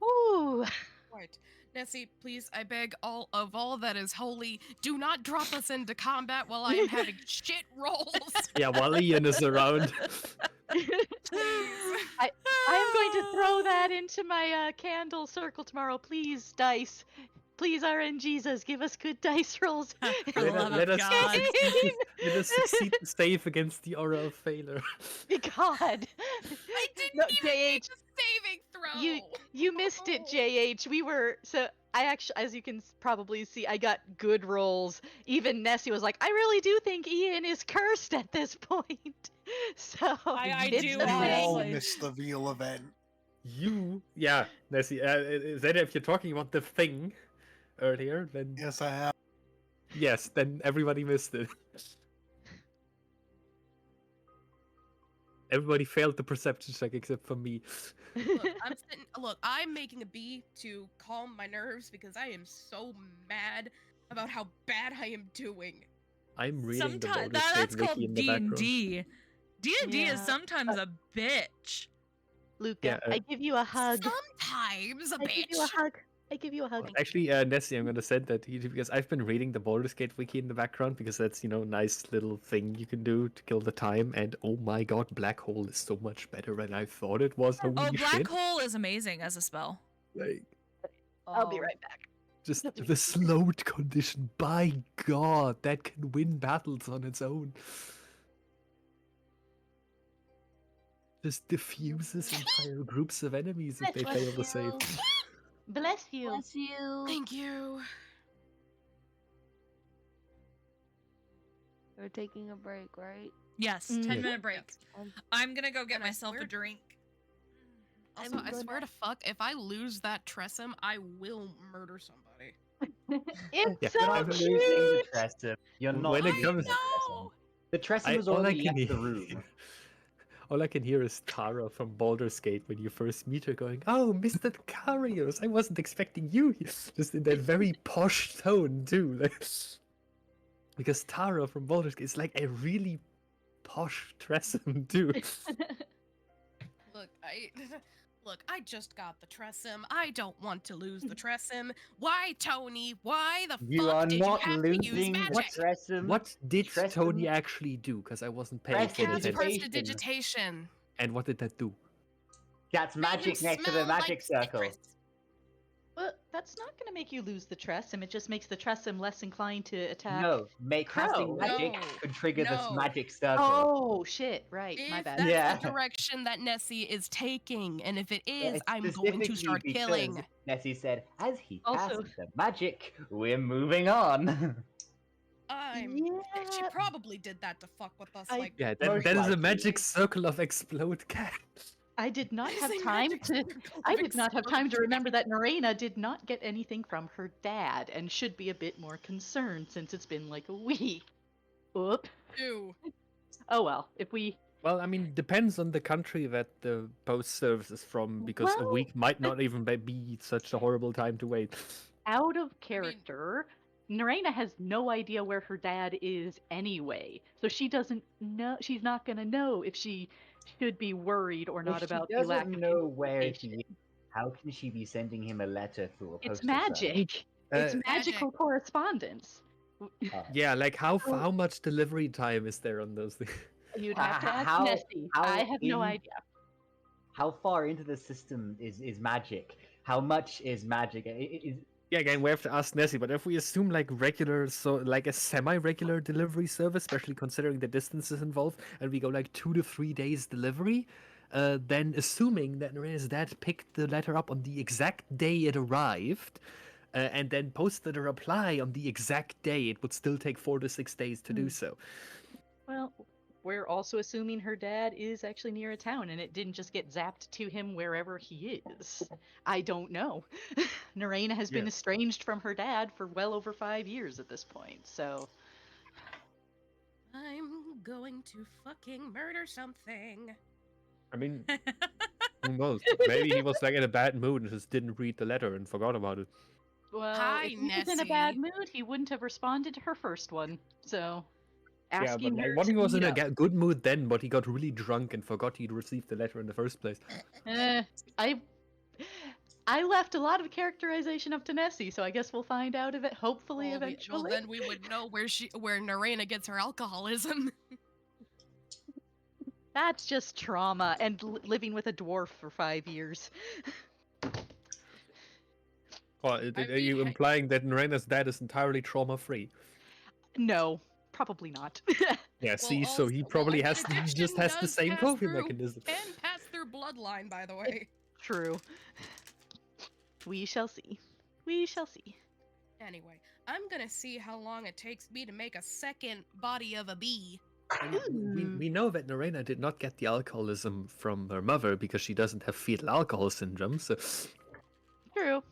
Ooh. Right. Nessie, please, I beg all that is holy, do not drop us into combat while I am having shit rolls. Yeah, while Ian is around. I am going to throw that into my candle circle tomorrow. Please, dice. Please, RN Jesus, give us good dice rolls. For the love of us God. let us succeed to save against the aura of failure. God. I didn't No, even make JH. a saving throw. You missed it, JH. We were I actually, as you can probably see, I got good rolls. Even Nessie was like, I really do think Ian is cursed at this point. So I it's do, a We all honestly. missed the veal event. Yeah, Nessie, Zeta, if you're talking about the thing, earlier, then Yes, I have. yes, then everybody missed it. Everybody failed the perception check except for me. Look, I'm making a bee to calm my nerves because I am so mad about how bad I am doing. I'm reading the Sometimes Baldur's that's Gate wiki called in the background. D&D. D&D is Yeah. sometimes a bitch. Luca, Yeah, I give you a hug. Sometimes a I give you a bitch. hug. I give you a hug. Actually, Nessie, I'm gonna send that to you because I've been reading the Baldur's Gate wiki in the background because that's, nice little thing you can do to kill the time. And oh my god, Black Hole is so much better than I thought it was. Holy Oh, Black shit. Hole is amazing as a spell. Like, I'll be Oh, right back. just the slowed condition, by god, that can win battles on its own. Just diffuses entire groups of enemies if they Bless fail to save. Bless you. Bless you. Thank you. We're taking a break, right? Yes, Mm. 10-minute break. Um, I'm gonna go get And I myself a swear- drink. Also, I'm I swear gonna- to fuck, if I lose that Tressum, I will murder somebody. It's Yeah, so You're not losing the cute. Tressum. You're not When it losing comes- the Tressum. The Tressum has all I already can left the hear- room. All I can hear is Tara from Baldur's Gate when you first meet her going, "Oh, Mr. Karios, I wasn't expecting you here." Just in that very posh tone, too. Like, because Tara from Baldur's Gate is like a really posh Tressum, too. Look, I just got the Tressum. I don't want to lose the Tressum. Why, Tony? Why the You fuck are did not you have to use losing the magic? Tressum. What did Tressum- Tony actually do? Because I wasn't paying Tressum full Cast Prestidigitation. attention. prestidigitation. And what did that do? That's Made him magic next to the smell magic like circle. citrus. But that's not going to make you lose the Tressum. It just makes the Tressum less inclined to attack. No, casting Crow. magic No, could trigger this no. magic circle. Oh shit! Right, my If bad. that's Yeah. the direction that Nessie is taking, and if it But is, it's I'm going to specifically start because killing. Nessie said, as he Also- casts the magic, we're moving on. She Yeah. probably did that to fuck with us. I- Like, Yeah, Most that is a likely. magic circle of explode cat. I did not have Using time magic to. circle I of did not have time to explode. remember that Neraina did not get anything from her dad and should be a bit more concerned since it's been like a week. Oop. Ew. Oh well. If we. Well, I mean, depends on the country that the post service is from, because a Well, week might not even be such a horrible time to wait. Out of character, Neraina has no idea where her dad is anyway, so she doesn't know. She's not gonna know if she should be worried or not If about she the lack doesn't of know where information. he is, how can she be sending him a letter through a It's postal service? magic. It's Uh, magical correspondence. Yeah, like how much delivery time is there on those things? You'd have to ask How- Nessie. how I have no in- idea. How far into the system is magic? How much is magic? Yeah, again, we have to ask Nessie, but if we assume like regular, so like a semi-regular delivery service, especially considering the distances involved, and we go like 2 to 3 days delivery, then assuming that Nereina's dad picked the letter up on the exact day it arrived, and then posted a reply on the exact day, it would still take 4 to 6 days to do so. Well, we're also assuming her dad is actually near a town and it didn't just get zapped to him wherever he is. I don't know. Neraina has been Yeah. estranged from her dad for well over 5 years at this point, so. I'm going to fucking murder something. I mean, who knows? Maybe he was like in a bad mood and just didn't read the letter and forgot about it. Well, Hi, if he was in a bad Nessie. mood, he wouldn't have responded to her first one. So, Yeah, asking but her like, what to he was in meet a up. good mood then, but he got really drunk and forgot he'd received the letter in the first place. I left a lot of characterization up to Nessie, so I guess we'll find out of it hopefully eventually. Well, then we would know where Neraina gets her alcoholism. That's just trauma and living with a dwarf for 5 years. Well, I are you mean, implying that Nereina's dad is entirely trauma-free? No, probably not. Yeah, see, so he also- probably I mean, has he just addiction has the does same pass coping through- mechanism. Can pass through bloodline, by the way. True. We shall see. We shall see. Anyway, I'm gonna see how long it takes me to make a second body of a bee. I mean, we know that Neraina did not get the alcoholism from her mother because she doesn't have fetal alcohol syndrome, so True.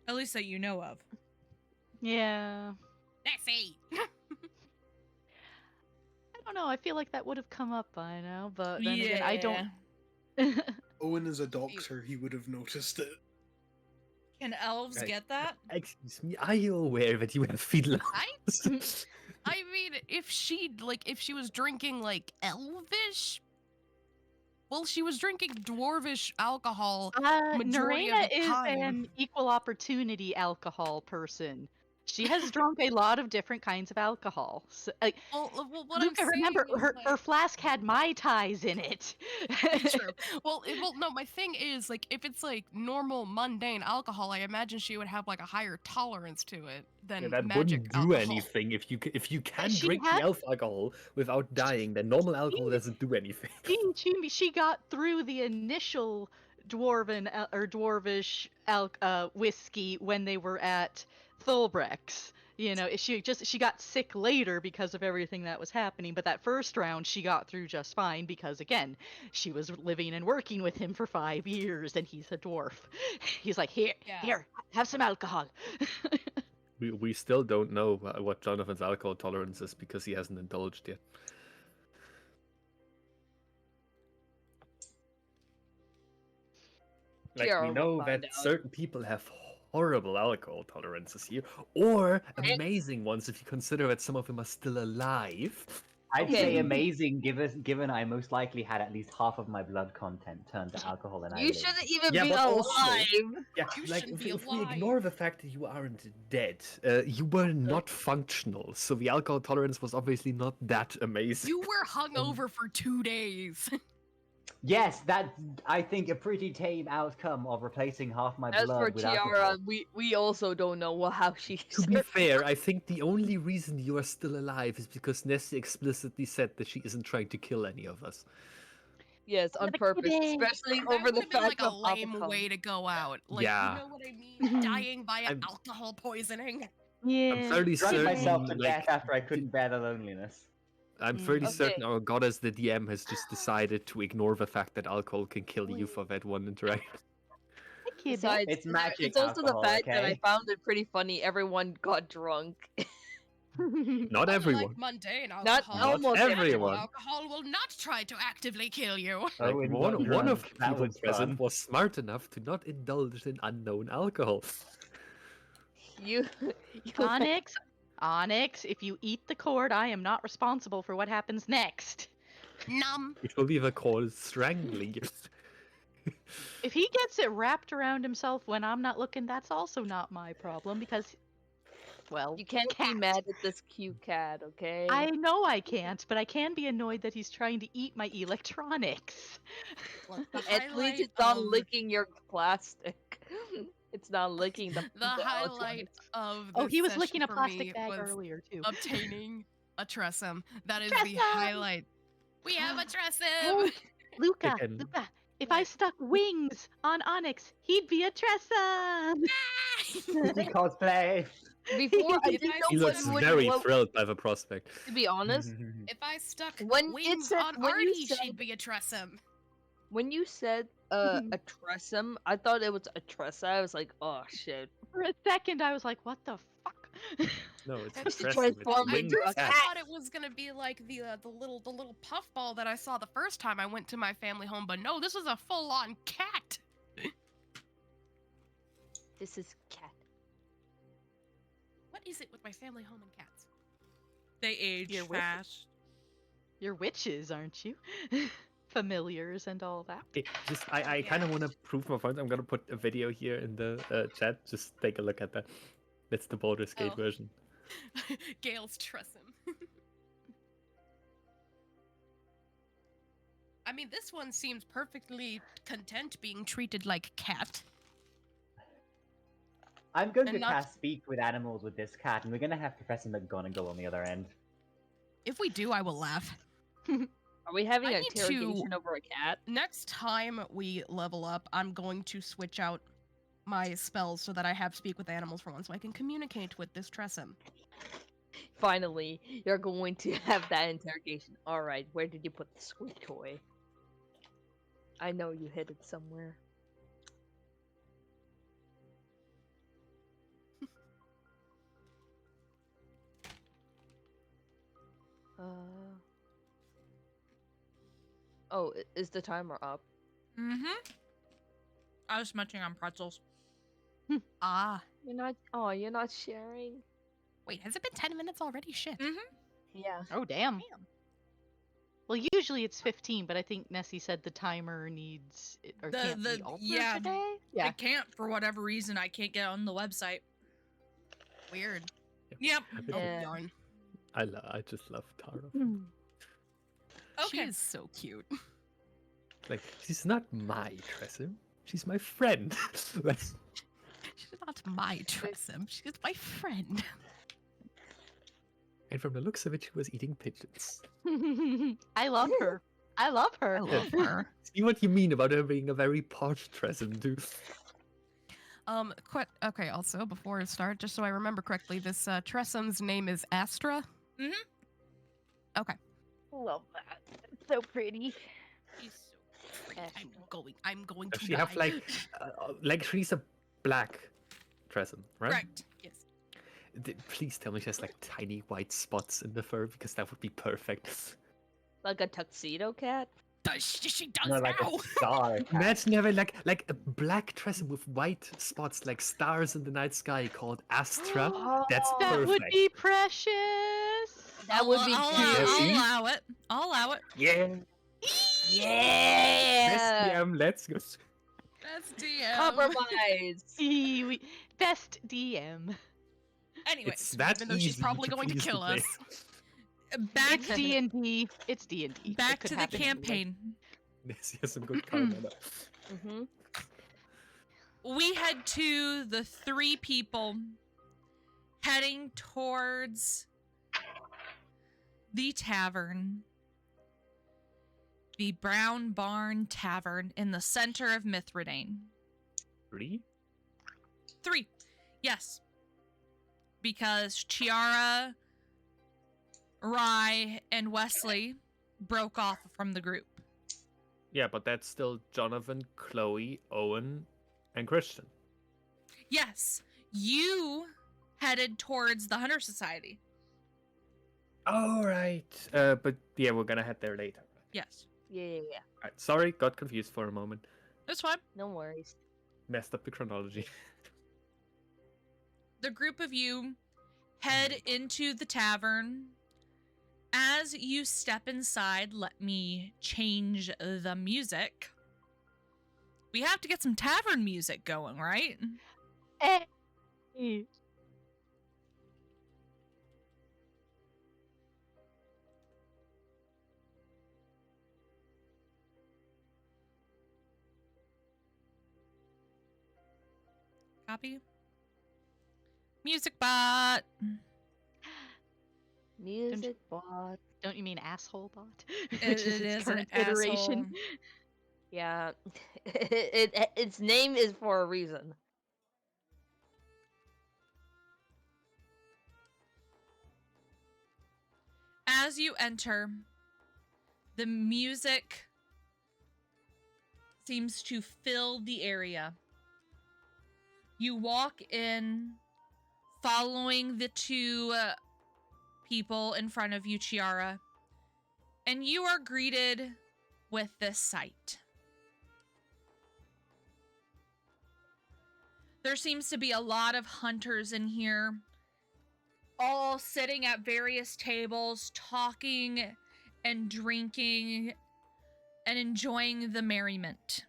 At least that you know of. Yeah. Nessie! I don't know. I feel like that would have come up by now, but then again, I don't. Owen is a doctor, he would have noticed it. Can elves Right. get that? Excuse me, are you aware that you have feline arms? I mean, if she was drinking like elvish, well, she was drinking dwarvish alcohol majority of Neraina the is time. an equal opportunity alcohol person. She has drunk a lot of different kinds of alcohol. So, Well, what Luka, I'm saying remember, is, her like, flask had Mai Tais in it. true. Well, no. My thing is, like, if it's like normal mundane alcohol, I imagine she would have like a higher tolerance to it than Yeah, that magic wouldn't do alcohol. anything if you can She drink had- the elf alcohol without dying. Then normal alcohol doesn't do anything. She got through the initial dwarven or dwarvish whiskey when they were at Thulbrex. You know, she got sick later because of everything that was happening, but that first round she got through just fine because again, she was living and working with him for 5 years and he's a dwarf. He's like, here, have some alcohol. We still don't know what Jonathan's alcohol tolerance is because he hasn't indulged yet. Like, Yeah, we we'll know find that out. certain people have horrible alcohol tolerances here, or amazing ones if you consider that some of them are still alive. I'd Okay. say amazing, given I most likely had at least half of my blood content turned to alcohol, and I You lived. shouldn't even Yeah, be but also- alive. Yeah, You like shouldn't if, be if we alive. ignore the fact that you aren't dead, you were not functional, so the alcohol tolerance was obviously not that amazing. You were hungover for 2 days. Yes, that's, I think, a pretty tame outcome of replacing half my As for blood with alcohol. Tiara, we also don't know how she. To be fair, I think the only reason you are still alive is because Nessie explicitly said that she isn't trying to kill any of us. Yes, on But purpose, kidding. especially That over the would've been fact like a of lame Alpha way to go out. Like, Yeah. you know what I mean? Dying by I'm- alcohol poisoning. Yeah. I'm fairly Drunk certain, myself to like, death after I couldn't bear the loneliness. I'm fairly Okay. certain our goddess, the DM, has just decided to ignore the fact that alcohol can kill you for that one interaction. Besides, It's magic it's also alcohol, the fact that I okay? found it pretty funny. Everyone got drunk. Not everyone. Unlike mundane Not alcohol, almost magical everyone. alcohol will not try to actively kill you. Like, Owen one got of drunk. the That people was present fun. was smart enough to not indulge in unknown alcohol. you Onyx, if you eat the cord, I am not responsible for what happens next. Numb. It will be the called strangling. If he gets it wrapped around himself when I'm not looking, that's also not my problem because, well, You can't cat. be mad at this cute cat, okay? I know I can't, but I can be annoyed that he's trying to eat my electronics. Look, the At least highlight it's not of- licking your plastic. It's not licking the. The highlight of Oh, this he was session licking a for plastic me bag was earlier too. obtaining a tressum. That is the Tressum! highlight. We have a tressum. Oh, Luka, Again. Luka, if I stuck wings on Onyx, he'd be a tressum. Easy cosplay. Before I If didn't I know He what looks you would. very What, thrilled by the prospect. to be honest, If I stuck When it wings said- on when you Artie, said- she'd be a tressum. when you said a tressum, I thought it was a tressa. I was like, oh shit. For a second, I was like, what the fuck? No, it's It's impressive. It's transformed I winged into a first cat. thought it was gonna be like the little puffball that I saw the first time I went to my family home, but no, this is a full-on cat. This is cat. What is it with my family home and cats? They age You're with it. fast. You're witches, aren't you? Familiars and all that. Okay, I kind of want to prove my point. I'm gonna put a video here in the chat. Just take a look at that. That's the Baldur's Gate Oh. version. Gale's tressum. I mean, this one seems perfectly content being treated like cat. I'm going And to not- cast Speak with Animals with this cat, and we're going to have Professor McGonagall on the other end. If we do, I will laugh. Are we having I an need to- interrogation over a cat? Next time we level up, I'm going to switch out my spells so that I have Speak with Animals for once, so I can communicate with this tressum. Finally, you're going to have that interrogation. Alright, where did you put the squid toy? I know you hid it somewhere. Oh, is the timer up? Mm-hmm. I was munching on pretzels. Ah. You're not sharing? Wait, has it been 10 minutes already? Shit. Mm-hmm. Yeah. Oh, damn. Well, usually it's 15, but I think Nessie said the timer needs or can't be altered today. I can't for whatever reason. I can't get on the website. Weird. Yep. Yeah. Yarn. I just love Tara. She Okay. is so cute. Like, she's not my Tressum. She's my friend. Like, She's not my Tressum. She's my friend. and from the looks of it, she was eating pigeons. I love her. I love her. I love her. See what you mean about her being a very posh Tressum, too. Okay, also, before I start, just so I remember correctly, this Tressum's name is Astra? Mhm. Okay. Love that. It's so pretty. She's so pretty. I'm going Does to she die. have, like she's a black Tressum, right? Correct. Yes. Please tell me she has, like, tiny white spots in the fur, because that would be perfect. Like a tuxedo cat? She does No, like now! a star. Imagine having, like a black Tressum with white spots, like stars in the night sky, called Astra. That's That perfect. would be precious. That would be I'll cute. allow it. I'll allow it. Yeah. Yeah! Best DM, let's go. Best DM. Compromise. Best DM. Anyway, It's that Even though easy she's probably going to please kill play. us. back It's D&D. It's D&D. It back could to the happen anywhere. campaign. Yes, he has some good karma. Mm-hmm. We head to the 3 people heading towards the tavern. The Brown Barn Tavern in the center of Mithridane. 3? 3. Yes. Because Chiara, Rye, and Wesley broke off from the group. Yeah, but that's still Jonathan, Chloe, Owen, and Christian. Yes. You headed towards the Hunter Society. All right. But yeah, we're gonna head there later. Yes. Yeah. Alright, sorry, got confused for a moment. That's fine. No worries. Messed up the chronology. The group of you head into the tavern. As you step inside, let me change the music. We have to get some tavern music going, right? Hey. Copy. Music bot. Music bot. Don't you mean asshole bot? It Which is its an current iteration. asshole. Yeah. Its name is for a reason. As you enter, the music seems to fill the area. You walk in, following the 2 people in front of you, Chiara, and you are greeted with this sight. There seems to be a lot of hunters in here, all sitting at various tables, talking and drinking and enjoying the merriment.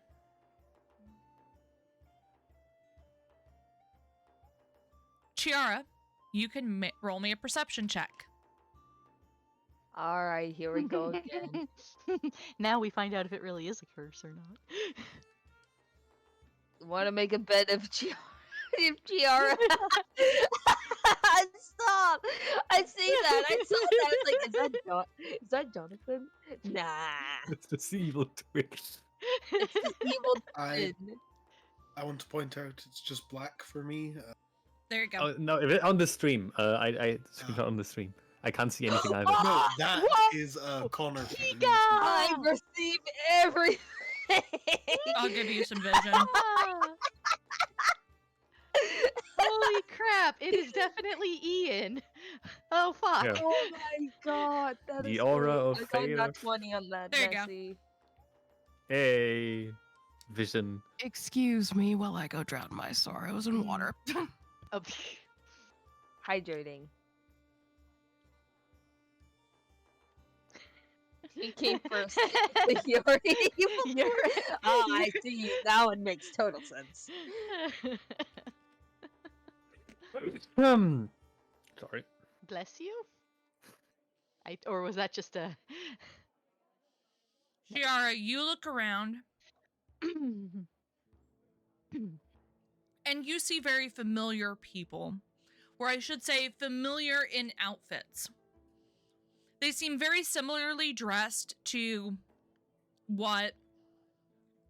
Chiara, you can roll me a perception check. Alright, here we go again. Now we find out if it really is a curse or not. Want to make a bet if Chiara? Stop! I see that. I saw that. I was like, is that Jonathan? Nah. It's the evil twitch. It's the evil I twin. I want to point out it's just black for me. There you go. Oh, no, on the stream. I screenshot on the stream. I can't see anything either. No, that What? is Connor. for the He news. got- I receive everything. I'll give you some vision. Holy crap! It is definitely Ian. Oh fuck! Yeah. Oh my god, that The is aura so- of I got Feyre. not 20 on that, There you go. Nessie. Hey, vision. Excuse me while I go drown my sorrows in water. Oh, Hydrating. He came first. You're I see. Now it makes total sense. Sorry. Bless you. Or was that just a? Shiara, you look around and you see very familiar people, or I should say familiar in outfits. They seem very similarly dressed to what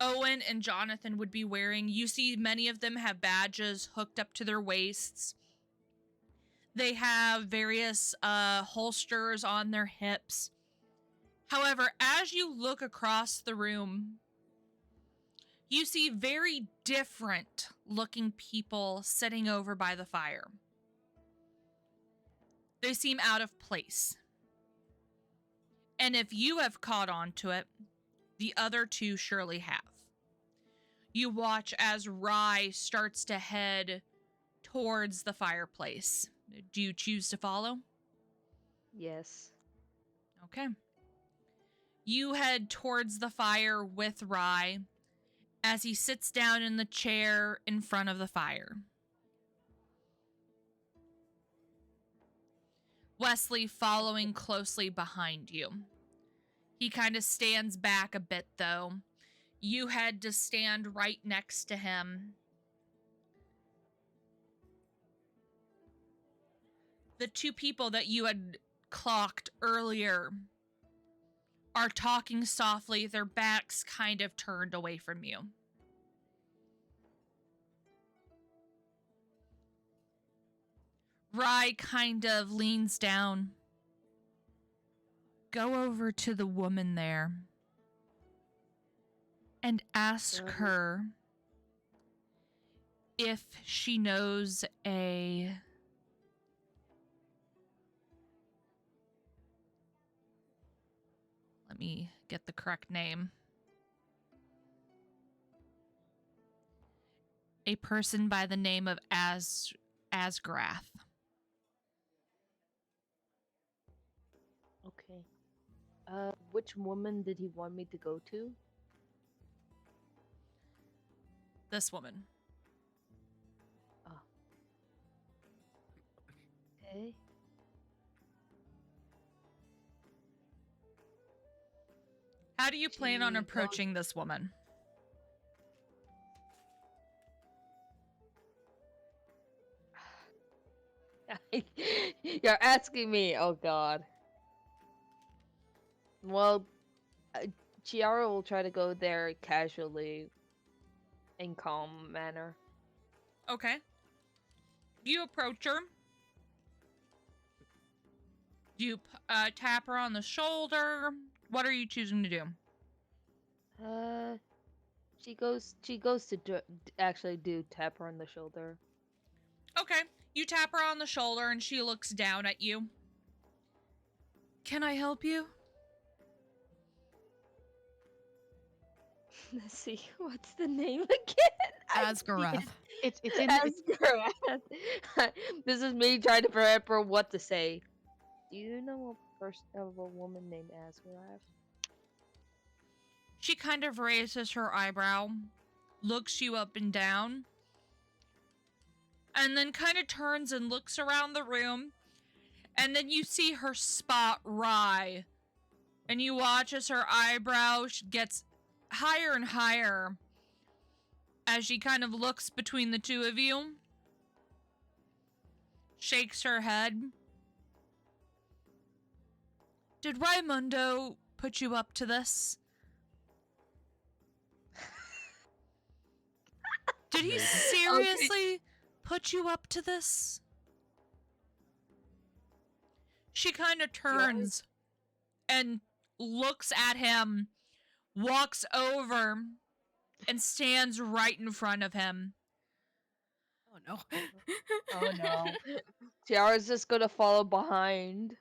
Owen and Jonathan would be wearing. You see many of them have badges hooked up to their waists. They have various holsters on their hips. However, as you look across the room, you see very different looking people sitting over by the fire. They seem out of place. And if you have caught on to it, the other two surely have. You watch as Rye starts to head towards the fireplace. Do you choose to follow? Yes. Okay. You head towards the fire with Rye as he sits down in the chair in front of the fire. Wesley following closely behind you. He kind of stands back a bit, though. You had to stand right next to him. The two people that you had clocked earlier are talking softly, their backs kind of turned away from you. Rye kind of leans down. Go over to the woman there and ask her if she knows a... Let me get the correct name. A person by the name of Asgrath. Okay. Which woman did he want me to go to? This woman. Okay. How do you plan on She approaching this woman? You're asking me. Oh god. Well, Chiara will try to go there casually, in calm manner. Okay. You approach her. You tap her on the shoulder. What are you choosing to do? She goes to actually do tap her on the shoulder. Okay. You tap her on the shoulder and she looks down at you. Can I help you? Let's see, what's the name again? Asgarath. It's in. Asgarath. This is me trying to prepare what to say. Do you know a woman named Asgarath? She kind of raises her eyebrow, looks you up and down, and then kind of turns and looks around the room, and then you see her spot Rye, and you watch as her eyebrow gets higher and higher as she kind of looks between the two of you, shakes her head. Did Raimundo put you up to this? Did he seriously put you up to this? She kind of turns and looks at him, walks over, and stands right in front of him. Oh no. Oh no. Tiara's just gonna follow behind.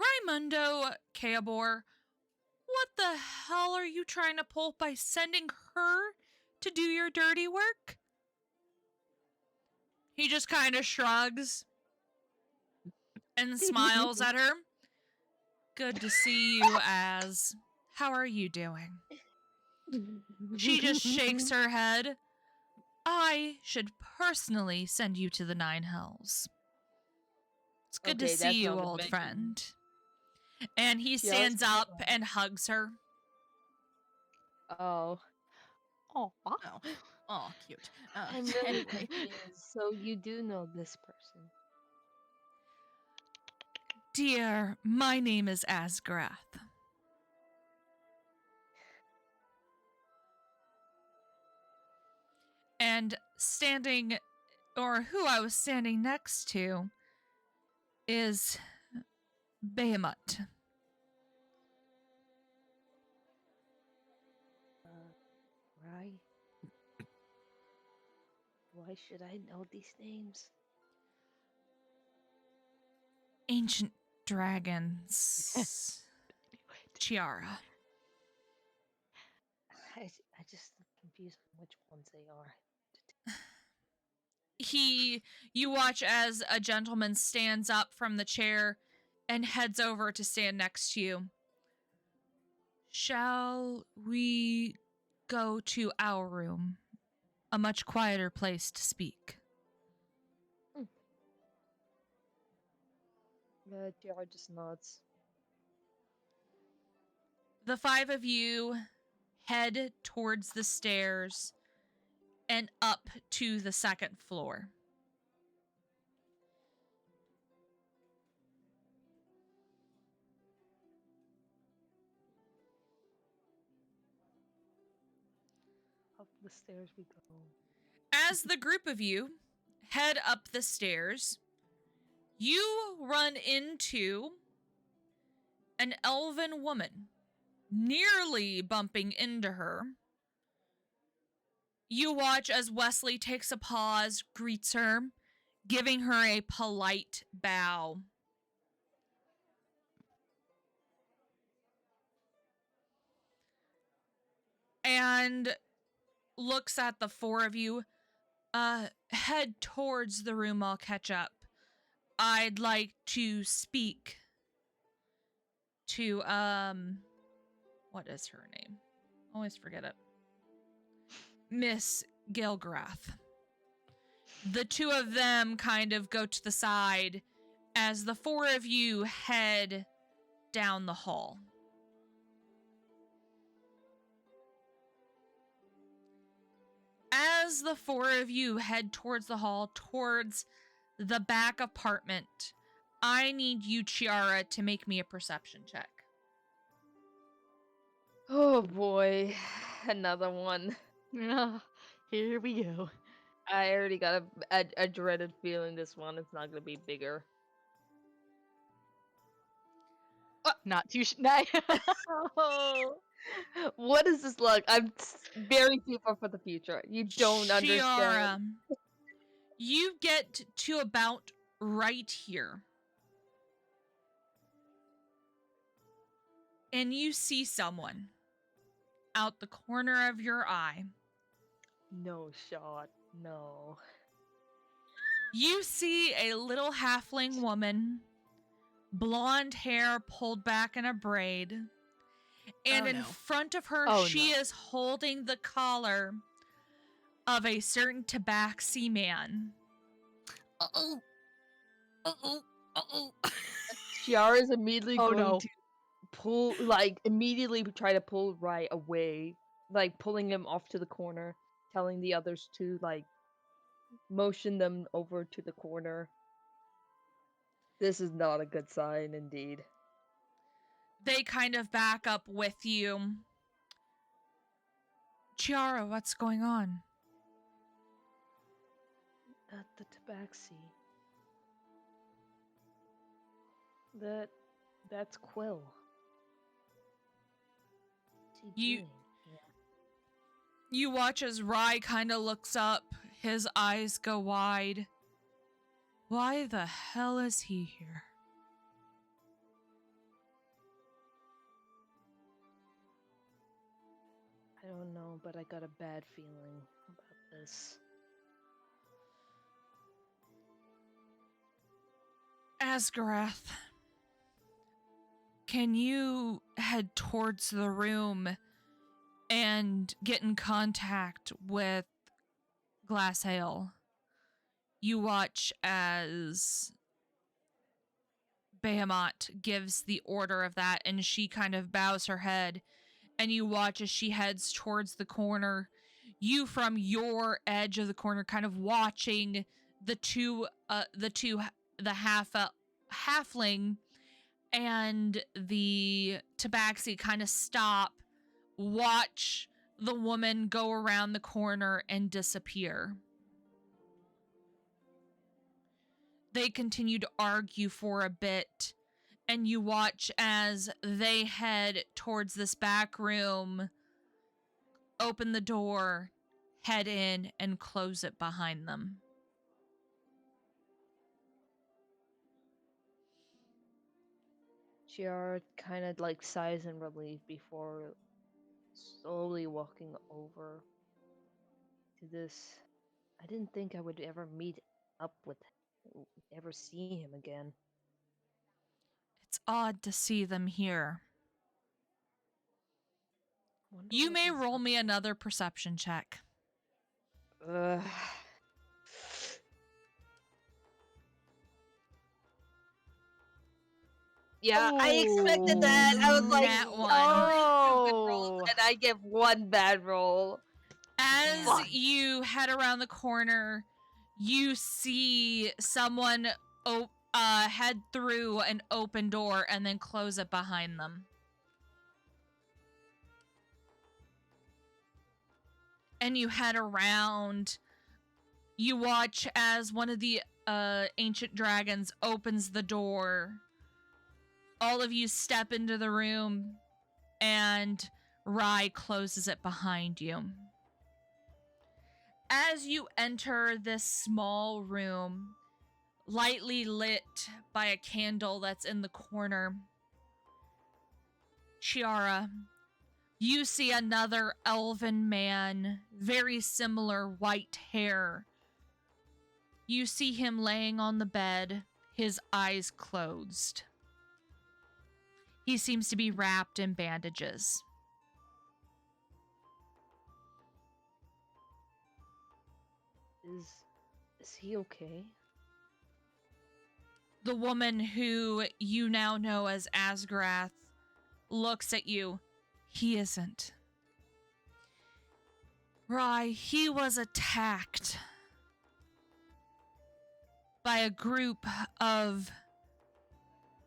Raimundo Keabor, what the hell are you trying to pull by sending her to do your dirty work? He just kind of shrugs and smiles at her. Good to see you, Az. How are you doing? She just shakes her head. I should personally send you to the Nine Hells. It's good to Okay, see that's you, not a old big- friend. And he Yeah, stands let's up and hugs her. Oh. Oh, Oh, cute. I'm really Anyway. confused. So you do know this person. Dear, my name is Asgrath. And standing, or who I was standing next to, is Behemoth. Right? Why should I know these names? Ancient Dragons. Chiara. I just confused on which ones they are. You watch as a gentleman stands up from the chair and heads over to stand next to you. Shall we go to our room? A much quieter place to speak. Tiara just nods. The five of you head towards the stairs and up to the second floor. Up the stairs we go. As the group of you head up the stairs, you run into an elven woman, nearly bumping into her. You watch as Wesley takes a pause, greets her, giving her a polite bow. And looks at the four of you. Head towards the room, I'll catch up. I'd like to speak to, what is her name? Always forget it. Miss Gilgrath. The two of them kind of go to the side as the four of you head down the hall. As the four of you head towards the hall, towards the back apartment, I need you, Chiara, to make me a perception check. Oh boy, another one. Here we go. I already got a dreaded feeling this one is not gonna be bigger. Not too nice. Oh, what is this luck? I'm very fearful for the future. You don't understand. Chiara, you get to about right here. And you see someone out the corner of your eye. No shot. No. You see a little halfling woman, blonde hair pulled back in a braid. And Oh, in no. front of her, Oh, she no. is holding the collar of a certain tabaxi man. Uh-oh. Uh-oh. Uh-oh. Chiara's immediately Oh, going no. to immediately try to pull Rai away, pulling him off to the corner, telling the others to, motion them over to the corner. This is not a good sign, indeed. They kind of back up with you. Chiara, what's going on? At the tabaxi. That's Quill. What's he You- doing? You watch as Rai kind of looks up, his eyes go wide. Why the hell is he here? I don't know, but I got a bad feeling about this. Asgarath, can you head towards the room and get in contact with Glasshail? You watch as Behemoth gives the order of that, and she kind of bows her head, and you watch as she heads towards the corner. You, from your edge of the corner, kind of watching the halfling and the tabaxi kind of stop, watch the woman go around the corner and disappear. They continue to argue for a bit, and you watch as they head towards this back room, open the door, head in, and close it behind them. Chiara kind of like sighs in relief before slowly walking over to this. I didn't think I would ever meet up with, ever see him again. It's odd to see them here. Wonder You what may he's roll up me to. another perception check. Ugh. Yeah, I expected that. I was like, Nat one. oh, good rolls, Oh. and I give one bad roll. As Fuck. you head around the corner, you see someone head through an open door and then close it behind them. And you head around. You watch as one of the ancient dragons opens the door. All of you step into the room, and Rai closes it behind you. As you enter this small room, lightly lit by a candle that's in the corner, Chiara, you see another elven man, very similar white hair. You see him laying on the bed, his eyes closed. He seems to be wrapped in bandages. Is he okay? The woman who you now know as Asgarath looks at you. He isn't. Rai, he was attacked by a group of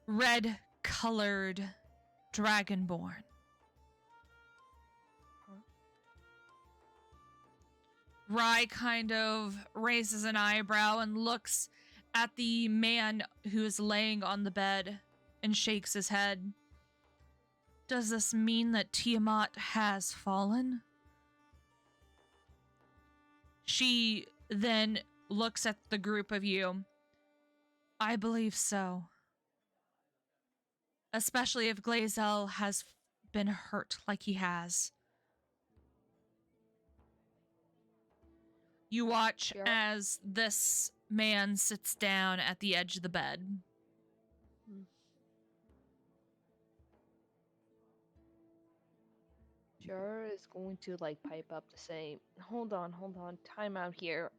red-colored dragonborn. Rai kind of raises an eyebrow and looks at the man who is laying on the bed and shakes his head. Does this mean that Tiamat has fallen? She then looks at the group of you. I believe so. Especially if Glazel has been hurt like he has. You watch Sure. as this man sits down at the edge of the bed. Chiara is going to like pipe up to say, hold on, time out here.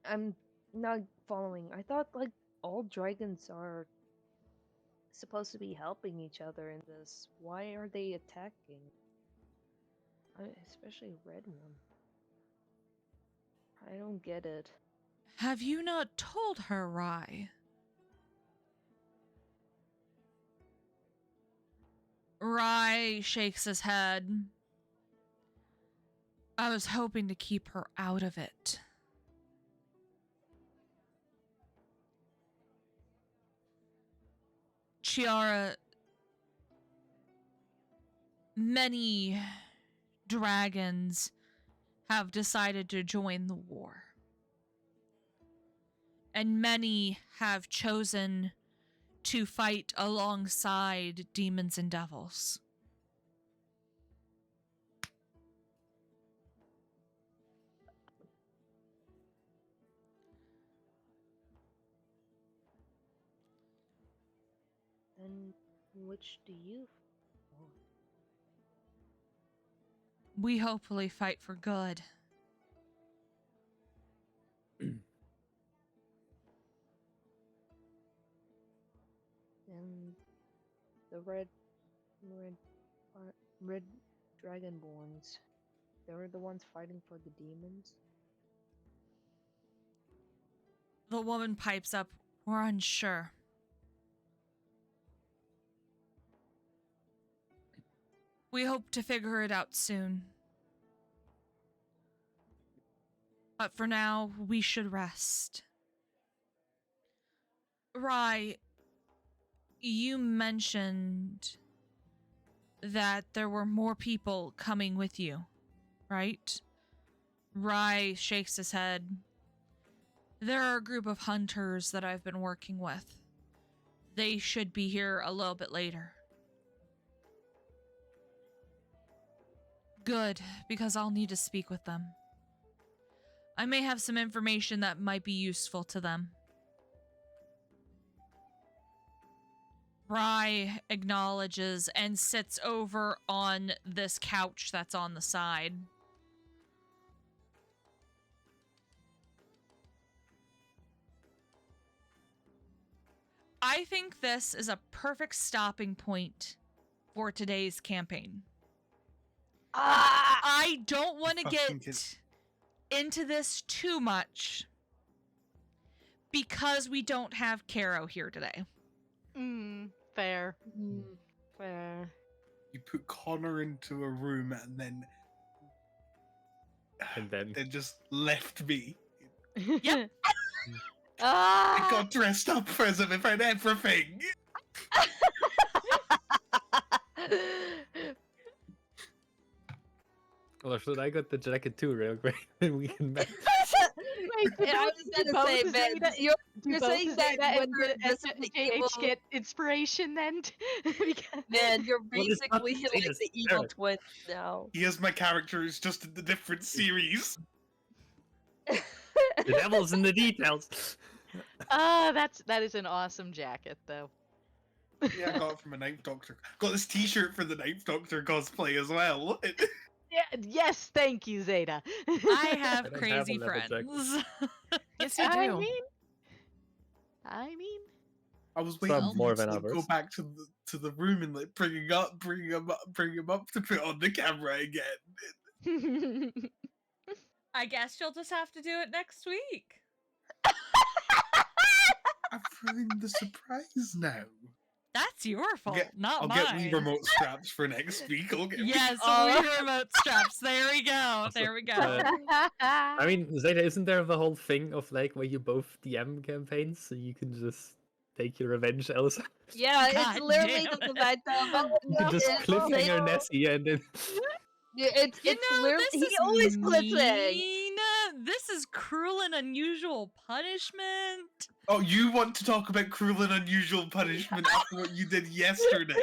I'm not following. I thought like all dragons are supposed to be helping each other in this. Why are they attacking? Especially red one. I don't get it. Have you not told her, Rai? Rai shakes his head. I was hoping to keep her out of it. Chiara, many dragons have decided to join the war. and many have chosen to fight alongside demons and devils. And which do you? want? We hopefully fight for good. And the red dragonborns. They're the ones fighting for the demons. The woman pipes up, "We're unsure. We hope to figure it out soon. But for now, we should rest." Rai, you mentioned that there were more people coming with you, right? Rai shakes his head. "There are a group of hunters that I've been working with. They should be here a little bit later." "Good, because I'll need to speak with them. I may have some information that might be useful to them." Rai acknowledges and sits over on this couch that's on the side. I think this is a perfect stopping point for today's campaign. I don't want to Fucking get into this too much because we don't have Caro here today. Fair. Fair. You put Connor into a room and then they just left me. Yep. I got dressed up as him and everything. Or should I get the jacket too, real quick? And we can match. Yeah, I was gonna say, man, you're saying that when you're basically able, get inspiration then? man, you're Well, it's not basically the like same the as evil Eric. twin now. Here's my character, it's just in the different series. The devil's in the details. That is an awesome jacket though. Yeah, I got it from a Ninth Doctor. Got this T-shirt for the Ninth Doctor cosplay as well. Yeah, yes, thank you, Zeta. I have don't have crazy a leather jacket. friends. Yes, you I do. mean, I was Some waiting for more you to than like, go others. back to the room and like bring him up to put on the camera again. I guess you'll just have to do it next week. I've ruined the surprise now. That's your fault, not I'll mine. get Wii remote straps for next week. I'll get Yes, Oh. Wii remote straps. There we go. There we go. I mean, Zeta, isn't there the whole thing of like where you both DM campaigns, so you can just take your revenge, Elsa? Yeah, God it's literally damn the it. fact that You can just cliffhanger Nessie and then. it's You know, literally this he is always cliffing. mean. This is cruel and unusual punishment. Oh, you want to talk about cruel and unusual punishment after what you did yesterday?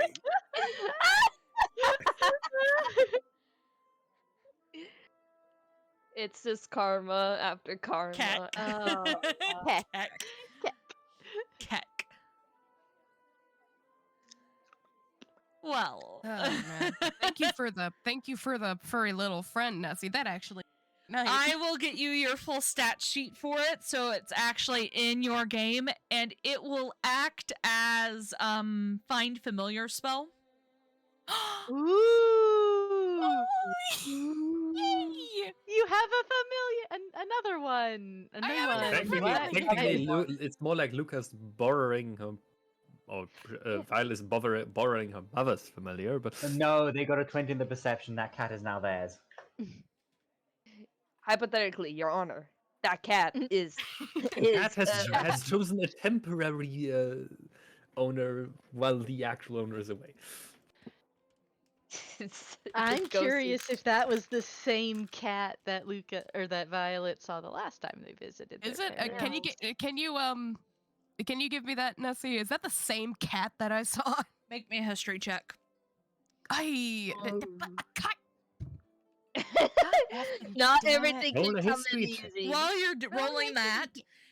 It's just karma after karma. Keck. Keck. Keck. Keck. Well. Oh, man. Thank you for the furry little friend, Nessie. That actually nice. I will get you your full stat sheet for it, so it's actually in your game, and it will act as find familiar spell. Ooh. Yay! You have a another one. I have Another another one. one. Technically, it's more like Lucas borrowing her, or Violet's borrowing her mother's familiar, but No, they got a 20 in the perception. That cat is now theirs. Hypothetically, Your Honor, that cat is. the cat has chosen a temporary owner while the actual owner is away. I'm curious if that was the same cat that Luca or that Violet saw the last time they visited. Is their it? Can you parents. get? Can you give me that, Nessie? Is that the same cat that I saw? Make me a history check. Not Damn everything Roll can a come history in check. easy. While you're rolling that,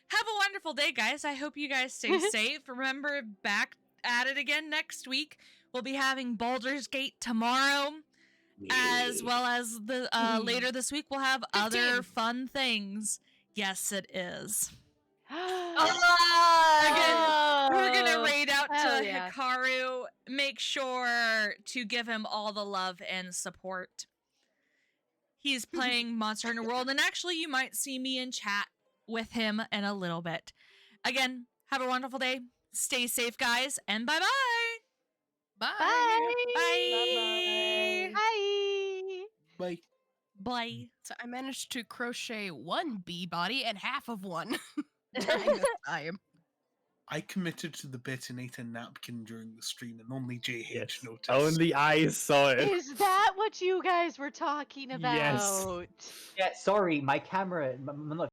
have a wonderful day, guys. I hope you guys stay safe. Remember, back at it again next week. We'll be having Baldur's Gate tomorrow, as well as the later this week we'll have other 15. fun things. Yes, it is. Oh! We're gonna raid out hell to yeah. Hikaru. Make sure to give him all the love and support. He's playing Monster Hunter World, and actually, you might see me in chat with him in a little bit. Again, have a wonderful day. Stay safe, guys, and bye-bye. Bye. Bye. Bye. Bye. Bye. So I managed to crochet one bee body and half of one during this time. I committed to the bit and ate a napkin during the stream, and only JH Yes. noticed. Only I saw it. Is that what you guys were talking about? Yes. Yeah, sorry, my camera.